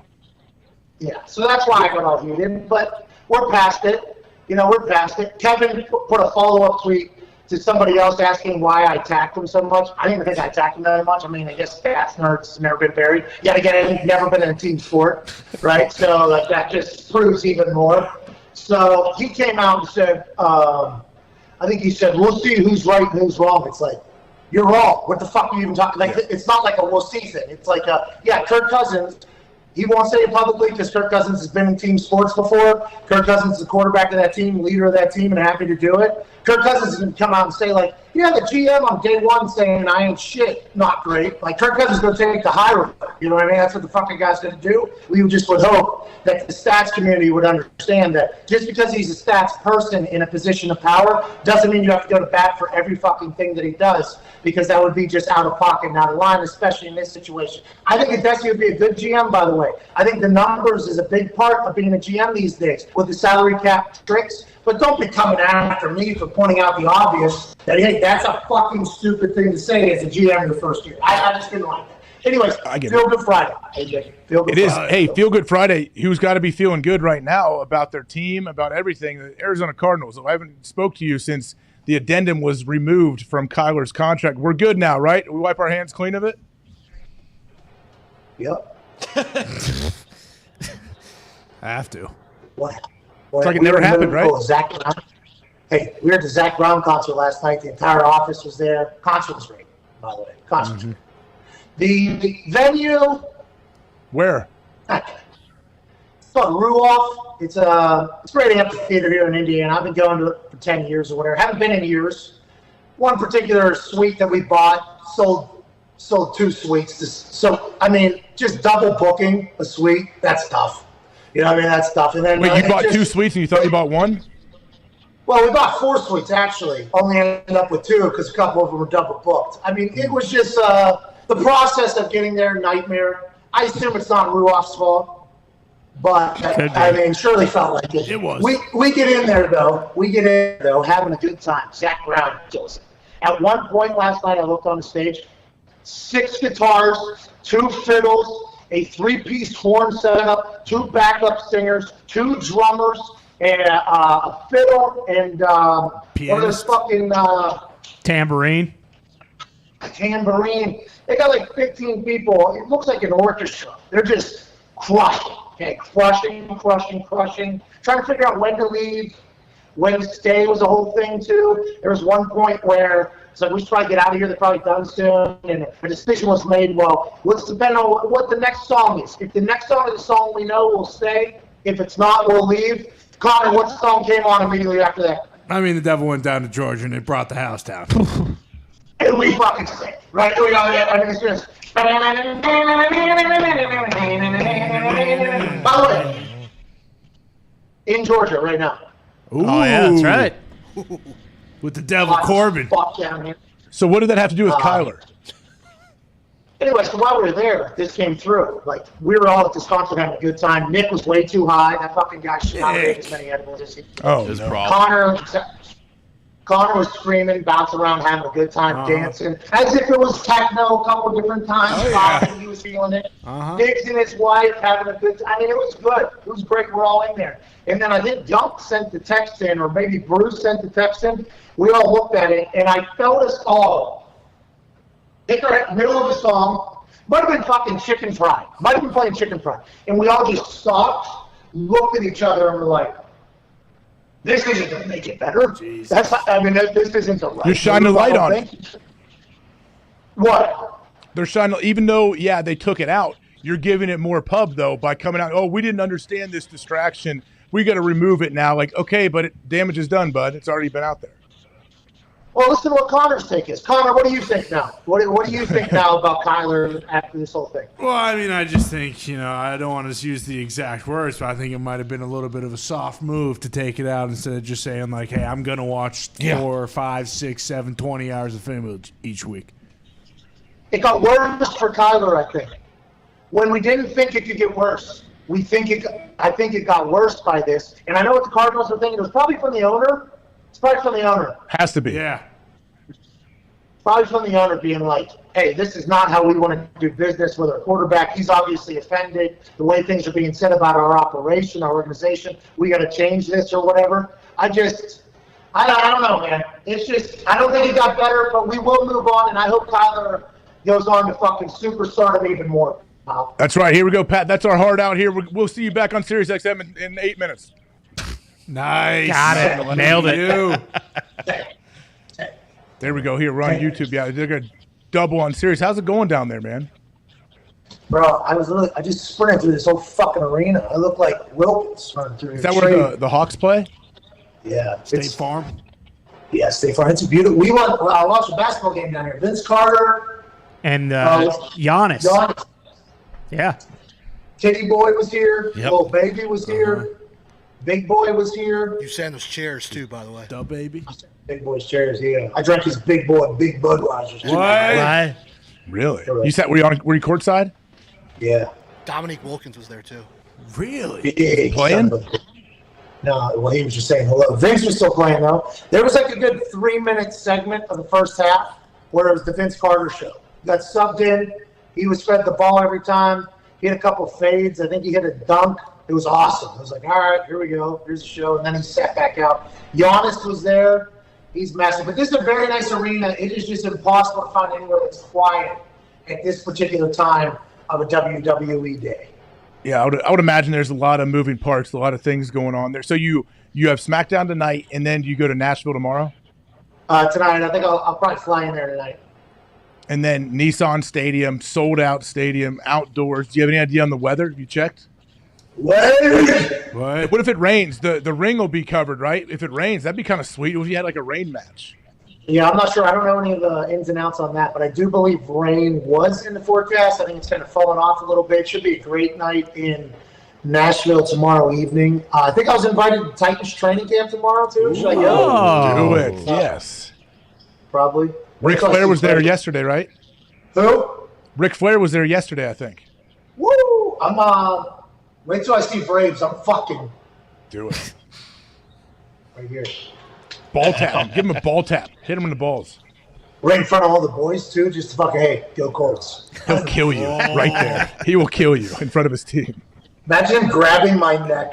Yeah, so that's why I got all heated, but we're past it. We're past it. Kevin put a follow-up tweet to somebody else asking why I attacked him so much. I didn't even think I attacked him that much. I mean, I guess stats nerds never been buried. Yet again, I've never been in a team sport, right? So that just proves even more. So he came out and said, I think he said, we'll see who's right and who's wrong. It's like, you're wrong. What the fuck are you even talking? Like, it's not like a we'll see thing. It's like Kirk Cousins. He won't say it publicly because Kirk Cousins has been in team sports before. Kirk Cousins is the quarterback of that team, leader of that team, and happy to do it. Kirk Cousins is going to come out and say, the GM on day one saying I ain't shit, not great. Like, Kirk Cousins is going to take the high road. You know what I mean? That's what the fucking guy's going to do. We just would hope that the stats community would understand that just because he's a stats person in a position of power doesn't mean you have to go to bat for every fucking thing that he does, because that would be just out of pocket and out of line, especially in this situation. I think Hideki would be a good GM, by the way. I think the numbers is a big part of being a GM these days with the salary cap tricks. But don't be coming after me for pointing out the obvious that, hey, that's a fucking stupid thing to say as a GM your first year. I just didn't like that. Anyways, Feel Good Friday, AJ. Feel Good Friday. Hey, Feel Good Friday. Who's got to be feeling good right now about their team, about everything? The Arizona Cardinals. I haven't spoke to you since the addendum was removed from Kyler's contract. We're good now, right? We wipe our hands clean of it? Yep. I have to. What? It's like it never happened, right? Zach Brown. Hey, we were at the Zach Brown concert last night. The entire office was there. Concert was great, by the way. Concert was great. The venue. Where? It's called Ruoff. It's a great amphitheater here in Indiana. I've been going to it for 10 years or whatever. Haven't been in years. One particular suite that we bought sold 2 suites. So, I mean, just double booking a suite, that's tough. You know what I mean? That's tough. And then, wait, you bought 2 suites and you thought you bought 1? Well, we bought 4 suites, actually. Only ended up with 2 because a couple of them were double booked. I mean, it was just the process of getting there, nightmare. I assume it's not Ruoff's fault, but I mean, surely felt like it. It was. We get in there, though. Having a good time. Zach Brown kills it. At one point last night, I looked on the stage, 6 guitars, 2 fiddles, a 3-piece horn setup, 2 backup singers, 2 drummers, and a fiddle, and what are those fucking tambourine. Tambourine. They got like 15 people. It looks like an orchestra. They're just crushing. Okay, crushing. Trying to figure out when to leave, when to stay was the whole thing too. There was one point where it's like, we should probably get out of here. They're probably done soon. And a decision was made, well, let's depend on what the next song is. If the next song is the song we know, we'll stay. If it's not, we'll leave. Connor, what song came on immediately after that? I mean, the devil went down to Georgia and it brought the house down. And we fucking sing, right? I mean, it's just... By the way, in Georgia right now. Ooh. Oh, yeah, that's right. With the devil Corbin. Fuck down here. So what did that have to do with Kyler? Anyway, so while we were there, this came through. Like, we were all at this concert having a good time. Nick was way too high. That fucking guy should not take as many edibles as he did. Oh, His no. problem. Connor was screaming, bouncing around, having a good time, dancing, as if it was techno a couple different times. Oh, yeah. He was feeling it. Diggs and his wife having a good time. I mean, it was good. It was great. We're all in there. And then I think Dunk sent the text in, or maybe Bruce sent the text in. We all looked at it, and I felt us all hit our middle of the song. Might have been fucking Chicken Fried. Might have been playing Chicken Fried. And we all just stopped, looked at each other, and were like, this isn't going to make it better. Jeez. This isn't the right. You're shining a light on it. What? They're shining, even though, yeah, they took it out. You're giving it more pub, though, by coming out. Oh, we didn't understand this distraction. We got to remove it now. Like, okay, but damage is done, bud. It's already been out there. Well, listen to what Connor's take is. Connor, what do you think now? What do you think now about Kyler after this whole thing? Well, I mean, I just think, I don't want to use the exact words, but I think it might have been a little bit of a soft move to take it out instead of just saying, like, hey, I'm going to watch 4, 5, 6, 7, 20 hours of film each week. It got worse for Kyler, I think. When we didn't think it could get worse, I think it got worse by this. And I know what the Cardinals are thinking. It was probably from the owner. It's probably from the owner. Has to be. Yeah. Probably from the owner being like, hey, this is not how we want to do business with our quarterback. He's obviously offended. The way things are being said about our operation, our organization, we got to change this or whatever. I don't know, man. It's just, I don't think it got better, but we will move on, and I hope Kyler goes on to fucking superstardom even more. That's right. Here we go, Pat. That's our heart out here. We'll see you back on Sirius XM in 8 minutes. Nice. Got it. Nailed it. There we go. Here, we're on YouTube. Yeah, they're going to double on Sirius. How's it going down there, man? Bro, I just sprinted through this whole fucking arena. I look like Wilkins running through. Is that where the Hawks play? Yeah. State Farm? Yeah, State Farm. It's a beautiful. I watched a basketball game down here. Vince Carter. And Giannis. Yeah. Titty Boy was here. Yep. Little Baby was here. Big Boy was here. You sat in those chairs too, by the way. The baby. Big Boy's chairs, yeah. I drank his Big Boy, Big Budweiser. What? Really? Were you courtside? Yeah. Dominique Wilkins was there too. Really? Yeah, Playing? No, well, he was just saying hello. Vince was still playing, though. There was like a good 3-minute segment of the first half where it was the Vince Carter show. He got subbed in. He was fed the ball every time. He had a couple fades. I think he hit a dunk. It was awesome. I was like, all right, here we go. Here's the show. And then he sat back out. Giannis was there. He's massive. But this is a very nice arena. It is just impossible to find anywhere that's quiet at this particular time of a WWE day. Yeah, I would imagine there's a lot of moving parts, a lot of things going on there. So you have SmackDown tonight, and then you go to Nashville tomorrow? Tonight. I think I'll probably fly in there tonight. And then Nissan Stadium, sold-out stadium, outdoors. Do you have any idea on the weather? Have you checked? What? What if it rains? The ring will be covered, right? If it rains, that'd be kind of sweet. What if you had like a rain match? Yeah, I'm not sure. I don't know any of the ins and outs on that, but I do believe rain was in the forecast. I think it's kind of fallen off a little bit. Should be a great night in Nashville tomorrow evening. I think I was invited to Titans training camp tomorrow, too. Should I go? Do it. Yes. Probably. Ric Flair was there yesterday, right? Who? Ric Flair was there yesterday, I think. Woo! Wait till I see Braves. I'm fucking. Do it. Right here. Ball tap. Give him a ball tap. Hit him in the balls. Right in front of all the boys, too. Just to fucking, hey, go Colts. He'll kill you right there. He will kill you in front of his team. Imagine him grabbing my neck.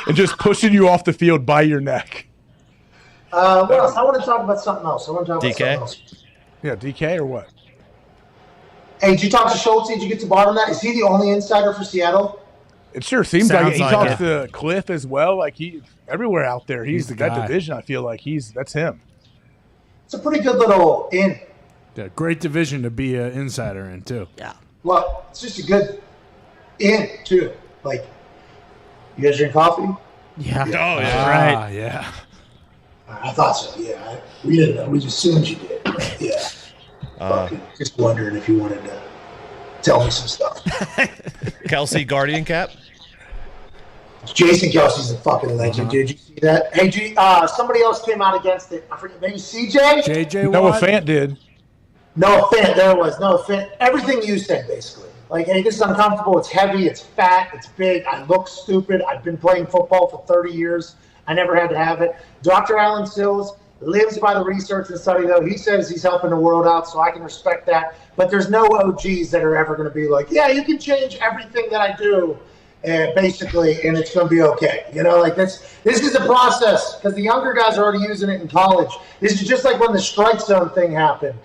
And just pushing you off the field by your neck. What else? I want to talk about something else. Yeah, DK or what? Hey, did you talk to Schultz? Did you get to the bottom of that? Is he the only insider for Seattle? It sure seems like it. He Sounds talks like to Cliff as well. Like he's everywhere out there. He's the that guy. division. I feel like that's him. It's a pretty good little in. Yeah, great division to be an insider in, too. Yeah. Well, it's just a good in, too. Like, you guys drink coffee? Yeah. Oh, yeah. Right. Yeah. I thought so, yeah. We didn't know. We just assumed you did. But yeah. Just wondering if you wanted to tell me some stuff. Kelsey Guardian cap. Jason Kelsey's a fucking legend. Did you see that? Hey, somebody else came out against it. I forget. Maybe CJ? JJ Noah Watt? Fant did. Noah Fant. There it was. Noah Fant. Everything you said, basically. Like, hey, this is uncomfortable. It's heavy. It's fat. It's big. I look stupid. I've been playing football for 30 years. I never had to have it. Dr. Alan Sills lives by the research and study, though. He says he's helping the world out, so I can respect that. But there's no OGs that are ever going to be like, yeah, you can change everything that I do, basically, and it's going to be okay. You know, like this is the process because the younger guys are already using it in college. This is just like when the strike zone thing happened.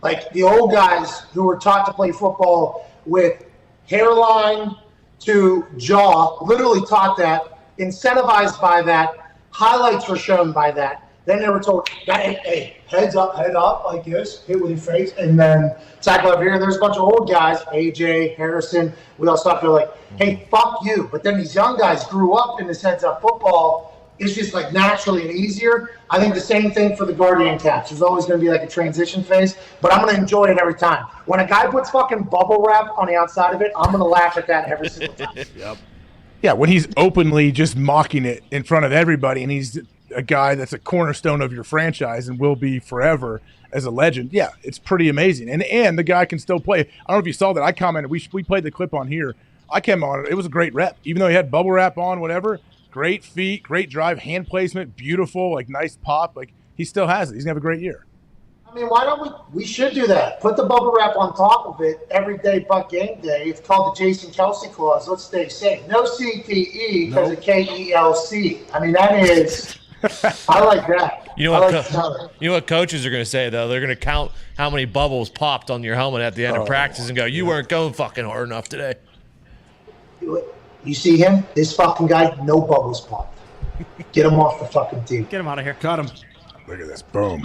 Like the old guys who were taught to play football with hairline to jaw, literally taught that, incentivized by that, highlights were shown by that. Then they were told, hey, head up like this, hit with your face, and then tackle up here. And there's a bunch of old guys, AJ, Harrison, we all stopped there like, hey, fuck you. But then these young guys grew up in this heads up football it's just like naturally and easier. I think the same thing for the Guardian caps. There's always going to be like a transition phase, but I'm going to enjoy it every time. When a guy puts fucking bubble wrap on the outside of it, I'm going to laugh at that every single time. Yep. Yeah, when he's openly just mocking it in front of everybody, and he's a guy that's a cornerstone of your franchise and will be forever as a legend. Yeah, it's pretty amazing. And the guy can still play. I don't know if you saw that. I commented. We played the clip on here. I came on it. It was a great rep. Even though he had bubble wrap on, whatever. Great feet, great drive, hand placement, beautiful, like nice pop. Like he still has it. He's gonna have a great year. I mean, why don't we should do that. Put the bubble wrap on top of it every day but game day. It's called the Jason Kelsey clause. Let's stay safe. No CTE because of KELC. I mean, that is I like that. You know what coaches are going to say, though? They're going to count how many bubbles popped on your helmet at the end of practice and go, you weren't going fucking hard enough today. You see him? This fucking guy, no bubbles popped. Get him off the fucking team. Get him out of here. Cut him. Look at this. Boom.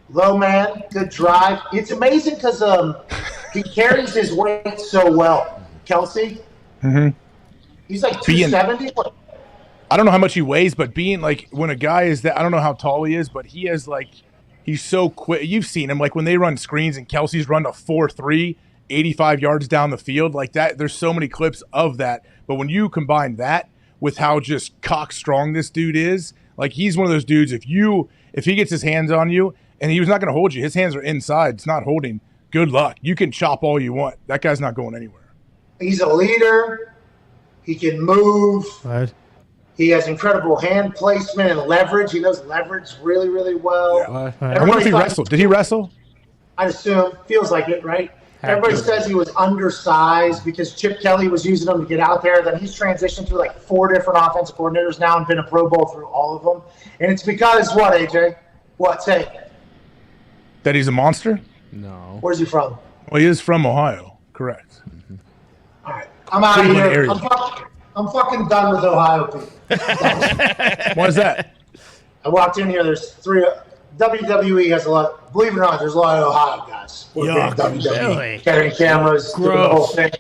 Low man, good drive. It's amazing because he carries his weight so well. Kelsey? Mm-hmm. He's like 270. I don't know how much he weighs, but being like when a guy is that, I don't know how tall he is, but he is like, he's so quick. You've seen him like when they run screens and Kelsey's run a 4.3, 85 yards down the field like that. There's so many clips of that. But when you combine that with how just cock strong this dude is, like he's one of those dudes. If he gets his hands on you and he was not going to hold you, his hands are inside. It's not holding. Good luck. You can chop all you want. That guy's not going anywhere. He's a leader. He can move. Right. He has incredible hand placement and leverage. He knows leverage really, really well. Yeah. I wonder if he wrestled. Did he wrestle? I assume. Feels like it, right? Everybody says he was undersized because Chip Kelly was using him to get out there. Then he's transitioned to like 4 different offensive coordinators now and been a Pro Bowl through all of them. And it's because what, AJ? What? Say. That he's a monster? No. Where's he from? Well, he is from Ohio. Correct. Mm-hmm. All right. I'm out of here. I'm fucking done with Ohio people. Why is that? I walked in here. There's 3. WWE has a lot. Believe it or not, there's a lot of Ohio guys. Really? Carrying cameras, doing the whole thing.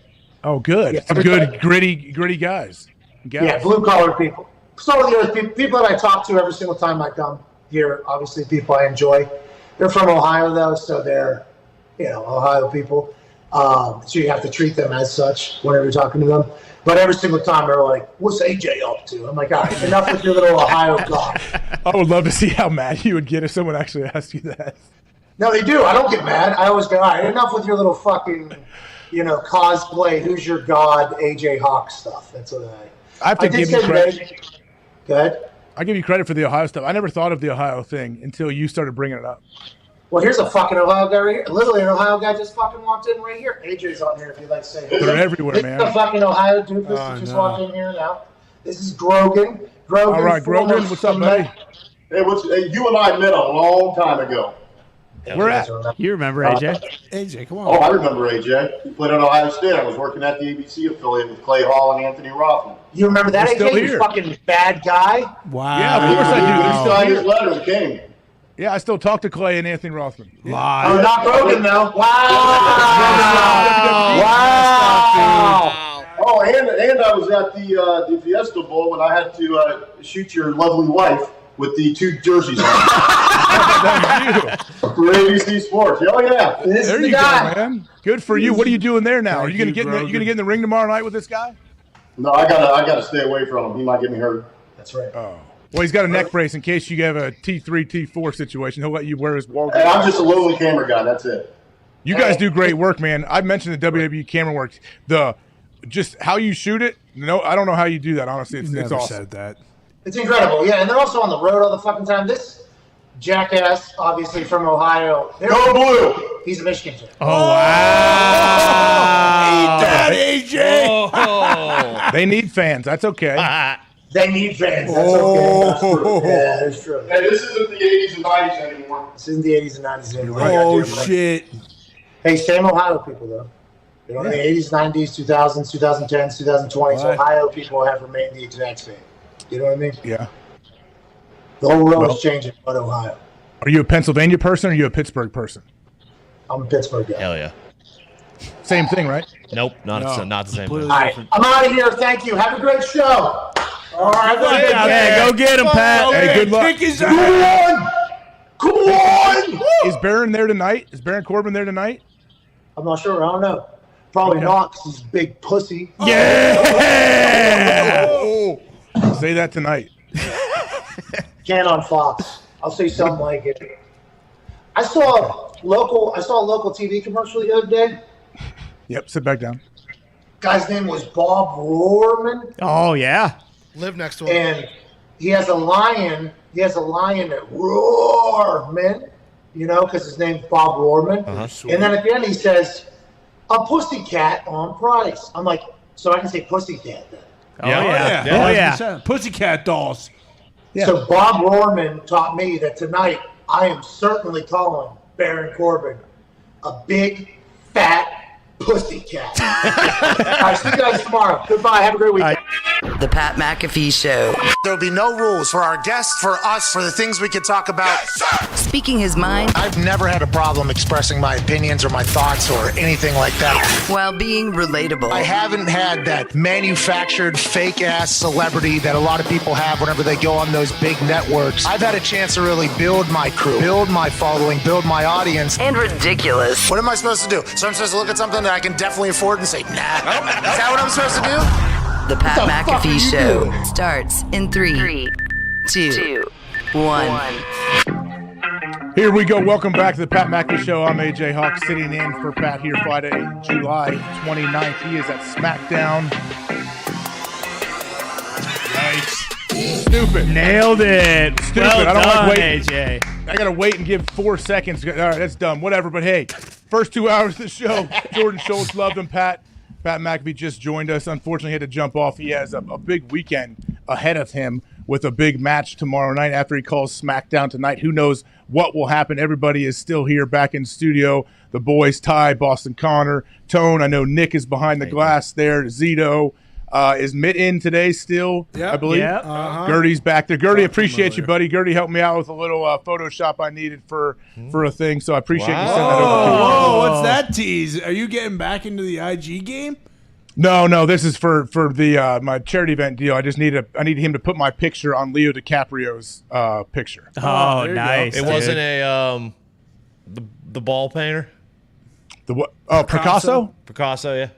Oh, good. Yeah, Some good, gritty guys. Yeah, blue-collar people. So the other people that I talk to every single time I come here, obviously people I enjoy. They're from Ohio, though, so they're, Ohio people. So you have to treat them as such whenever you're talking to them. But every single time they're like, what's AJ up to? I'm like, all right, enough with your little Ohio talk. I would love to see how mad you would get if someone actually asked you that. No, they do. I don't get mad. I always go, all right, enough with your little fucking, cosplay, who's your god, AJ Hawk stuff. That's what I have to give you credit. Go ahead. I give you credit for the Ohio stuff. I never thought of the Ohio thing until you started bringing it up. Well, here's a fucking Ohio guy right here. Literally, an Ohio guy just fucking walked in right here. AJ's on here if you'd like to say. They're everywhere, man. This is a fucking Ohio dude that just walked in here now. This is Grogan. All right, Grogan, what's up, buddy? Hey, you and I met a long time ago. Where at? You remember AJ? AJ, come on. Oh, I remember AJ. He played at Ohio State. I was working at the ABC affiliate with Clay Hall and Anthony Rothman. You remember that, We're AJ? You fucking bad guy. Wow. Yeah, of course I do. He still had his letters came. Yeah, I still talk to Clay and Anthony Rothman. Live. Oh, not Grogan, though. Wow. Oh, and I was at the Fiesta Bowl when I had to shoot your lovely wife with the 2 jerseys on. For ABC Sports. Oh yeah. There you go, man. Good for you. What are you doing there now? Are you gonna get in the ring tomorrow night with this guy? No, I gotta stay away from him. He might get me hurt. That's right. Oh. Well, he's got a neck brace in case you have a T3, T4 situation. He'll let you wear his wall. Hey, I'm just a lowly camera guy. That's it. You guys do great work, man. I've mentioned the WWE camera work. Just how you shoot it. No, I don't know how you do that. Honestly, it's Never awesome. said that. It's incredible. Yeah, and they're also on the road all the fucking time. This jackass, obviously from Ohio. Go Blue! He's a Michigan fan. Oh, wow. Eat that, AJ. Oh. They need fans. That's okay. They need fans. That's okay. That's true. Yeah, that's true. Hey, this isn't the 80s and 90s anymore. This isn't the 80s and 90s anymore. Oh, shit. Hey, same Ohio people, though. In the 80s, 90s, 2000s, 2010s, 2020s, Ohio people have remained the exact same. You know what I mean? Yeah. The whole road is changing, but Ohio. Are you a Pennsylvania person or are you a Pittsburgh person? I'm a Pittsburgh guy. Hell yeah. Same thing, right? Nope, not the same. All right, I'm out of here. Thank you. Have a great show. All right, Yeah, go get him, Pat. Hey, good luck. Come on! Is Barron there tonight? Is Baron Corbin there tonight? I'm not sure. I don't know. Probably not, 'cause he's a big pussy. Yeah! Say that tonight. Can't on Fox. I'll say something like it. I saw a local TV commercial the other day. Yep, sit back down. Guy's name was Bob Rohrman. Oh, yeah. Live next to him. And he has a lion. He has a lion that Rohrman, because his name's Bob Rohrman. And then at the end he says, a pussycat on price. I'm like, so I can say pussycat then. Oh, yeah. Pussycat dolls. Yeah. So Bob Rohrman taught me that tonight I am certainly calling Baron Corbin a big, fat pussycat. All right, see you guys tomorrow. Goodbye. Have a great weekend. The Pat McAfee Show. There'll be no rules for our guests, for us, for the things we could talk about. Speaking his mind I've never had a problem expressing my opinions or my thoughts or anything like that. while being relatable. I haven't had that manufactured fake-ass celebrity that a lot of people have whenever they go on those big networks. I've had a chance to really build my crew, build my following, build my audience. And ridiculous. What am I supposed to do? So I'm supposed to look at something that I can definitely afford and say, nah. Is that what I'm supposed to do? The Pat McAfee Show starts in 3, 2, 1. Here we go. Welcome back to the Pat McAfee Show. I'm AJ Hawk sitting in for Pat here Friday, July 29th. He is at SmackDown. Yikes. Stupid. Nailed it. Stupid. Well I don't done, like waiting. AJ. I got to wait and give 4 seconds. All right, that's dumb. Whatever. But hey, first 2 hours of the show, Jordan Schultz loved him. Pat McAfee just joined us. Unfortunately, had to jump off. He has a big weekend ahead of him with a big match tomorrow night after he calls SmackDown tonight. Who knows what will happen? Everybody is still here back in studio. The boys, Ty, Boston Connor, Tone. I know Nick is behind the glass there. Zito. Is Mitt in today still, I believe? Yeah. Gertie's back there. Gertie, appreciate you, buddy. Gertie helped me out with a little Photoshop I needed for a thing, so I appreciate you sending that over. Whoa, what's that tease? Are you getting back into the IG game? No, this is for the my charity event deal. I need him to put my picture on Leo DiCaprio's picture. Oh, nice. It wasn't a the ball painter. The what? Oh, Picasso? Picasso, yeah.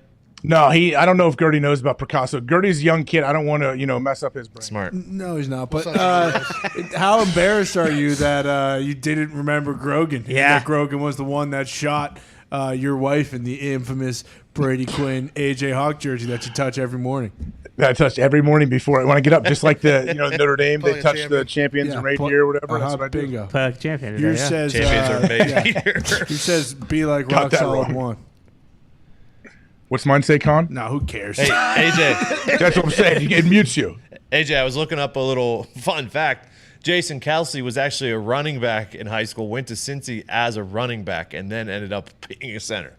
No, I don't know if Gertie knows about Picasso. Gertie's a young kid. I don't want to, mess up his brain. Smart. No, he's not. But how embarrassed are you that you didn't remember Grogan? Yeah. That Grogan was the one that shot your wife in the infamous Brady Quinn AJ Hawk jersey that you touch every morning. That I touch every morning before when I get up, just like the Notre Dame, they touch the champions and reindeer or whatever. That's what I do. Bingo. Champion. Yours says Champions are made here. He says be like Got rock that solid wrong. one. What's mine say, Con? No, who cares? Hey, AJ. That's what I'm saying. It mutes you. AJ, I was looking up a little fun fact. Jason Kelsey was actually a running back in high school, went to Cincy as a running back, and then ended up being a center.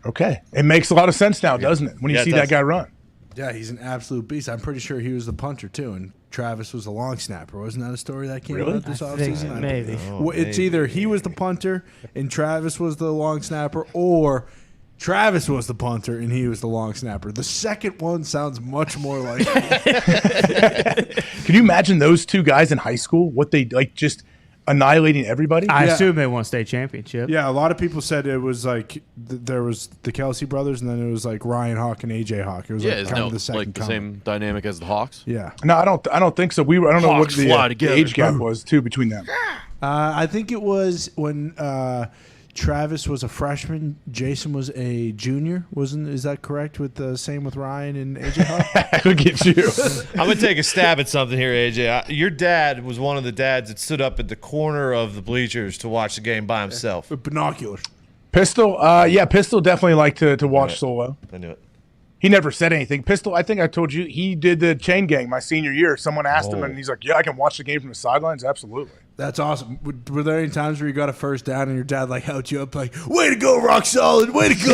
Okay. It makes a lot of sense now, doesn't it, when you see that guy run? Yeah, he's an absolute beast. I'm pretty sure he was the punter, too, and Travis was the long snapper. Wasn't that a story that came out this offseason? Maybe. It's either he was the punter and Travis was the long snapper, or Travis was the punter and he was the long snapper. The second one sounds much more like Can you imagine those two guys in high school? What they just annihilating everybody? I assume they won state championship. Yeah, a lot of people said it was like there was the Kelsey brothers, and then it was like Ryan Hawk and AJ Hawk. It was like kind of the second the same dynamic as the Hawks. Yeah. No, I don't think so. I don't know what Hawks the fly together. age gap was too between them. I think it was when Travis was a freshman, Jason was a junior. Is that correct? With the same with Ryan and AJ Hawk? Look at you. I'm going to take a stab at something here, AJ. Your dad was one of the dads that stood up at the corner of the bleachers to watch the game by himself. With binoculars. Pistol, Pistol definitely liked to watch solo. I knew it. He never said anything. Pistol, I think I told you, he did the chain gang my senior year. Someone asked him, and he's like, yeah, I can watch the game from the sidelines. Absolutely. That's awesome. Were there any times where you got a first down and your dad held you up like, way to go, rock solid, way to go?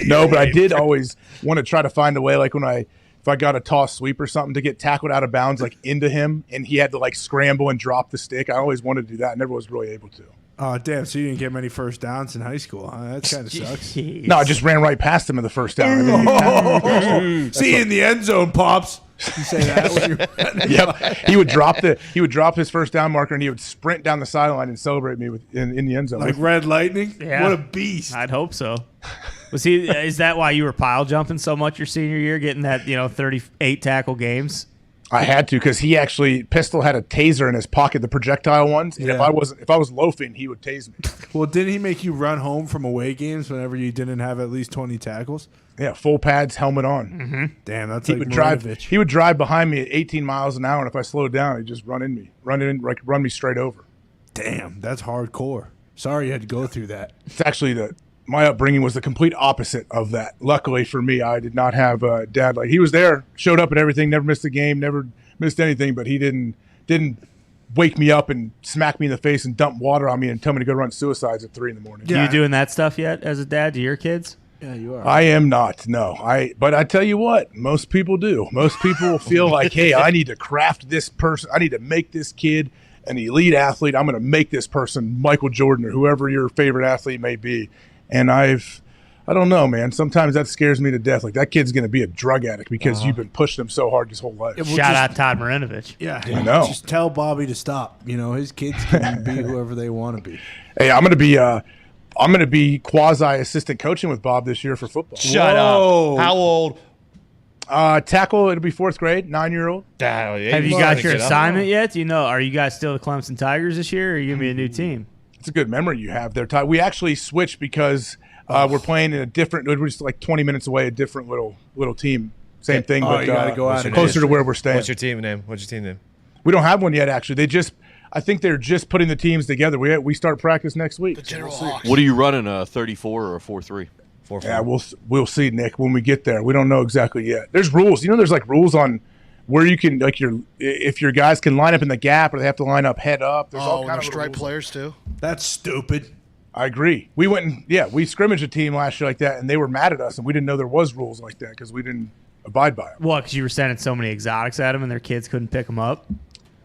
No, but I did always want to try to find a way, like if I got a toss sweep or something, to get tackled out of bounds, into him, and he had to scramble and drop the stick. I always wanted to do that. I never was really able to. Oh, damn. So you didn't get many first downs in high school, huh? That kind of sucks. No, I just ran right past him in the first down. See you in the end zone, Pops. You say that when you're Yep. He would drop his first down marker and he would sprint down the sideline and celebrate me in the end zone. like Red Lightning. Yeah. What a beast! I'd hope so. Was he? Is that why you were pile jumping so much your senior year, getting that 38 tackle games? I had to because Pistol had a taser in his pocket, the projectile ones. And if I was loafing, he would tase me. Well, didn't he make you run home from away games whenever you didn't have at least 20 tackles? Yeah, full pads, helmet on. Mm-hmm. Damn, that's He like would drive. Marinovich. He would drive behind me at 18 miles an hour, and if I slowed down, he'd just run me straight over. Damn, that's hardcore. Sorry you had to go through that. It's actually my upbringing was the complete opposite of that. Luckily for me, I did not have a dad he was there, showed up at everything, never missed a game, never missed anything, but he didn't wake me up and smack me in the face and dump water on me and tell me to go run suicides at 3 a.m. Yeah. Are you doing that stuff yet as a dad to your kids? Yeah, you are. I am not. No, but I tell you what, most people do. Most people feel like, hey, I need to craft this person. I need to make this kid an elite athlete. I'm going to make this person Michael Jordan or whoever your favorite athlete may be. And I don't know, man. Sometimes that scares me to death. Like that kid's going to be a drug addict because you've been pushing him so hard his whole life. Shout out Todd Marinovich. Yeah, I know. Just tell Bobby to stop. His kids can be whoever they want to be. Hey, I'm going to be quasi assistant coaching with Bob this year for football. Shut up. How old? Tackle, it'll be 4th grade, 9-year-old. Have you got your assignment yet? Do you know? Are you guys still the Clemson Tigers this year, or are you going to be a new team? It's a good memory you have there, Todd. We actually switched because we're playing in a different, we're just like 20 minutes away, a different little team. Same thing, but you gotta go out closer to where we're staying. What's your team name? We don't have one yet, actually. I think they're just putting the teams together. We start practice next week. What are you running, a 34 or a 4-3? 4-4. Yeah, we'll see, Nick, when we get there. We don't know exactly yet. There's rules. There's like rules on where you can if your guys can line up in the gap or they have to line up head up. There's all kinds of stripe rules. players too. That's stupid. I agree. We went and we scrimmaged a team last year like that, and they were mad at us, and we didn't know there was rules like that because we didn't abide by them. Well, because you were sending so many exotics at them, and their kids couldn't pick them up.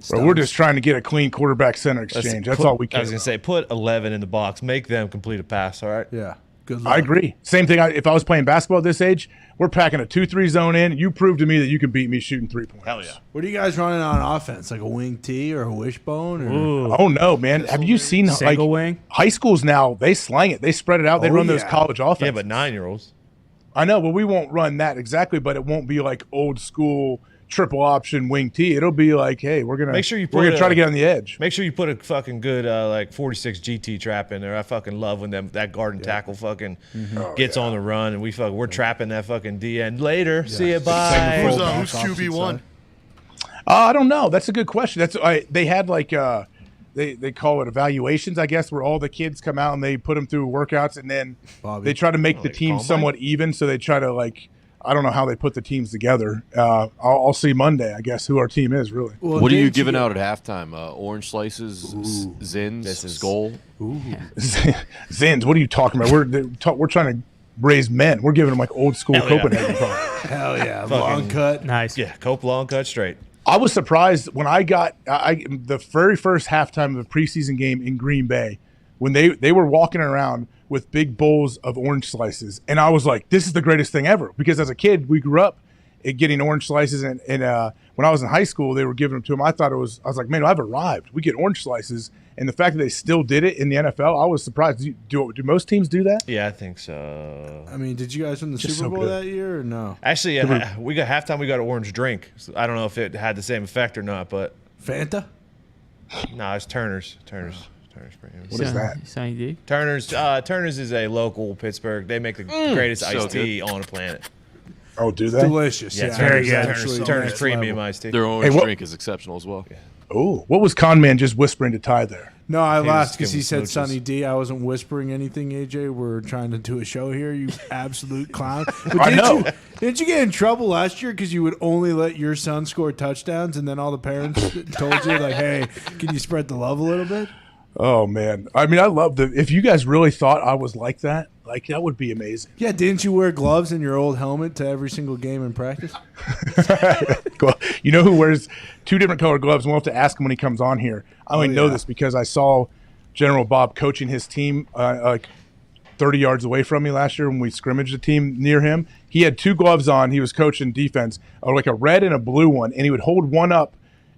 Bro, we're just trying to get a clean quarterback center exchange. That's all we care. I was going to say, put 11 in the box. Make them complete a pass, all right? Yeah. Good luck. I agree. Same thing. If I was playing basketball at this age, we're packing a 2-3 zone in. You prove to me that you can beat me shooting 3-pointers. Hell yeah. What are you guys running on offense? Like a wing T or a wishbone? Or? Oh, no, man. Have you seen wing? High schools now, they slang it. They spread it out. They run those college offenses. Yeah, but 9-year-olds. I know. Well, we won't run that exactly, but it won't be like old school triple option wing T. It'll be like, hey, we're gonna try to get on the edge. Make sure you put a fucking good 46 GT trap in there. I fucking love when that guard and tackle fucking gets on the run and we're trapping that fucking D end later. See you, bye. Who's QB1? I don't know. That's a good question. They had like they call it evaluations, I guess, where all the kids come out and they put them through workouts, and then they try to make the team somewhat even. So they try to I don't know how they put the teams together. I'll see Monday, I guess, who our team is, really. Well, what are you giving out at halftime? Orange slices, Zins, Skull? Zins, what are you talking about? We're trying to raise men. We're giving them like old school Copenhagen. Hell yeah. Fucking long cut. Nice. Yeah, Cope long cut straight. I was surprised when I got the very first halftime of a preseason game in Green Bay, when they were walking around with big bowls of orange slices. And I was like, this is the greatest thing ever. Because as a kid, we grew up getting orange slices. And when I was in high school, they were giving them to them. I was like, man, I've arrived. We get orange slices. And the fact that they still did it in the NFL, I was surprised. Do most teams do that? Yeah, I think so. I mean, did you guys win the Super Bowl that year or no? Actually, we got halftime. We got an orange drink. So I don't know if it had the same effect or not, but Fanta? No, it's Turner's. What is that? Turner's is a local Pittsburgh. They make the greatest iced tea on the planet. Oh, do they? Delicious. Yeah, it's very good. Turner's premium iced tea. Their orange drink is exceptional as well. Oh, what was Con Man just whispering to Ty there? No, I laughed because he said Sonny D. I wasn't whispering anything, AJ. We're trying to do a show here, you absolute clown. But didn't you get in trouble last year because you would only let your son score touchdowns and then all the parents told you, like, hey, can you spread the love a little bit? Oh, man. I mean, I love if you guys really thought I was like that would be amazing. Yeah, didn't you wear gloves in your old helmet to every single game in practice? You know who wears two different colored gloves? We'll have to ask him when he comes on here. I only know this because I saw General Bob coaching his team like 30 yards away from me last year when we scrimmaged a team near him. He had 2 gloves on. He was coaching defense, like a red and a blue one, and he would hold one up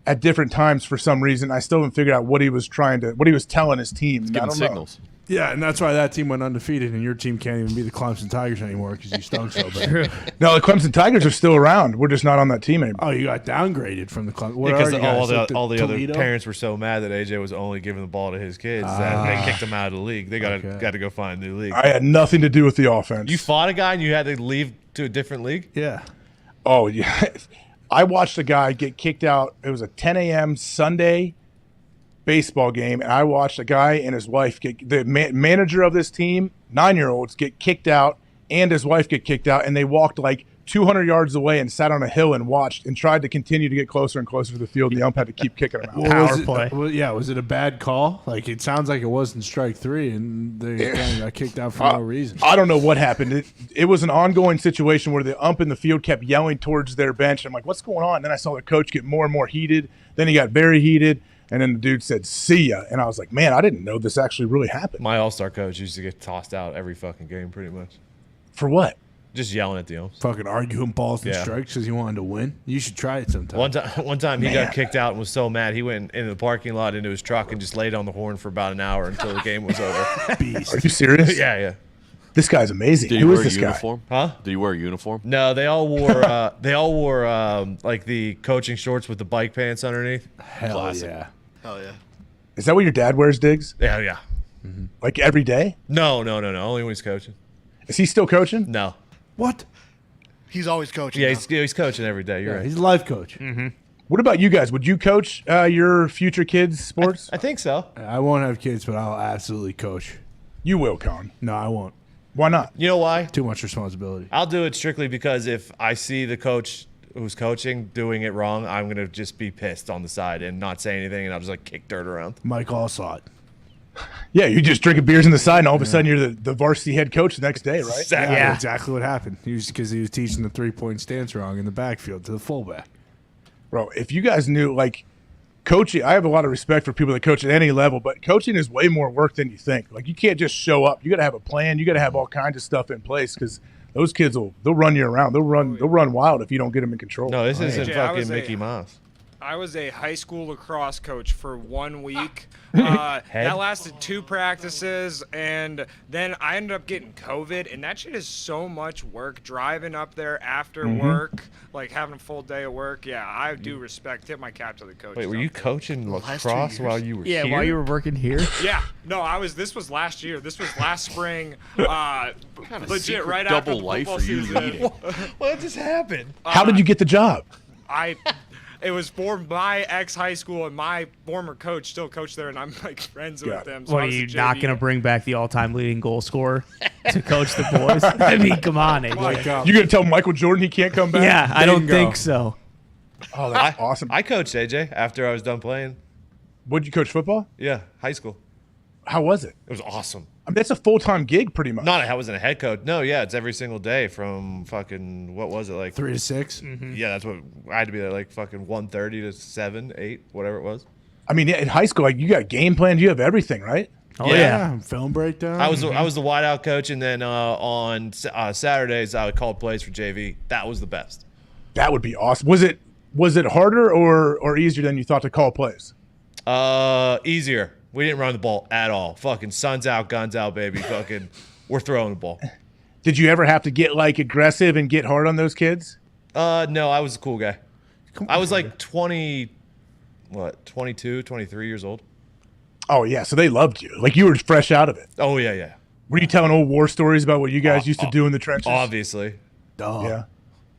at different times for some reason. I still haven't figured out what he was telling his team. Giving signals. Yeah, and that's why that team went undefeated, and your team can't even be the Clemson Tigers anymore because you stunk so bad. No, the Clemson Tigers are still around. We're just not on that team anymore. Oh, you got downgraded from the Clemson. Because all the other parents were so mad that AJ was only giving the ball to his kids that they kicked him out of the league. They got to go find a new league. I had nothing to do with the offense. You fought a guy and you had to leave to a different league? Yeah. Oh, yeah. I watched a guy get kicked out. It was a 10 a.m. Sunday baseball game, and I watched a guy and his wife the manager of this team, 9-year-olds, get kicked out, and his wife get kicked out, and they walked like 200 yards away and sat on a hill and watched and tried to continue to get closer and closer to the field, and the ump had to keep kicking them out. Power play. Was it a bad call? Like, it sounds like it wasn't strike 3, and they kind of got kicked out for no reason. I don't know what happened. It was an ongoing situation where the ump in the field kept yelling towards their bench. I'm like, what's going on? And then I saw the coach get more and more heated. Then he got very heated. And then the dude said, "See ya." And I was like, man, I didn't know this actually really happened. My all-star coach used to get tossed out every fucking game pretty much. For what? Just yelling at the umps. Fucking arguing balls and strikes because he wanted to win. You should try it sometime. One time he got kicked out and was so mad he went into the parking lot into his truck and just laid on the horn for about an hour until the game was over. Beast. Are you serious? Yeah. This guy's amazing. Did he Who wear is this a uniform? guy? Huh? Did he wear a uniform? No, they all wore like the coaching shorts with the bike pants underneath. Hell Classic. yeah. Hell yeah. Is that what your dad wears, Diggs? Yeah. Mm-hmm. Like every day? No. Only when he's coaching. Is he still coaching? No. What? He's always coaching. Yeah, he's coaching every day. You're right. He's a life coach. Mm-hmm. What about you guys? Would you coach your future kids' sports? I think so. I won't have kids, but I'll absolutely coach. You will, Con. No, I won't. Why not? You know why? Too much responsibility. I'll do it strictly because if I see the coach who's coaching doing it wrong, I'm going to just be pissed on the side and not say anything, and I'll just like kick dirt around. Mike Allsott. Yeah, you just drinking beers on the side, and all of a sudden you're the varsity head coach the next day, right? Exactly. Yeah, exactly what happened. Because he was teaching the 3-point stance wrong in the backfield to the fullback. Bro, if you guys knew, like, coaching, I have a lot of respect for people that coach at any level, but coaching is way more work than you think. Like, you can't just show up. You got to have a plan. You got to have all kinds of stuff in place because those kids they'll run you around. They'll run wild if you don't get them in control. No, this isn't fucking Mickey Mouse. I was a high school lacrosse coach for 1 week. That lasted 2 practices, and then I ended up getting COVID, and that shit is so much work, driving up there after work, like having a full day of work. Yeah, I do respect, tip my cap to the coach. Wait, were you coaching lacrosse while you were here? Yeah, while you were working here? Yeah. No, this was last year. This was last spring. Legit right after double the life football for you season. leading. What just happened? How did you get the job? It was for my ex-high school, and my former coach still coached there, and I'm like friends with them. So What, I are was you the not JV. going to bring back the all-time leading goal scorer to coach the boys? I mean, come on, AJ. You going to tell Michael Jordan he can't come back? Yeah, I don't think so. Oh, that's awesome. I coached AJ after I was done playing. Would you coach football? Yeah, high school. How was it? It was awesome. I mean, that's a full-time gig pretty much. I wasn't a head coach. No, yeah, it's every single day from fucking, what was it, like 3 to 6? Mm-hmm. Yeah, that's what I had to be there, like fucking 1:30 to 7, 8, whatever it was. I mean, in high school, like you got game plans, you have everything, right? Oh, yeah. Film breakdown. I was the wideout coach, and then on Saturdays I would call plays for JV. That was the best. That would be awesome. Was it harder or easier than you thought to call plays? Easier. We didn't run the ball at all. Fucking suns out, guns out, baby. Fucking, we're throwing the ball. Did you ever have to get like aggressive and get hard on those kids? No, I was a cool guy. I was like 22, 23 years old. Oh yeah, so they loved you. Like you were fresh out of it. Oh yeah. Were you telling old war stories about what you guys used to do in the trenches? Obviously. Yeah.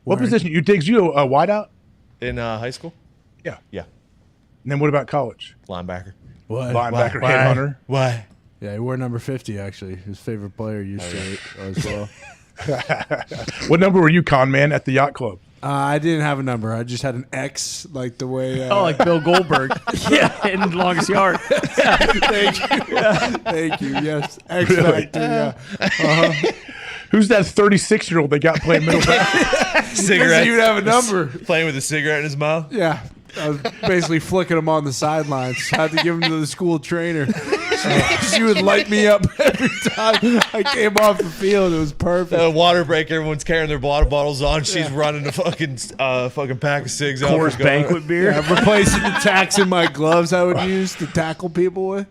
What position? You Diggs? You a wideout? In high school? Yeah. Yeah. And then what about college? Linebacker. What? Linebacker, headhunter. Why? Yeah, he wore number 50, actually. His favorite player used to as well. What number were you, con man, at the yacht club? I didn't have a number. I just had an X, like the way. Like Bill Goldberg. Yeah, in longest yard. Thank you. Thank you. Yes. X Factor. Yeah. Who's that 36-year-old they got playing middle back? Cigarette. You would have a number. Playing with a cigarette in his mouth. Yeah. basically flicking them on the sidelines. I had to give them to the school trainer. She would light me up every time I came off the field. It was perfect. Water break, everyone's carrying their water bottles on. She's running a fucking pack of cigs out. Coors Banquet beer. Yeah, replacing the tacks in my gloves I would use to tackle people with.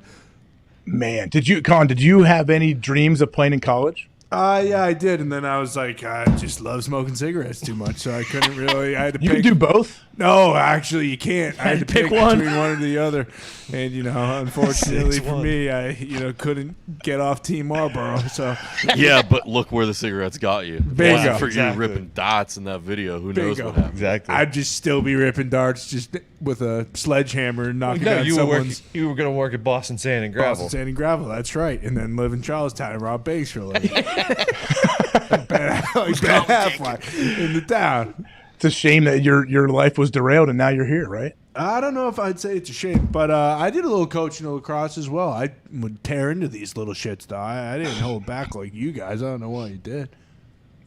Man, did you have any dreams of playing in college? Yeah, I did, and then I was like, I just love smoking cigarettes too much, so I couldn't really. I had to. You pick. can do both? No, actually, you can't. I had to pick one between one or the other, and unfortunately for me, I couldn't get off Team Marlboro. So yeah, but look where the cigarettes got you. Bingo. For you ripping dots in that video, who knows what happened? Exactly. I'd just still be ripping darts just with a sledgehammer and knocking down you someone's. You were going to work at Boston Sand and Gravel. Boston Sand and Gravel, that's right, and then live in Charlestown and rob banks for a living. Ben Affleck in the town. It's a shame that your life was derailed and now you're here, right? I don't know if I'd say it's a shame, but I did a little coaching of lacrosse as well. I would tear into these little shits, though. I didn't hold back like you guys. I don't know why you did.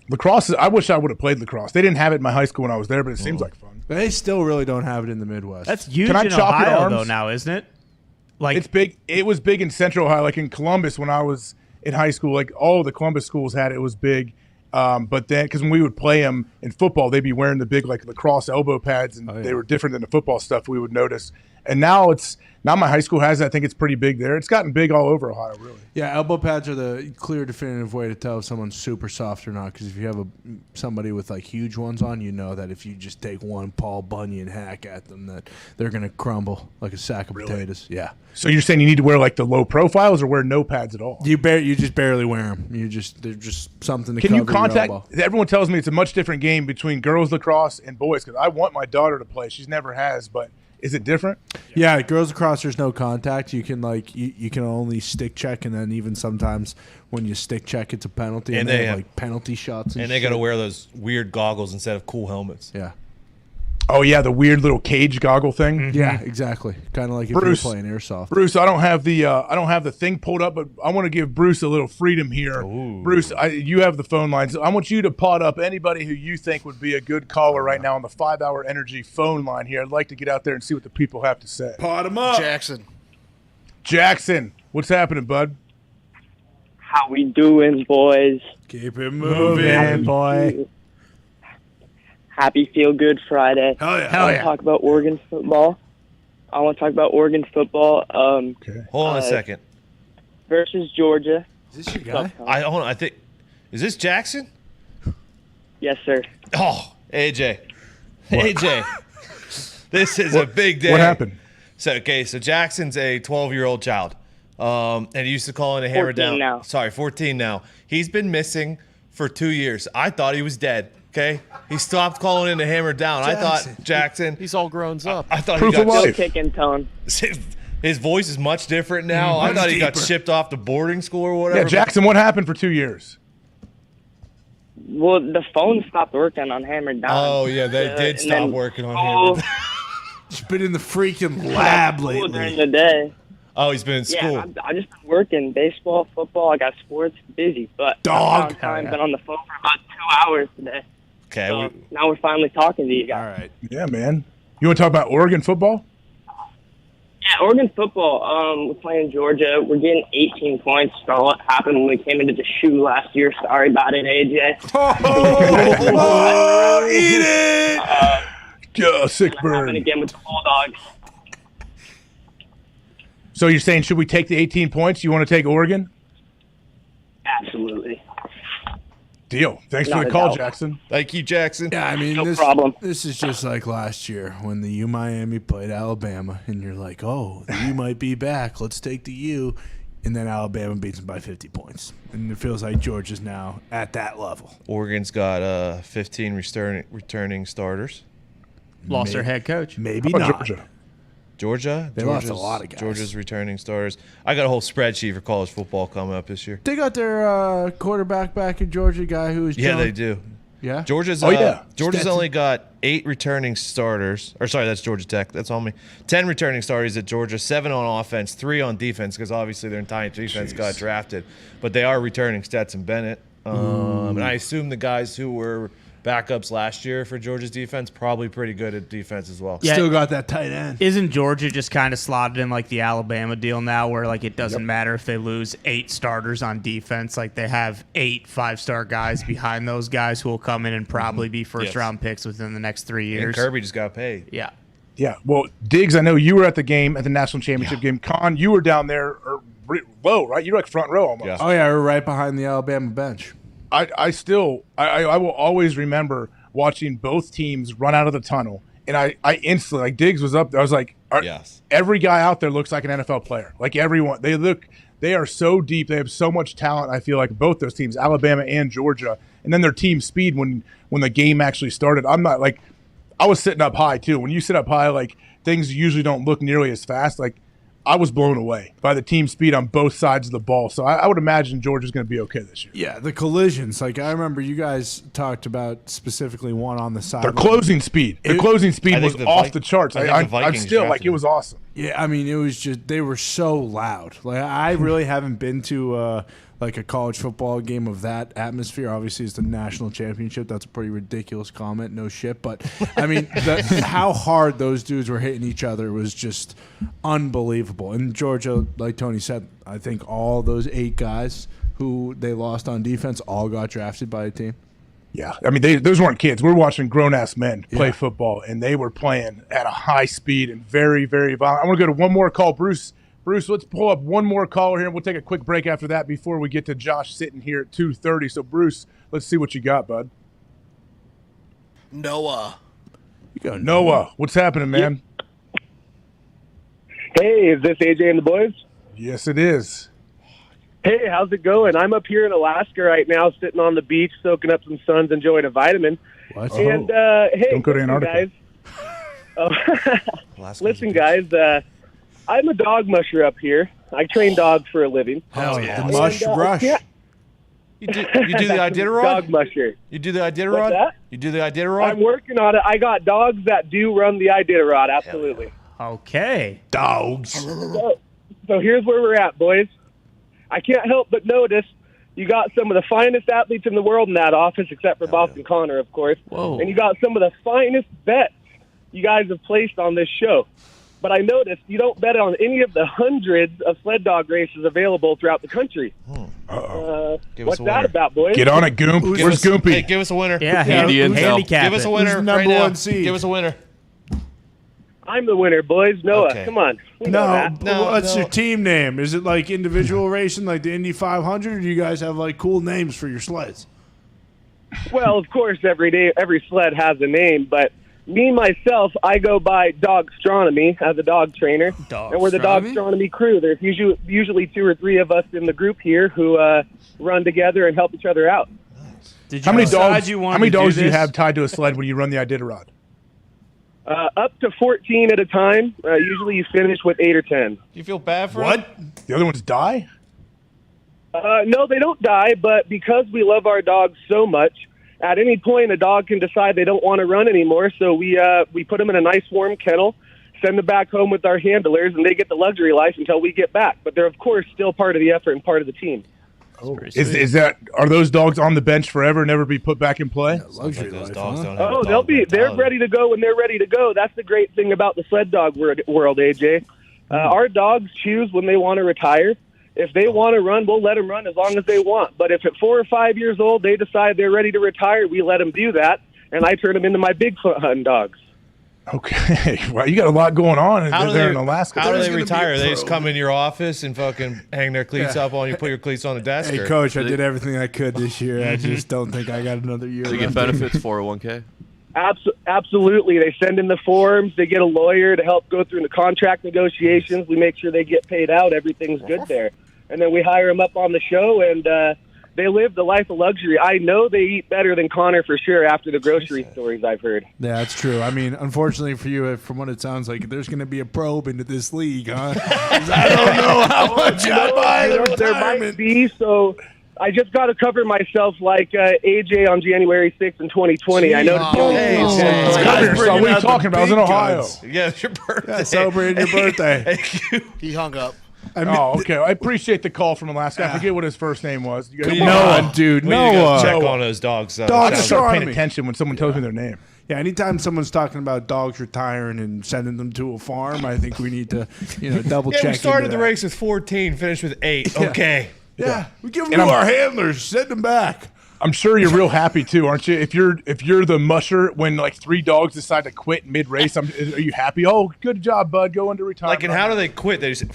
Lacrosse, I wish I would have played lacrosse. They didn't have it in my high school when I was there, but it seems like fun. They still really don't have it in the Midwest. That's huge Can I in chop your Ohio, arms? though, now, isn't it? Like It's big. It was big in Central Ohio, like in Columbus when I was in high school. Like all of the Columbus schools had it. It was big. But then, because when we would play them in football, they'd be wearing the big like lacrosse elbow pads, and they were different than the football stuff we would notice. And now my high school has it. I think it's pretty big there. It's gotten big all over Ohio, really. Yeah, elbow pads are the clear, definitive way to tell if someone's super soft or not. Because if you have somebody with like huge ones on, you know that if you just take one Paul Bunyan hack at them, that they're gonna crumble like a sack of potatoes. Yeah. So you're saying you need to wear like the low profiles or wear no pads at all? You just barely wear them. They're just something to Can cover you contact? your elbow. Everyone tells me it's a much different game between girls lacrosse and boys because I want my daughter to play. She's never has, but is it different? Yeah, girls lacrosse, there's no contact. You can you can only stick check, and then even sometimes when you stick check, it's a penalty. And they have like penalty shots. And they got to wear those weird goggles instead of cool helmets. Yeah. Oh yeah, the weird little cage goggle thing. Mm-hmm. Yeah, exactly. Kind of like if Bruce, you're playing airsoft. Bruce, I don't have the thing pulled up, but I want to give Bruce a little freedom here. Ooh. Bruce, you have the phone lines. I want you to pot up anybody who you think would be a good caller right now on the 5 Hour Energy phone line here. I'd like to get out there and see what the people have to say. Pot them up. Jackson, what's happening, bud? How we doing, boys? Keep it moving, boy. Happy Feel Good Friday. Hell yeah. I want to talk about Oregon football. Hold on a second. Versus Georgia. Is this your guy? I think. Is this Jackson? Yes, sir. Oh, AJ. AJ. This is a big day. What happened? So Jackson's a 12-year-old child. And he used to call in a hammer 14 down. now. Sorry, 14 now. He's been missing for 2 years. I thought he was dead. Okay, he stopped calling in a hammer down. I thought Jackson. He's all grown up. I thought Proof he got of life. Still kicking, tone. His voice is much different now. I Much thought he got deeper. shipped off to boarding school or whatever. Yeah, Jackson, what happened for 2 years? Well, the phone stopped working on hammered down. Oh yeah, they did and stop then working on school- hammer. He's been in the freaking lab school lately. during the day. Oh, he's been in school. Yeah, I just been working baseball, football. I got sports, busy, but Dog. I've been on the phone for about 2 hours today. Okay. So now we're finally talking to you guys. All right. Yeah, man. You want to talk about Oregon football? Yeah, Oregon football. We're playing Georgia. We're getting 18 points for what happened when we came into the shoe last year. Sorry about it, AJ. Oh, eat it! Sick Happen burn. again with the Bulldogs. So you're saying should we take the 18 points? You want to take Oregon? Absolutely. Deal. Thanks for Not the a call, doubt. Jackson. Thank you, Jackson. Yeah, I mean, No problem. This is just like last year when the U Miami played Alabama, and you're like, oh, the U might be back. Let's take the U. And then Alabama beats them by 50 points. And it feels like Georgia's now at that level. Oregon's got 15 returning starters. Lost their head coach. Maybe How about not. Georgia? Georgia. They lost a lot of guys. Georgia's returning starters. I got a whole spreadsheet for college football coming up this year. They got their quarterback back in Georgia, guy who was Yeah, John. they do. Yeah? Georgia's yeah. Georgia's Stetson. only got 8 returning starters. Or sorry, that's Georgia Tech. That's on me. 10 returning starters at Georgia, 7 on offense, 3 on defense because obviously their entire defense got drafted. But they are returning Stetson Bennett. And I assume the guys who were backups last year for Georgia's defense, probably pretty good at defense as well. Yeah. Still got that tight end. Isn't Georgia just kind of slotted in like the Alabama deal now, where like it doesn't matter if they lose 8 starters on defense, like they have 8 5-star guys behind those guys who will come in and probably be first-round picks within the next 3 years. And Kirby just got paid. Yeah. Yeah. Well, Diggs, I know you were at the game, at the national championship game. Con, you were down there low, right? You're like front row almost. Oh, yeah, we're right behind the Alabama bench. I will always remember watching both teams run out of the tunnel, and I instantly, like, Diggs was up there. I was like, every guy out there looks like an NFL player. Like, everyone, they are so deep. They have so much talent. I feel like both those teams, Alabama and Georgia, and then their team speed when the game actually started. I'm not like, I was sitting up high too. When you sit up high, like, things usually don't look nearly as fast. Like, I was blown away by the team speed on both sides of the ball. So I would imagine Georgia's going to be okay this year. Yeah, the collisions. Like, I remember you guys talked about specifically one on the side. Their closing speed. The closing speed was off the charts. I'm still like, it was awesome. Yeah, I mean, it was just, they were so loud. Like, I really haven't been to like a college football game of that atmosphere. Obviously, it's the national championship. That's a pretty ridiculous comment. No shit. But, I mean, how hard those dudes were hitting each other was just unbelievable. And Georgia, like Tony said, I think all those 8 guys who they lost on defense all got drafted by a team. Yeah, I mean, those weren't kids. We're watching grown-ass men play football, and they were playing at a high speed and very, very violent. I want to go to one more call. Bruce, let's pull up one more caller here, and we'll take a quick break after that before we get to Josh sitting here at 2:30. So, Bruce, let's see what you got, bud. Noah. You go, Noah. What's happening, man? Hey, is this AJ and the boys? Yes, it is. Hey, how's it going? I'm up here in Alaska right now, sitting on the beach, soaking up some suns, enjoying a vitamin. What? And, hey, don't go to Antarctica. Guys. Listen, guys, I'm a dog musher up here. I train dogs for a living. Hell yeah. The mush rush. You do the Iditarod? Dog musher. You do the Iditarod? What's that? You do the Iditarod? I'm working on it. I got dogs that do run the Iditarod, absolutely. Okay. Dogs. So here's where we're at, boys. I can't help but notice you got some of the finest athletes in the world in that office, except for Boston Connor, of course. Whoa. And you got some of the finest bets you guys have placed on this show. But I noticed you don't bet on any of the hundreds of sled dog races available throughout the country. What's that about, boys? Get on it, Goomp. Where's Goompy? Hey, give us a winner. Yeah, handicap. Give us a winner. Who's number right one now. seed? Give us a winner. I'm the winner, boys. Noah, Okay. come on. We know that. What's your team name? Is it like individual racing, like the Indy 500, or do you guys have like cool names for your sleds? Well, of course, every sled has a name, but me, myself, I go by Dogstronomy as a dog trainer, and we're the Dogstronomy crew. There's usually 2 or 3 of us in the group here who run together and help each other out. How many dogs do you have tied to a sled when you run the Iditarod? Up to 14 at a time. Usually you finish with 8 or 10. Do you feel bad for What? The other ones die? No, they don't die, but because we love our dogs so much, at any point a dog can decide they don't want to run anymore, so we put them in a nice warm kennel, send them back home with our handlers, and they get the luxury life until we get back. But they're, of course, still part of the effort and part of the team. Are those dogs on the bench forever, never be put back in play? Luxury life, they're ready to go when they're ready to go. That's the great thing about the sled dog world, AJ. Our dogs choose when they want to retire. If they want to run, we'll let them run as long as they want. But if at 4 or 5 years old they decide they're ready to retire, we let them do that, and I turn them into my Bigfoot hunting dogs. Okay, well, you got a lot going on there in Alaska. How do they retire? They just come in your office and fucking hang their cleats up on you, put your cleats on the desk? Hey, Coach, I did everything I could this year. I just don't think I got another year. Do you get benefits, 401k? Absolutely. They send in the forms. They get a lawyer to help go through the contract negotiations. We make sure they get paid out. Everything's good there. And then we hire them up on the show, and they live the life of luxury. I know they eat better than Connor for sure after the grocery stories I've heard. Yeah, that's true. I mean, unfortunately for you, from what it sounds like, there's going to be a probe into this league, huh? I don't know how much I buy there might be, so I just got to cover myself like AJ on January 6th in 2020. I know. What are you talking about? I was in Ohio. Yeah, it's your birthday. Yeah, celebrating your birthday. He hung up. Okay. I appreciate the call from Alaska. I forget what his first name was. You guys Noah, dude. We need to go Noah. check on those dogs. I start paying astronomy. attention when someone tells me their name. Yeah, anytime someone's talking about dogs retiring and sending them to a farm, I think we need to, double check. We started into the that. race with 14, finished with 8. Okay. Yeah, we give them And to I'm- our handlers. Send them back. I'm sure you're real happy too, aren't you? If you're the musher when like 3 dogs decide to quit mid race, are you happy? Oh, good job, bud. Go into retirement. Like, and how do they quit? They just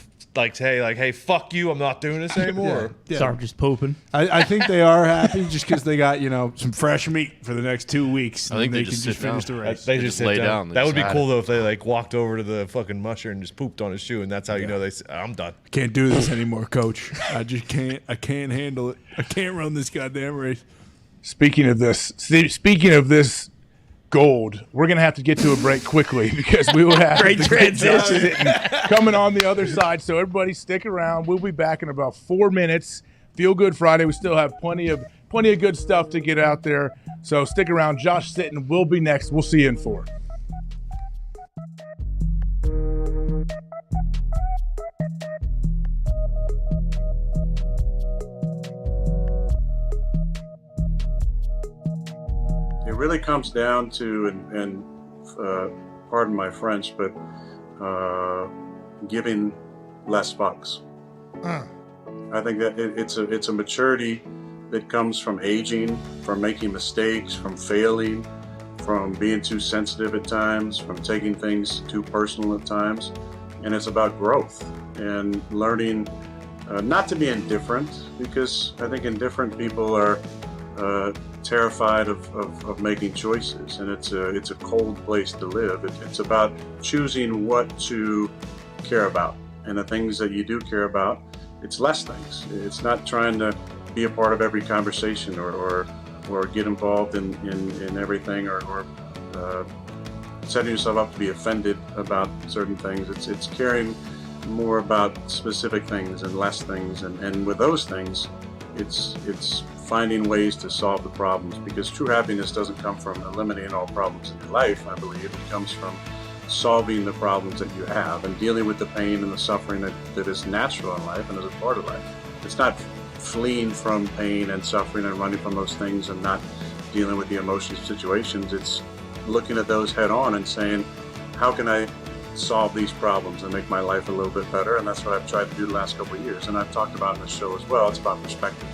say, hey, fuck you. I'm not doing this anymore. Yeah. Start just pooping. I think they are happy just because they got some fresh meat for the next 2 weeks. I think and they they just can sit finish down. the race. They just lay sit down. They That would just be had cool it. though if they walked over to the fucking musher and just pooped on his shoe, and that's how you know I'm done. Can't do this anymore, Coach. I just can't. I can't handle it. I can't run this goddamn race. Speaking of this gold, we're gonna have to get to a break quickly because we will have Great to get transition. sitting coming on the other side. So everybody stick around. We'll be back in about 4 minutes. Feel Good Friday. We still have plenty of good stuff to get out there. So stick around. Josh Sitton will be next. We'll see you in 4. It really comes down to, and pardon my French, but giving less fucks. I think that it's a maturity that comes from aging, from making mistakes, from failing, from being too sensitive at times, from taking things too personal at times. And it's about growth and learning not to be indifferent, because I think indifferent people are terrified of making choices, and it's a cold place to live. It's about choosing what to care about, and the things that you do care about, it's less things. It's not trying to be a part of every conversation or get involved in everything or setting yourself up to be offended about certain things. It's caring more about specific things and less things, and with those things, it's finding ways to solve the problems, because true happiness doesn't come from eliminating all problems in your life. I believe it comes from solving the problems that you have and dealing with the pain and the suffering that is natural in life and is a part of life. It's not fleeing from pain and suffering and running from those things and not dealing with the emotional situations. It's looking at those head on and saying, how can I solve these problems and make my life a little bit better? And that's what I've tried to do the last couple of years, and I've talked about in this show as well. It's about perspective.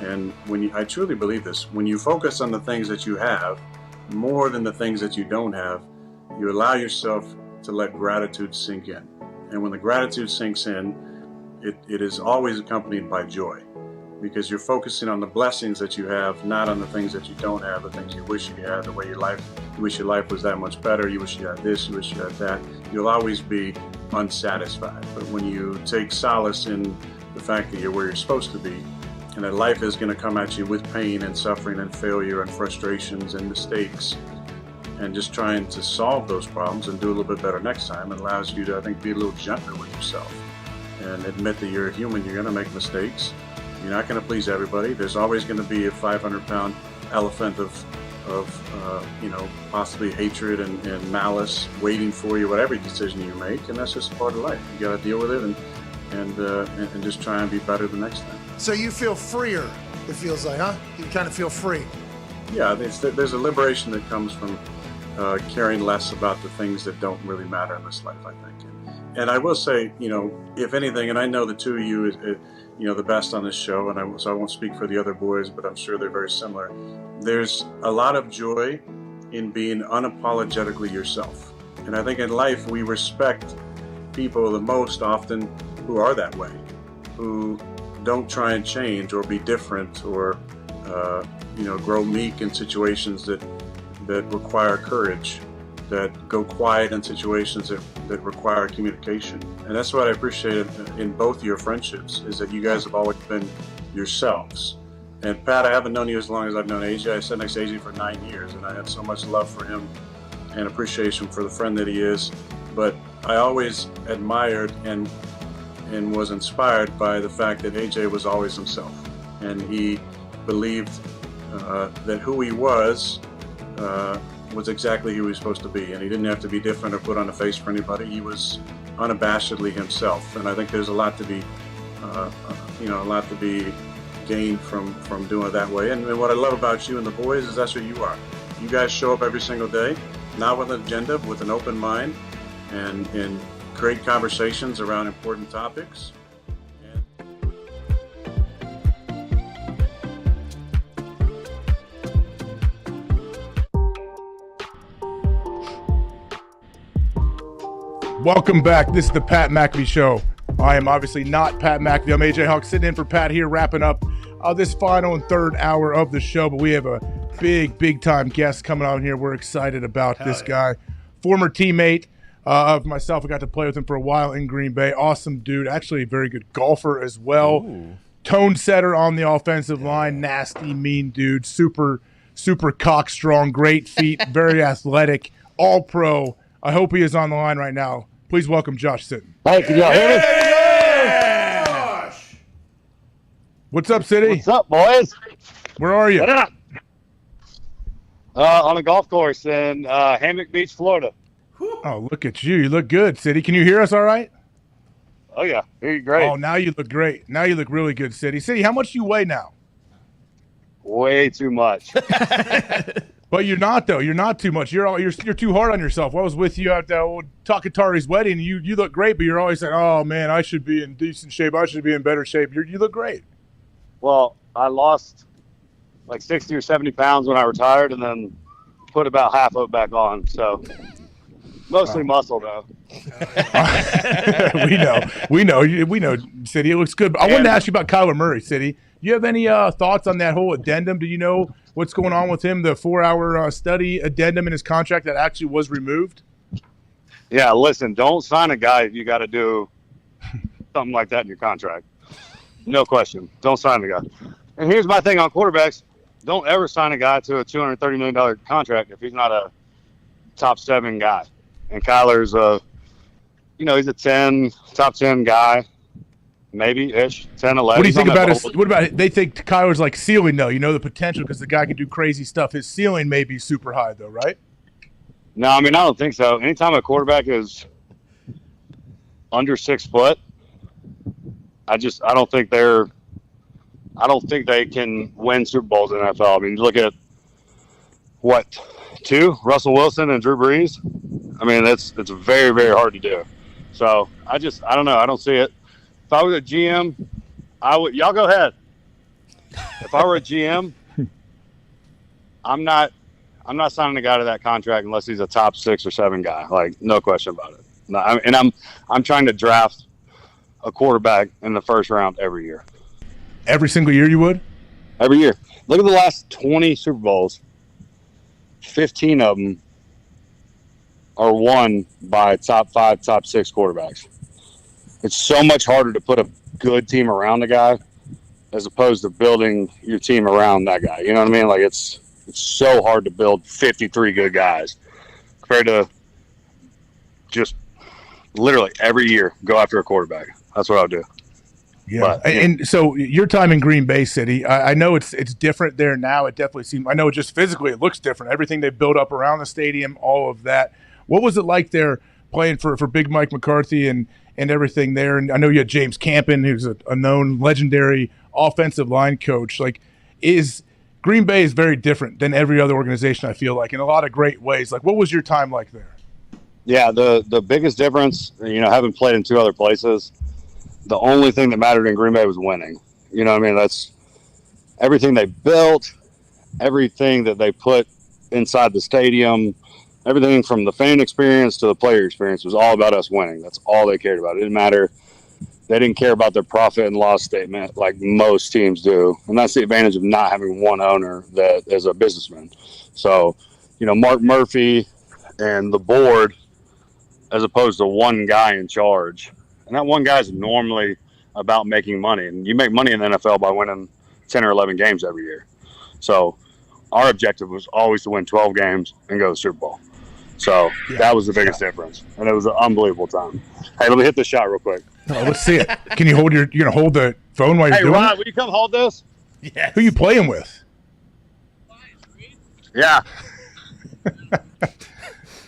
And I truly believe this, when you focus on the things that you have more than the things that you don't have, you allow yourself to let gratitude sink in. And when the gratitude sinks in, it is always accompanied by joy, because you're focusing on the blessings that you have, not on the things that you don't have, the things you wish you had, the way you wish your life was that much better, you wish you had this, you wish you had that. You'll always be unsatisfied. But when you take solace in the fact that you're where you're supposed to be, and that life is going to come at you with pain and suffering and failure and frustrations and mistakes, and just trying to solve those problems and do a little bit better next time, it allows you to, I think, be a little gentler with yourself and admit that you're a human. You're going to make mistakes. You're not going to please everybody. There's always going to be a 500-pound elephant of possibly hatred and malice waiting for you, whatever decision you make, and that's just part of life. You got to deal with it and just try and be better the next time. So you feel freer, it feels like, huh? You kind of feel free. Yeah, there's a liberation that comes from caring less about the things that don't really matter in this life, I think. And I will say, if anything, and I know the two of you is the best on this show, and so I won't speak for the other boys, but I'm sure they're very similar. There's a lot of joy in being unapologetically yourself. And I think in life we respect people the most often who are that way, who don't try and change or be different or grow meek in situations that require courage, that go quiet in situations that require communication. And that's what I appreciated in both your friendships, is that you guys have always been yourselves. And Pat, I haven't known you as long as I've known AJ. I sat next to AJ for 9 years, and I have so much love for him and appreciation for the friend that he is. But I always admired and was inspired by the fact that AJ was always himself, and he believed that who he was was exactly who he was supposed to be, and he didn't have to be different or put on a face for anybody. He was unabashedly himself, and I think there's a lot to be, gained from doing it that way. And what I love about you and the boys is that's who you are. You guys show up every single day, not with an agenda, with an open mind, and great conversations around important topics. Welcome back. This is the Pat McAfee Show. I am obviously not Pat McAfee. I'm AJ Hawk sitting in for Pat here, wrapping up this final and third hour of the show. But we have a big time guest coming on here. We're excited about this guy. Former teammate of myself. I got to play with him for a while in Green Bay. Awesome dude. Actually a very good golfer as well. Ooh. Tone setter on the offensive line. Nasty, mean dude. Super cock strong. Great feet. Very athletic. All pro. I hope he is on the line right now. Please welcome Josh Sitton. Hey, can y'all hear me? Josh! What's up, City? What's up, boys? Where are you? What up? On a golf course in Hammock Beach, Florida. Oh, look at you. You look good, City. Can you hear us all right? Oh, yeah. Hear you great. Oh, now you look great. Now you look really good, City. City, how much do you weigh now? Way too much. But you're not, though. You're not too much. You're too hard on yourself. I was with you at Takatari's wedding. You look great, but you're always like, oh, man, I should be in decent shape. I should be in better shape. You look great. Well, I lost like 60 or 70 pounds when I retired and then put about half of it back on. So mostly muscle, though. We know, City. It looks good. But I wanted to ask you about Kyler Murray, City. Do you have any thoughts on that whole addendum? Do you know what's going on with him, the 4-hour study addendum in his contract that actually was removed? Yeah, listen, don't sign a guy if you got to do something like that in your contract. No question. Don't sign the guy. And here's my thing on quarterbacks. Don't ever sign a guy to a $230 million contract if he's not a top 7 guy. And Kyler's he's a top 10 guy. Maybe-ish, 10, 11. What do you think about his – what about – they think Kyler's like ceiling, though. You know the potential because the guy can do crazy stuff. His ceiling may be super high, though, right? No, I mean, I don't think so. Anytime a quarterback is under 6 foot, I don't think they can win Super Bowls in the NFL. I mean, look at, 2? Russell Wilson and Drew Brees? I mean, it's very, very hard to do. So, I don't know. I don't see it. If I was a GM, I would. Y'all go ahead. If I were a GM, I'm not signing a guy to that contract unless he's a top 6 or 7 guy. Like, no question about it. No, I'm trying to draft a quarterback in the first round every year. Every single year you would? Every year. Look at the last 20 Super Bowls. 15 of them are won by top 5, top 6 quarterbacks. It's so much harder to put a good team around a guy as opposed to building your team around that guy. You know what I mean? Like, it's so hard to build 53 good guys compared to just literally every year go after a quarterback. That's what I'll do. Yeah. And so your time in Green Bay, City, I know it's different there now. It definitely seems – I know just physically it looks different. Everything they built up around the stadium, all of that. What was it like there playing for Big Mike McCarthy and everything there? And I know you had James Campen, who's a known legendary offensive line coach. Like, Green Bay is very different than every other organization, I feel like, in a lot of great ways. Like, what was your time like there? Yeah, the biggest difference, having played in 2 other places, the only thing that mattered in Green Bay was winning. You know what I mean? That's everything they built, everything that they put inside the stadium, everything from the fan experience to the player experience was all about us winning. That's all they cared about. It didn't matter. They didn't care about their profit and loss statement like most teams do. And that's the advantage of not having one owner that is a businessman. So, Mark Murphy and the board, as opposed to one guy in charge. And that one guy is normally about making money. And you make money in the NFL by winning 10 or 11 games every year. So our objective was always to win 12 games and go to the Super Bowl. So that was the biggest difference. And it was an unbelievable time. Hey, let me hit this shot real quick. Oh, let's see it. Can you hold you're going to hold the phone while you're doing Rod, it? will you come hold this? Yeah. Who are you playing with? Yeah.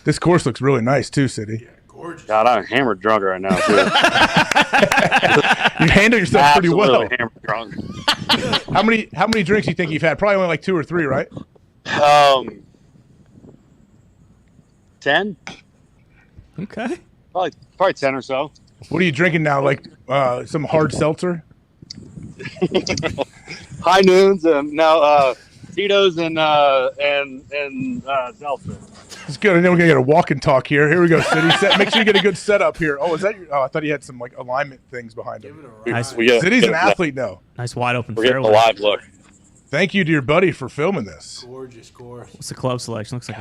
This course looks really nice too, City. God, I'm hammered drunk right now, too. You handle yourself pretty well. Absolutely hammered drunk. How many drinks do you think you've had? Probably only like 2 or 3, right? 10? Okay. Probably 10 or so. What are you drinking now? Like some hard seltzer? High noons, Tito's and seltzer. It's good. And then we're gonna get a walk and talk here. Here we go, City. Make sure you get a good setup here. Oh, is that your? Oh, I thought he had some like alignment things behind him. Nice. City's an athlete now. Nice wide open We're getting fairway. a live look. Thank you to your buddy for filming this. Gorgeous course. What's the club selection? Looks like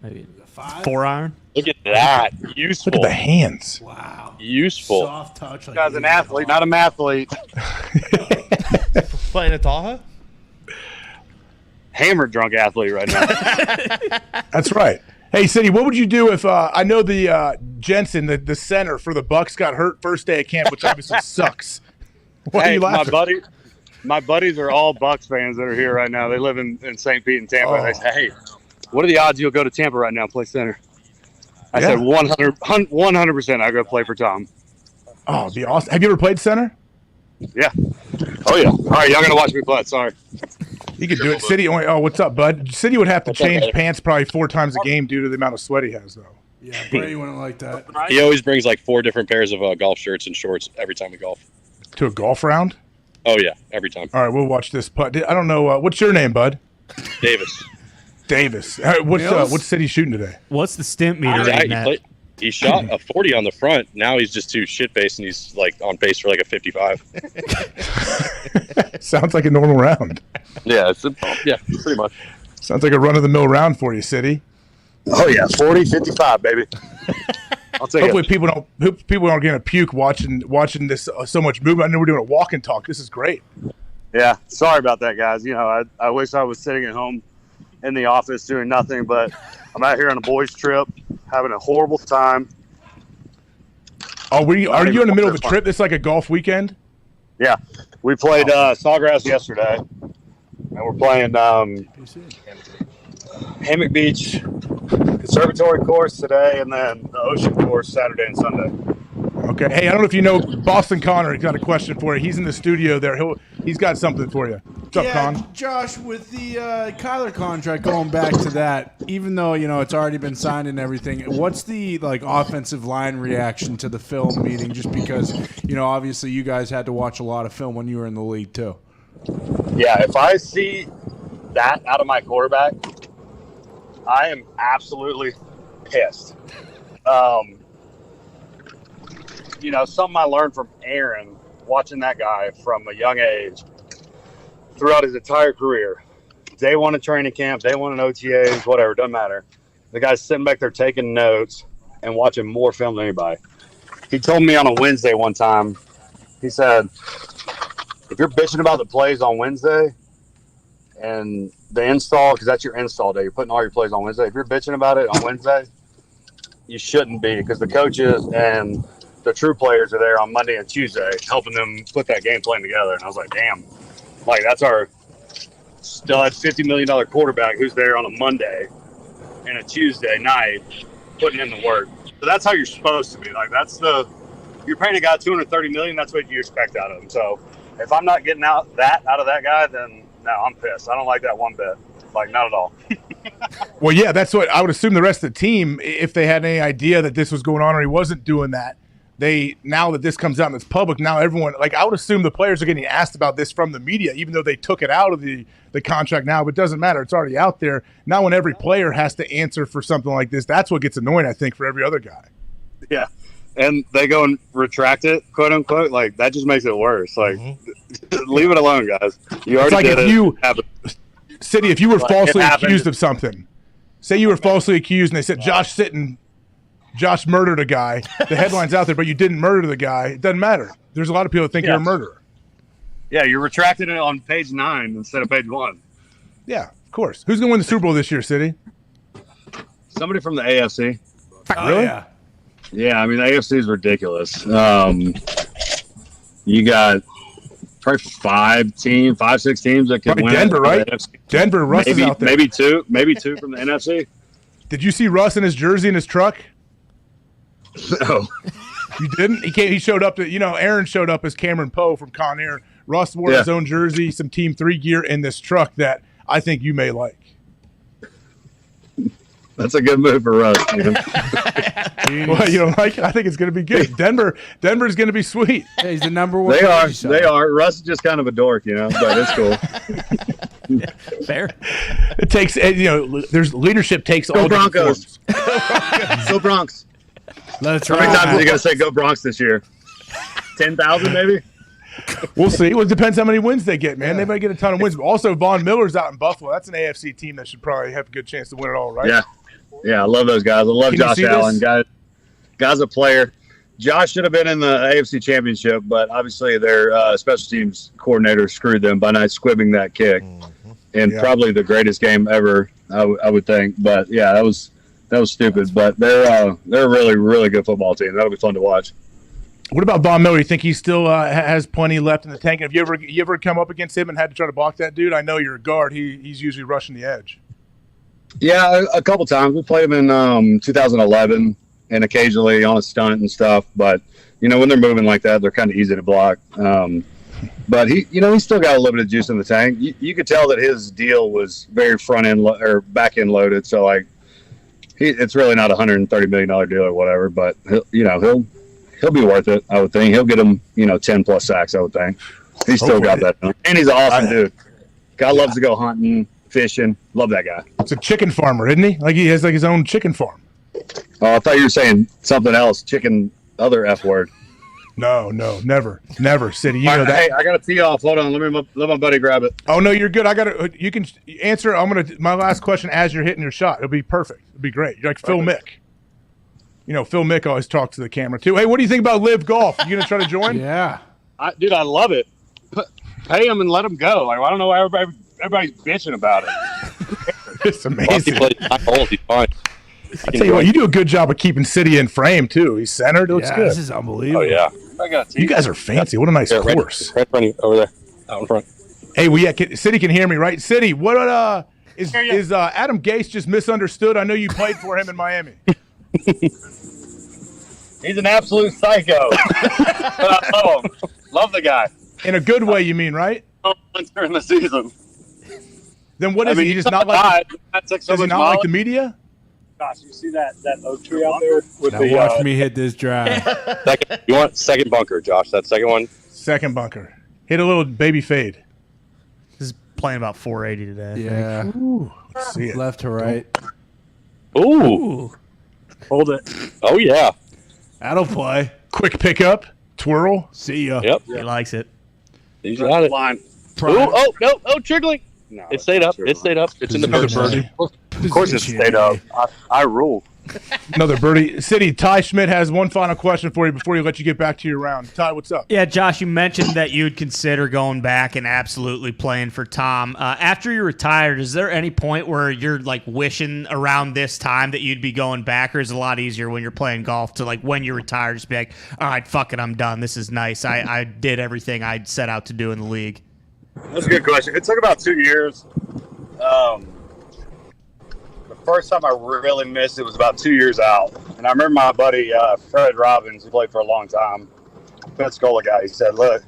maybe a 4-iron. Look at that. Useful. Look at the hands. Wow. Useful. Soft touch. Like Guy's an athlete, not a mathlete. Playing at Tahoe? Hammered drunk athlete right now. That's right. Hey, City, what would you do if I know the Jensen, the center for the Bucks, got hurt first day of camp, which obviously sucks. What are you laughing? My buddies are all Bucks fans that are here right now. They live in St. Pete and Tampa. They say, hey, what are the odds you'll go to Tampa right now and play center? I said 100% I'll go play for Tom. Oh, it'd be awesome. Have you ever played center? Yeah. Oh, yeah. All right, y'all going to watch me play. Sorry. You could do it. City, what's up, bud? City would have to change pants probably 4 times a game due to the amount of sweat he has, though. Yeah, Brady wouldn't like that. He always brings like 4 different pairs of golf shirts and shorts every time we golf. To a golf round? Oh, yeah, every time. All right, we'll watch this putt. I don't know. What's your name, bud? Davis. Davis. What's City shooting today? What's the stimp meter? He shot a 40 on the front. Now he's just too shit-faced, and he's like on pace for like a 55. Sounds like a normal round. Yeah, pretty much. Sounds like a run-of-the-mill round for you, City. Oh, yeah, 40, 55, baby. I'll take Hopefully it. people aren't going to puke watching this so much movement. I know we're doing a walk and talk. This is great. Yeah, sorry about that, guys. You know, I wish I was sitting at home in the office doing nothing, but I'm out here on a boys' trip, having a horrible time. Oh, are you in the middle of a trip? This is like a golf weekend? Yeah, we played Sawgrass yesterday, and we're playing Hammock Beach Conservatory course today, and then the Ocean course Saturday and Sunday. Okay. Hey, I don't know if you know Boston Connor. He's got a question for you. He's in the studio there. He's got something for you. What's up, Con? Josh, with the Kyler contract going back to that, even though it's already been signed and everything, what's the offensive line reaction to the film meeting? Just because obviously you guys had to watch a lot of film when you were in the league too. Yeah, if I see that out of my quarterback, I am absolutely pissed. Something I learned from Aaron, watching that guy from a young age throughout his entire career. Day one of training camp, day one in OTAs, whatever, doesn't matter. The guy's sitting back there taking notes and watching more film than anybody. He told me on a Wednesday one time, he said, if you're bitching about the plays on Wednesday and the install, because that's your install day, you're putting all your plays on Wednesday. If you're bitching about it on Wednesday, you shouldn't be, because the coaches and the true players are there on Monday and Tuesday helping them put that game plan together. And I was like, damn, that's our stud $50 million quarterback who's there on a Monday and a Tuesday night putting in the work. So that's how you're supposed to be. You're paying a guy $230 million, that's what you expect out of him. So if I'm not getting out of that guy, then no, I'm pissed. I don't like that one bit. Not at all. Well, yeah, that's what I would assume the rest of the team, if they had any idea that this was going on or he wasn't doing that, now that this comes out and it's public, now everyone, I would assume the players are getting asked about this from the media, even though they took it out of the contract now, but it doesn't matter. It's already out there. Now when every player has to answer for something like this, that's what gets annoying, I think, for every other guy. Yeah. And they go and retract it, quote unquote. That just makes it worse. Leave it alone, guys. You already did it. City, if you were falsely accused of something, say you were falsely accused and they said Josh murdered a guy, the headline's out there, but you didn't murder the guy, it doesn't matter. There's a lot of people that think you're a murderer. Yeah, you're retracting it on page 9 instead of page 1. Yeah, of course. Who's going to win the Super Bowl this year, City? Somebody from the AFC. Really? Yeah, I mean, the AFC is ridiculous. You got probably 5, 6 teams that could win. Denver, right? Denver, Russ is out there. Maybe two from the NFC. Did you see Russ in his jersey in his truck? No. You didn't? He showed up to, Aaron showed up as Cameron Poe from Con Air. Russ wore his own jersey, some Team 3 gear in this truck that I think you may like. That's a good move for Russ. Well, you don't like it? I think it's going to be good. Denver's going to be sweet. Yeah, he's the number one. They are. Russ is just kind of a dork, but it's cool. Fair. It takes, there's leadership takes Go all Broncos. Go Bronx. Let's How many times are you going to say go Bronx this year? 10,000 maybe? We'll see. Well, it depends how many wins they get, man. They might get a ton of wins. But also, Von Miller's out in Buffalo. That's an AFC team that should probably have a good chance to win it all, right? Yeah, I love those guys. I love Josh Allen. Guy's a player. Josh should have been in the AFC Championship, but obviously their special teams coordinator screwed them by not squibbing that kick. And probably the greatest game ever, I would think. But, yeah, that was stupid. But they're a really, really good football team. That'll be fun to watch. What about Von Miller? You think he still has plenty left in the tank? Have you ever come up against him and had to try to block that dude? I know you're a guard. He's usually rushing the edge. Yeah, a couple times. We played him in 2011 and occasionally on a stunt and stuff. But, when they're moving like that, they're kind of easy to block. But he's still got a little bit of juice in the tank. You could tell that his deal was very front end or back end loaded. So it's really not a $130 million deal or whatever. But he'll be worth it. I would think he'll get him 10 plus sacks. I would think he's still got that, and he's an awesome dude. Guy loves to go hunting, fishing. Love that guy. It's a chicken farmer, isn't he? He has his own chicken farm. Oh, I thought you were saying something else. Chicken, other F word. No, never, City. You know that. Hey, I got to tee off. Hold on, let my buddy grab it. Oh no, you're good. You can answer. My last question as you're hitting your shot. It'll be perfect. It'll be great. You're like Phil Mick. Phil Mick always talks to the camera too. Hey, what do you think about Live Golf? You gonna try to join? Yeah, dude, I love it. Pay him and let him go. I don't know why everybody's bitching about it. It's amazing. He's fine. I tell you what, you do a good job of keeping City in frame too. He's centered. It looks good. This is unbelievable. Oh yeah, you guys are fancy. What a nice course. Right in front of you, over there, out in front. Hey, City can hear me, right? City, what is Adam Gase just misunderstood? I know you played for him in Miami. He's an absolute psycho. But I love him. Love the guy. In a good way, you mean, right? During the season. Then what is he? He just not like? Does he not like the media? Gosh, you see that oak tree out there? Watch me hit this drive. You want second bunker, Josh? That second one? Second bunker. Hit a little baby fade. This is playing about 480 today. Yeah. Ooh, let's see it. Left to right. Ooh. Hold it. Oh, yeah. That'll play. Quick pickup. Twirl. See ya. Yep. He likes it. He's got it. Line. Ooh, oh, no. Oh, trickling. No, it stayed up. It stayed up. It's in the birdie. Of course it stayed up. I rule. Another birdie. City, Ty Schmidt has one final question for you before you let you get back to your round. Ty, what's up? Yeah, Josh, you mentioned that you'd consider going back and absolutely playing for Tom. After you're retired, is there any point where you're wishing around this time that you'd be going back, or is it a lot easier when you're playing golf to when you're retired, just be like, all right, fuck it, I'm done. This is nice. I did everything I'd set out to do in the league. That's a good question. It took about 2 years. The first time I really missed it was about 2 years out. And I remember my buddy, Fred Robbins, who played for a long time, Pensacola guy, he said, look,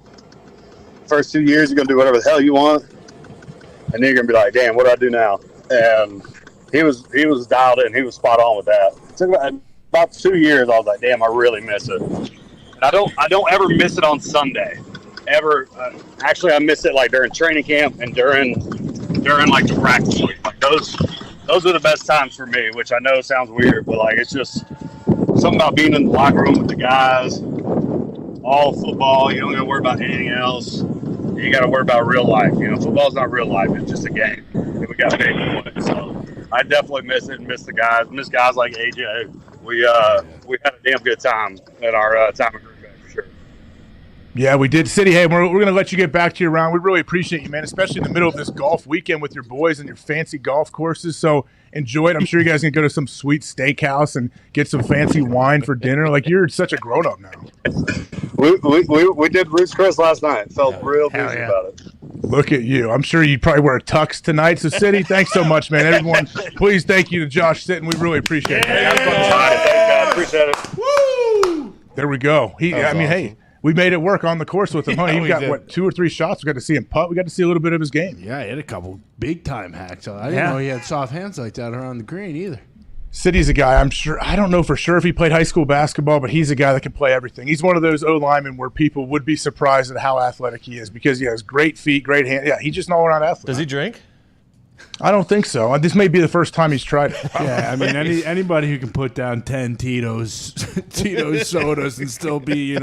first 2 years, you're going to do whatever the hell you want. And then you're going to be like, damn, what do I do now? And he was dialed in. He was spot on with that. It took about 2 years. I was like, damn, I really miss it. And I don't ever miss it on Sunday. Ever. Actually, I miss it during training camp and during the practice week. Those are the best times for me, which I know sounds weird, but it's just something about being in the locker room with the guys, all football. You don't got to worry about anything else. You got to worry about real life. Football's not real life. It's just a game. And we got to make it play. So I definitely miss it and miss the guys. Miss guys like AJ. We had a damn good time at our time of Green Bay, for sure. Yeah, we did. City, hey, we're going to let you get back to your round. We really appreciate you, man, especially in the middle of this golf weekend with your boys and your fancy golf courses. So enjoy it. I'm sure you guys can go to some sweet steakhouse and get some fancy wine for dinner. You're such a grown-up now. We did Ruth's Chris last night. Felt real busy about it. Look at you. I'm sure you probably wear a tux tonight. So, City, thanks so much, man. Everyone, please thank you to Josh Sitton. We really appreciate it. I appreciate it. Woo! There we go. Hey, we made it work on the course with him. Huh? He got, did. 2 or 3 shots. We got to see him putt. We got to see a little bit of his game. Yeah, he had a couple big-time hacks. I didn't know he had soft hands like that around the green either. City's a guy, I don't know for sure if he played high school basketball, but he's a guy that can play everything. He's one of those O-linemen where people would be surprised at how athletic he is because he has great feet, great hands. Yeah, he's just an all-around athlete. Does he drink? I don't think so. This may be the first time he's tried it. Yeah, I mean, anybody who can put down 10 Tito's sodas and still be,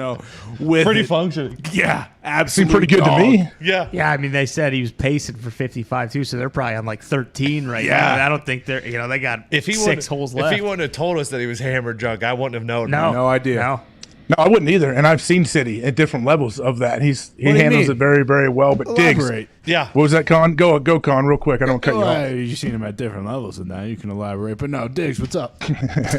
with Pretty it. functioning. Yeah, absolutely. Seemed pretty good to me. Yeah. Yeah, I mean, they said he was pacing for 55 too, so they're probably on like 13 right Yeah. now. I don't think they're, they got If he 6 holes left. If he wouldn't have told us that he was hammered drunk, I wouldn't have known. No idea. No. No, I wouldn't either. And I've seen City at different levels of that. He do you handles mean? it very, very well. But Elaborate. Diggs, Yeah. what was that, Con? Go, Con, real quick. I don't cut you off. You've seen him at different levels than that. You can elaborate. But no, Diggs, what's up?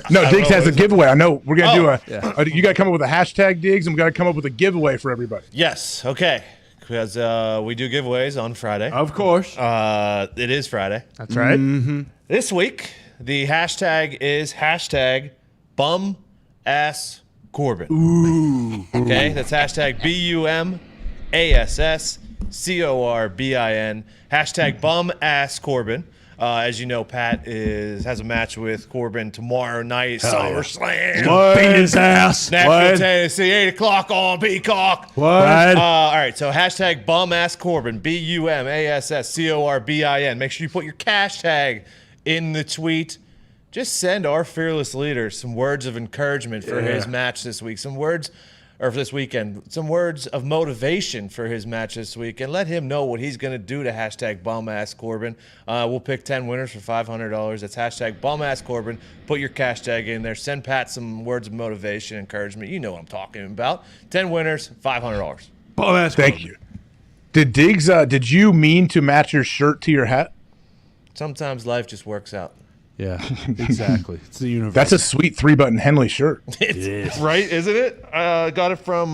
No, Diggs has a giveaway. I know we're gonna do yeah. you got to come up with a hashtag, Diggs, and we got to come up with a giveaway for everybody. Yes. Okay. Because we do giveaways on Friday. Of course. It is Friday. That's right. Mm-hmm. This week, the hashtag is #BumAssCorbin. Ooh. Okay, that's hashtag BumAssCorbin. Hashtag BumAssCorbin. As you know, Pat has a match with Corbin tomorrow night. SummerSlam. Beat his ass. Nashville, Tennessee, 8 o'clock on Peacock. What? All right, so hashtag BumAssCorbin, BumAssCorbin. Make sure you put your cash tag in the tweet. Just send our fearless leader some words of encouragement for his match this week. For this weekend. Some words of motivation for his match this week. And let him know what he's going to do to hashtag BumAssCorbin. We'll pick 10 winners for $500. That's hashtag BumAssCorbin. Put your cash tag in there. Send Pat some words of motivation, encouragement. You know what I'm talking about. 10 winners, $500. BumAssCorbin. Thank you. Did Diggs? Did you mean to match your shirt to your hat? Sometimes life just works out. Yeah, exactly. It's the universe. That's a sweet 3-button Henley shirt. It is. Right, isn't it? I got it from...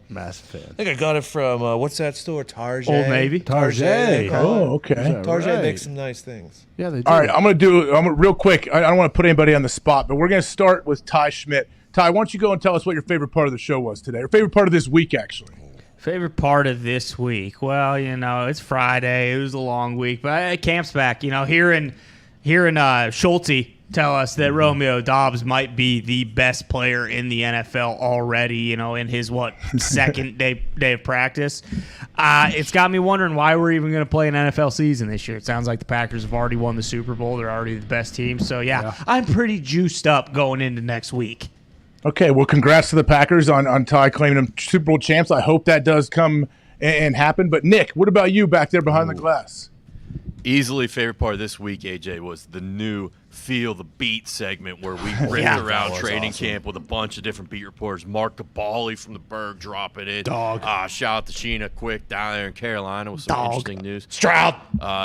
Massive fan. I think I got it from, what's that store? Target. Old Navy. Target. Oh, okay. Target makes some nice things. Yeah, they do. All right, I'm going to do real quick. I don't want to put anybody on the spot, but we're going to start with Ty Schmidt. Ty, why don't you go and tell us what your favorite part of the show was today, or favorite part of this week, actually. Favorite part of this week? Well, it's Friday. It was a long week, but camp's back. Hearing Schulte tell us that Romeo Doubs might be the best player in the NFL already, in his, second day of practice. It's got me wondering why we're even going to play an NFL season this year. It sounds like the Packers have already won the Super Bowl. They're already the best team. So, yeah, I'm pretty juiced up going into next week. Okay, well, congrats to the Packers on Ty claiming them Super Bowl champs. I hope that does come and happen. But, Nick, what about you back there behind the glass? Easily favorite part of this week, AJ, was the new Feel the Beat segment where we ripped around training camp with a bunch of different beat reporters. Mark DeBally from the Berg dropping it. Dog. Shout out to Sheena Quick down there in Carolina with some interesting news. Stroud.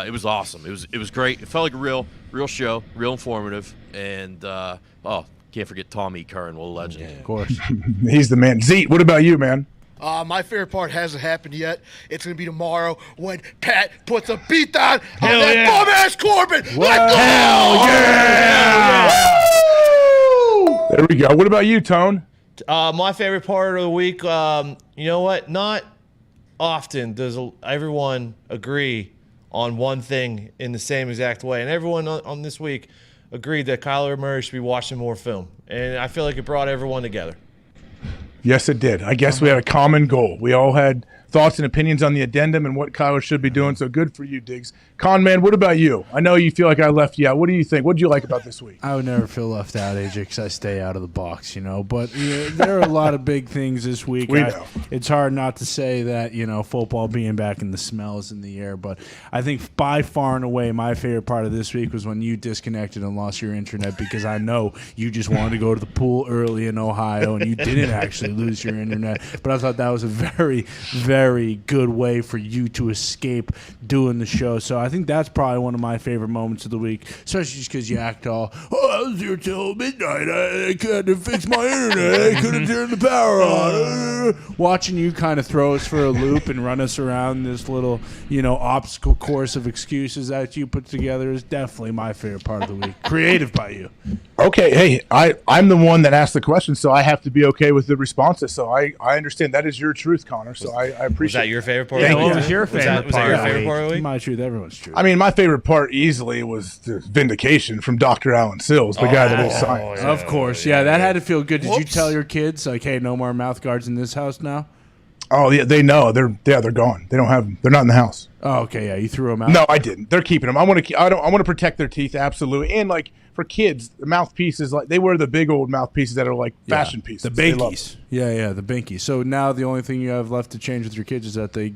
It was awesome. It was great. It felt like a real show, real informative. And, can't forget Tommy Curran, what a legend. Of course. He's the man. Zeke, what about you, man? My favorite part hasn't happened yet. It's going to be tomorrow when Pat puts a beat down on that bum-ass Corbin. Let's go! Hell yeah! There we go. What about you, Tone? My favorite part of the week, you know what? Not often does everyone agree on one thing in the same exact way. And everyone on this week agreed that Kyler Murray should be watching more film. And I feel like it brought everyone together. Yes, it did. I guess we had a common goal. We all had thoughts and opinions on the addendum and what Kyler should be doing, so good for you, Diggs. Con man, what about you? I know you feel like I left you out. What do you think? What did you like about this week? I would never feel left out, AJ, because I stay out of the box, But there are a lot of big things this week. We know. It's hard not to say that, football being back and the smells in the air. But I think by far and away my favorite part of this week was when you disconnected and lost your internet because I know you just wanted to go to the pool early in Ohio and you didn't actually lose your internet. But I thought that was a very, very very good way for you to escape doing the show. So I think that's probably one of my favorite moments of the week, especially just because you act all, I was here till midnight. I had to fix my internet. I couldn't turn the power on. Watching you kind of throw us for a loop and run us around this little, obstacle course of excuses that you put together is definitely my favorite part of the week. Creative by you. Okay, hey, I'm the one that asked the question, so I have to be okay with the responses. So I understand that is your truth, Connor. So I appreciate. Was that your favorite part? Yeah, what was your favorite part? Was that your favorite part of the week? My truth, everyone's truth. I mean, my favorite part easily was the vindication from Dr. Alan Sills, the guy that is science. Of course, yeah, that had to feel good. Did you tell your kids like, "Hey, no more mouth guards in this house now"? Oh yeah, they know. They're gone. They don't have. They're not in the house. Oh, okay, yeah, you threw them out. No, I didn't. They're keeping them. I want to protect their teeth absolutely. And like for kids, the mouthpieces, like they wear the big old mouthpieces that are like fashion pieces. The binkies. Yeah, the binkies. So now the only thing you have left to change with your kids is that they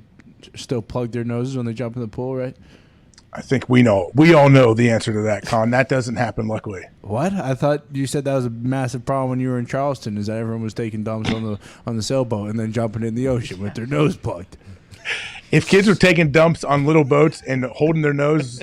still plug their noses when they jump in the pool, right? I think we all know the answer to that, Con. That doesn't happen, luckily. What? I thought you said that was a massive problem when you were in Charleston, is that everyone was taking dumps on the sailboat and then jumping in the ocean with their nose plugged. If kids were taking dumps on little boats and holding their nose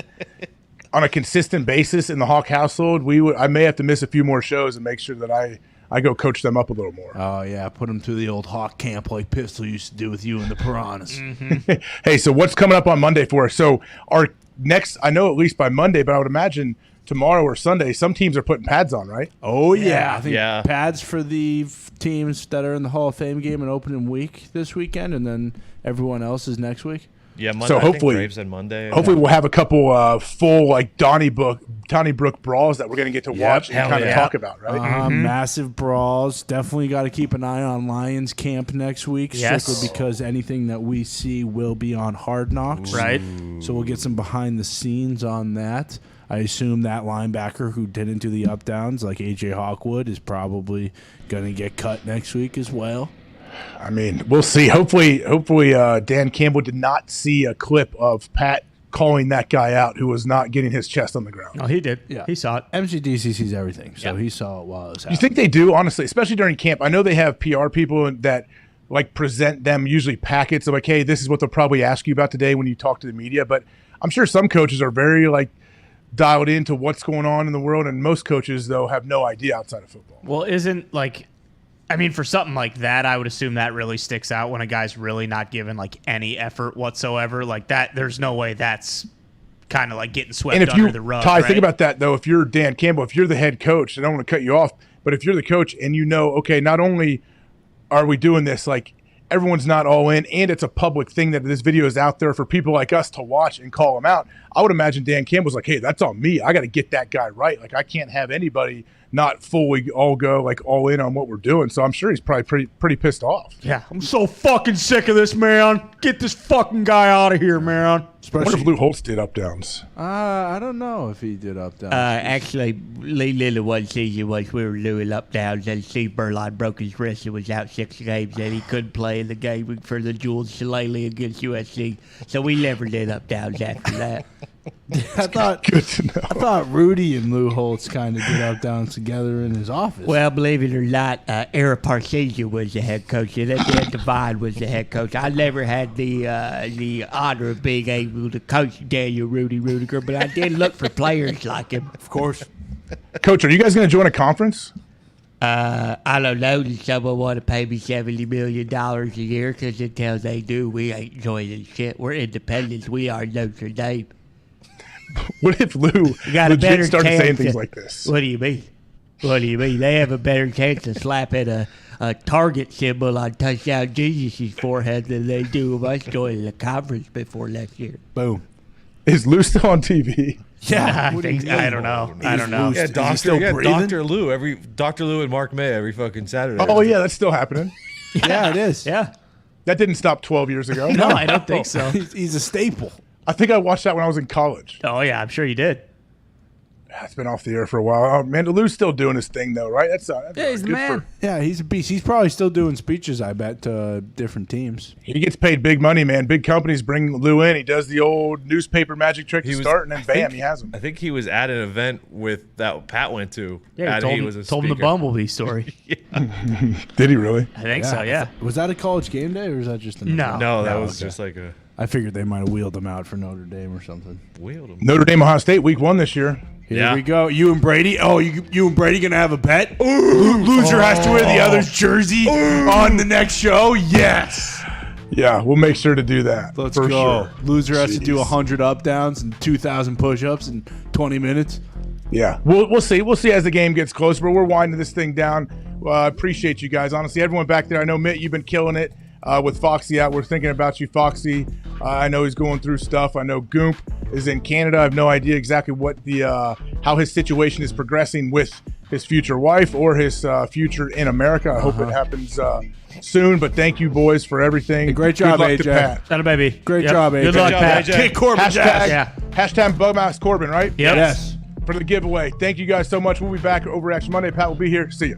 on a consistent basis in the Hawk household, I may have to miss a few more shows and make sure that I go coach them up a little more. Oh, yeah. Put them through the old Hawk camp like Pistol used to do with you and the Piranhas. Mm-hmm. Hey, so what's coming up on Monday for us? So our next, I know at least by Monday, but I would imagine tomorrow or Sunday, some teams are putting pads on, right? Oh, yeah. I think pads for the teams that are in the Hall of Fame game and opening week this weekend, and then everyone else is next week. Yeah, Monday. So hopefully, I think Braves on Monday. Hopefully, we'll have a couple full like Donnybrook brawls that we're going to get to watch and kind of talk about, right? Massive brawls. Definitely got to keep an eye on Lions camp next week, strictly because anything that we see will be on Hard Knocks. Right. So we'll get some behind the scenes on that. I assume that linebacker who didn't do the up downs, like AJ Hawkwood, is probably going to get cut next week as well. I mean, we'll see. Hopefully, Dan Campbell did not see a clip of Pat calling that guy out who was not getting his chest on the ground. No, he did. Yeah. He saw it. MCDC sees everything, so he saw it while it was happening. You think they do, honestly, especially during camp? I know they have PR people that like present them usually packets of like, hey, this is what they'll probably ask you about today when you talk to the media. But I'm sure some coaches are very like dialed into what's going on in the world, and most coaches though have no idea outside of football. Well, I mean, for something like that, I would assume that really sticks out when a guy's really not given like any effort whatsoever. Like that, there's no way that's kind of like getting swept under the rug. Ty, right? think about that though. If you're Dan Campbell, if you're the head coach, I don't want to cut you off, but if you're the coach and you know, okay, not only are we doing this, like everyone's not all in, and it's a public thing that this video is out there for people like us to watch and call them out. I would imagine Dan Campbell's like, hey, that's on me. I got to get that guy right. Like I can't have anybody not fully all in on what we're doing. So I'm sure he's probably pretty pissed off. Yeah, I'm so fucking sick of this, man. Get this fucking guy out of here, man. I wonder if Lou Holtz did up downs. I don't know if he did up downs. Actually, Lee Lilly one season was we were doing up downs, and Steve Berline broke his wrist and was out 6 games, and he couldn't play in the game for the Jules Shillelagh against USC. So we never did up downs after that. I thought Rudy and Lou Holtz kind of did up downs together in his office. Well, believe it or not, Eric Parcesia was the head coach, and Ed Devine was the head coach. I never had the honor of being able to coach Daniel Rudy Rudiger, but I did look for players like him. Of course. Coach, are you guys going to join a conference? I don't know. Does someone want to pay me $70 million a year? Because until they do, we ain't joining shit. We're independents. We are Notre Dame. What if Lou legit started saying things like this? What do you mean? What do you mean? They have a better chance of slapping a target symbol on Touchdown Jesus' forehead than they do of us joining the conference before next year. Boom. Is Lou still on TV? Yeah, I don't know. Yeah, Dr. Lou and Mark May every fucking Saturday. Oh yeah, that's still happening. Yeah, it is. Yeah. That didn't stop 12 years ago. No, I don't think so. He's a staple. I think I watched that when I was in college. Oh yeah, I'm sure you did. It's been off the air for a while. Oh, Mandalou's still doing his thing, though, right? That's he's the man. Yeah, he's a beast. He's probably still doing speeches, I bet, to different teams. He gets paid big money, man. Big companies bring Lou in. He does the old newspaper magic trick to start, and then bam, he has him. I think he was at an event with that Pat went to. Yeah, he was a told him the speaker. Bumblebee story. Did he really? I think so, yeah. Was that a college game day, or was that just a No, that was just like a. I figured they might have wheeled him out for Notre Dame or something. Wheeled him. Notre Dame, Ohio State, week 1 this year. Here we go. You and Brady. Oh, you and Brady gonna have a bet? Loser has to wear the other's jersey on the next show. Yes. Yeah, we'll make sure to do that. Let's for go. Sure. Loser has to do Jeez. 100 up downs and 2,000 push-ups in 20 minutes. Yeah, we'll see. We'll see as the game gets closer, but we're winding this thing down. Appreciate you guys. Honestly, everyone back there. I know, Mitt, you've been killing it with Foxy out. We're thinking about you, Foxy. I know he's going through stuff. I know Goomp is in Canada. I have no idea exactly what how his situation is progressing with his future wife or his future in America. I hope it happens soon, but thank you, boys, for everything. Hey, great job, Good luck AJ. to Pat. That a baby. Great job, AJ. Good luck, Pat. Kick Corbin. Hashtag Bugmax Corbin, right? Yep. Yes. For the giveaway. Thank you guys so much. We'll be back over Action Monday. Pat will be here. See you.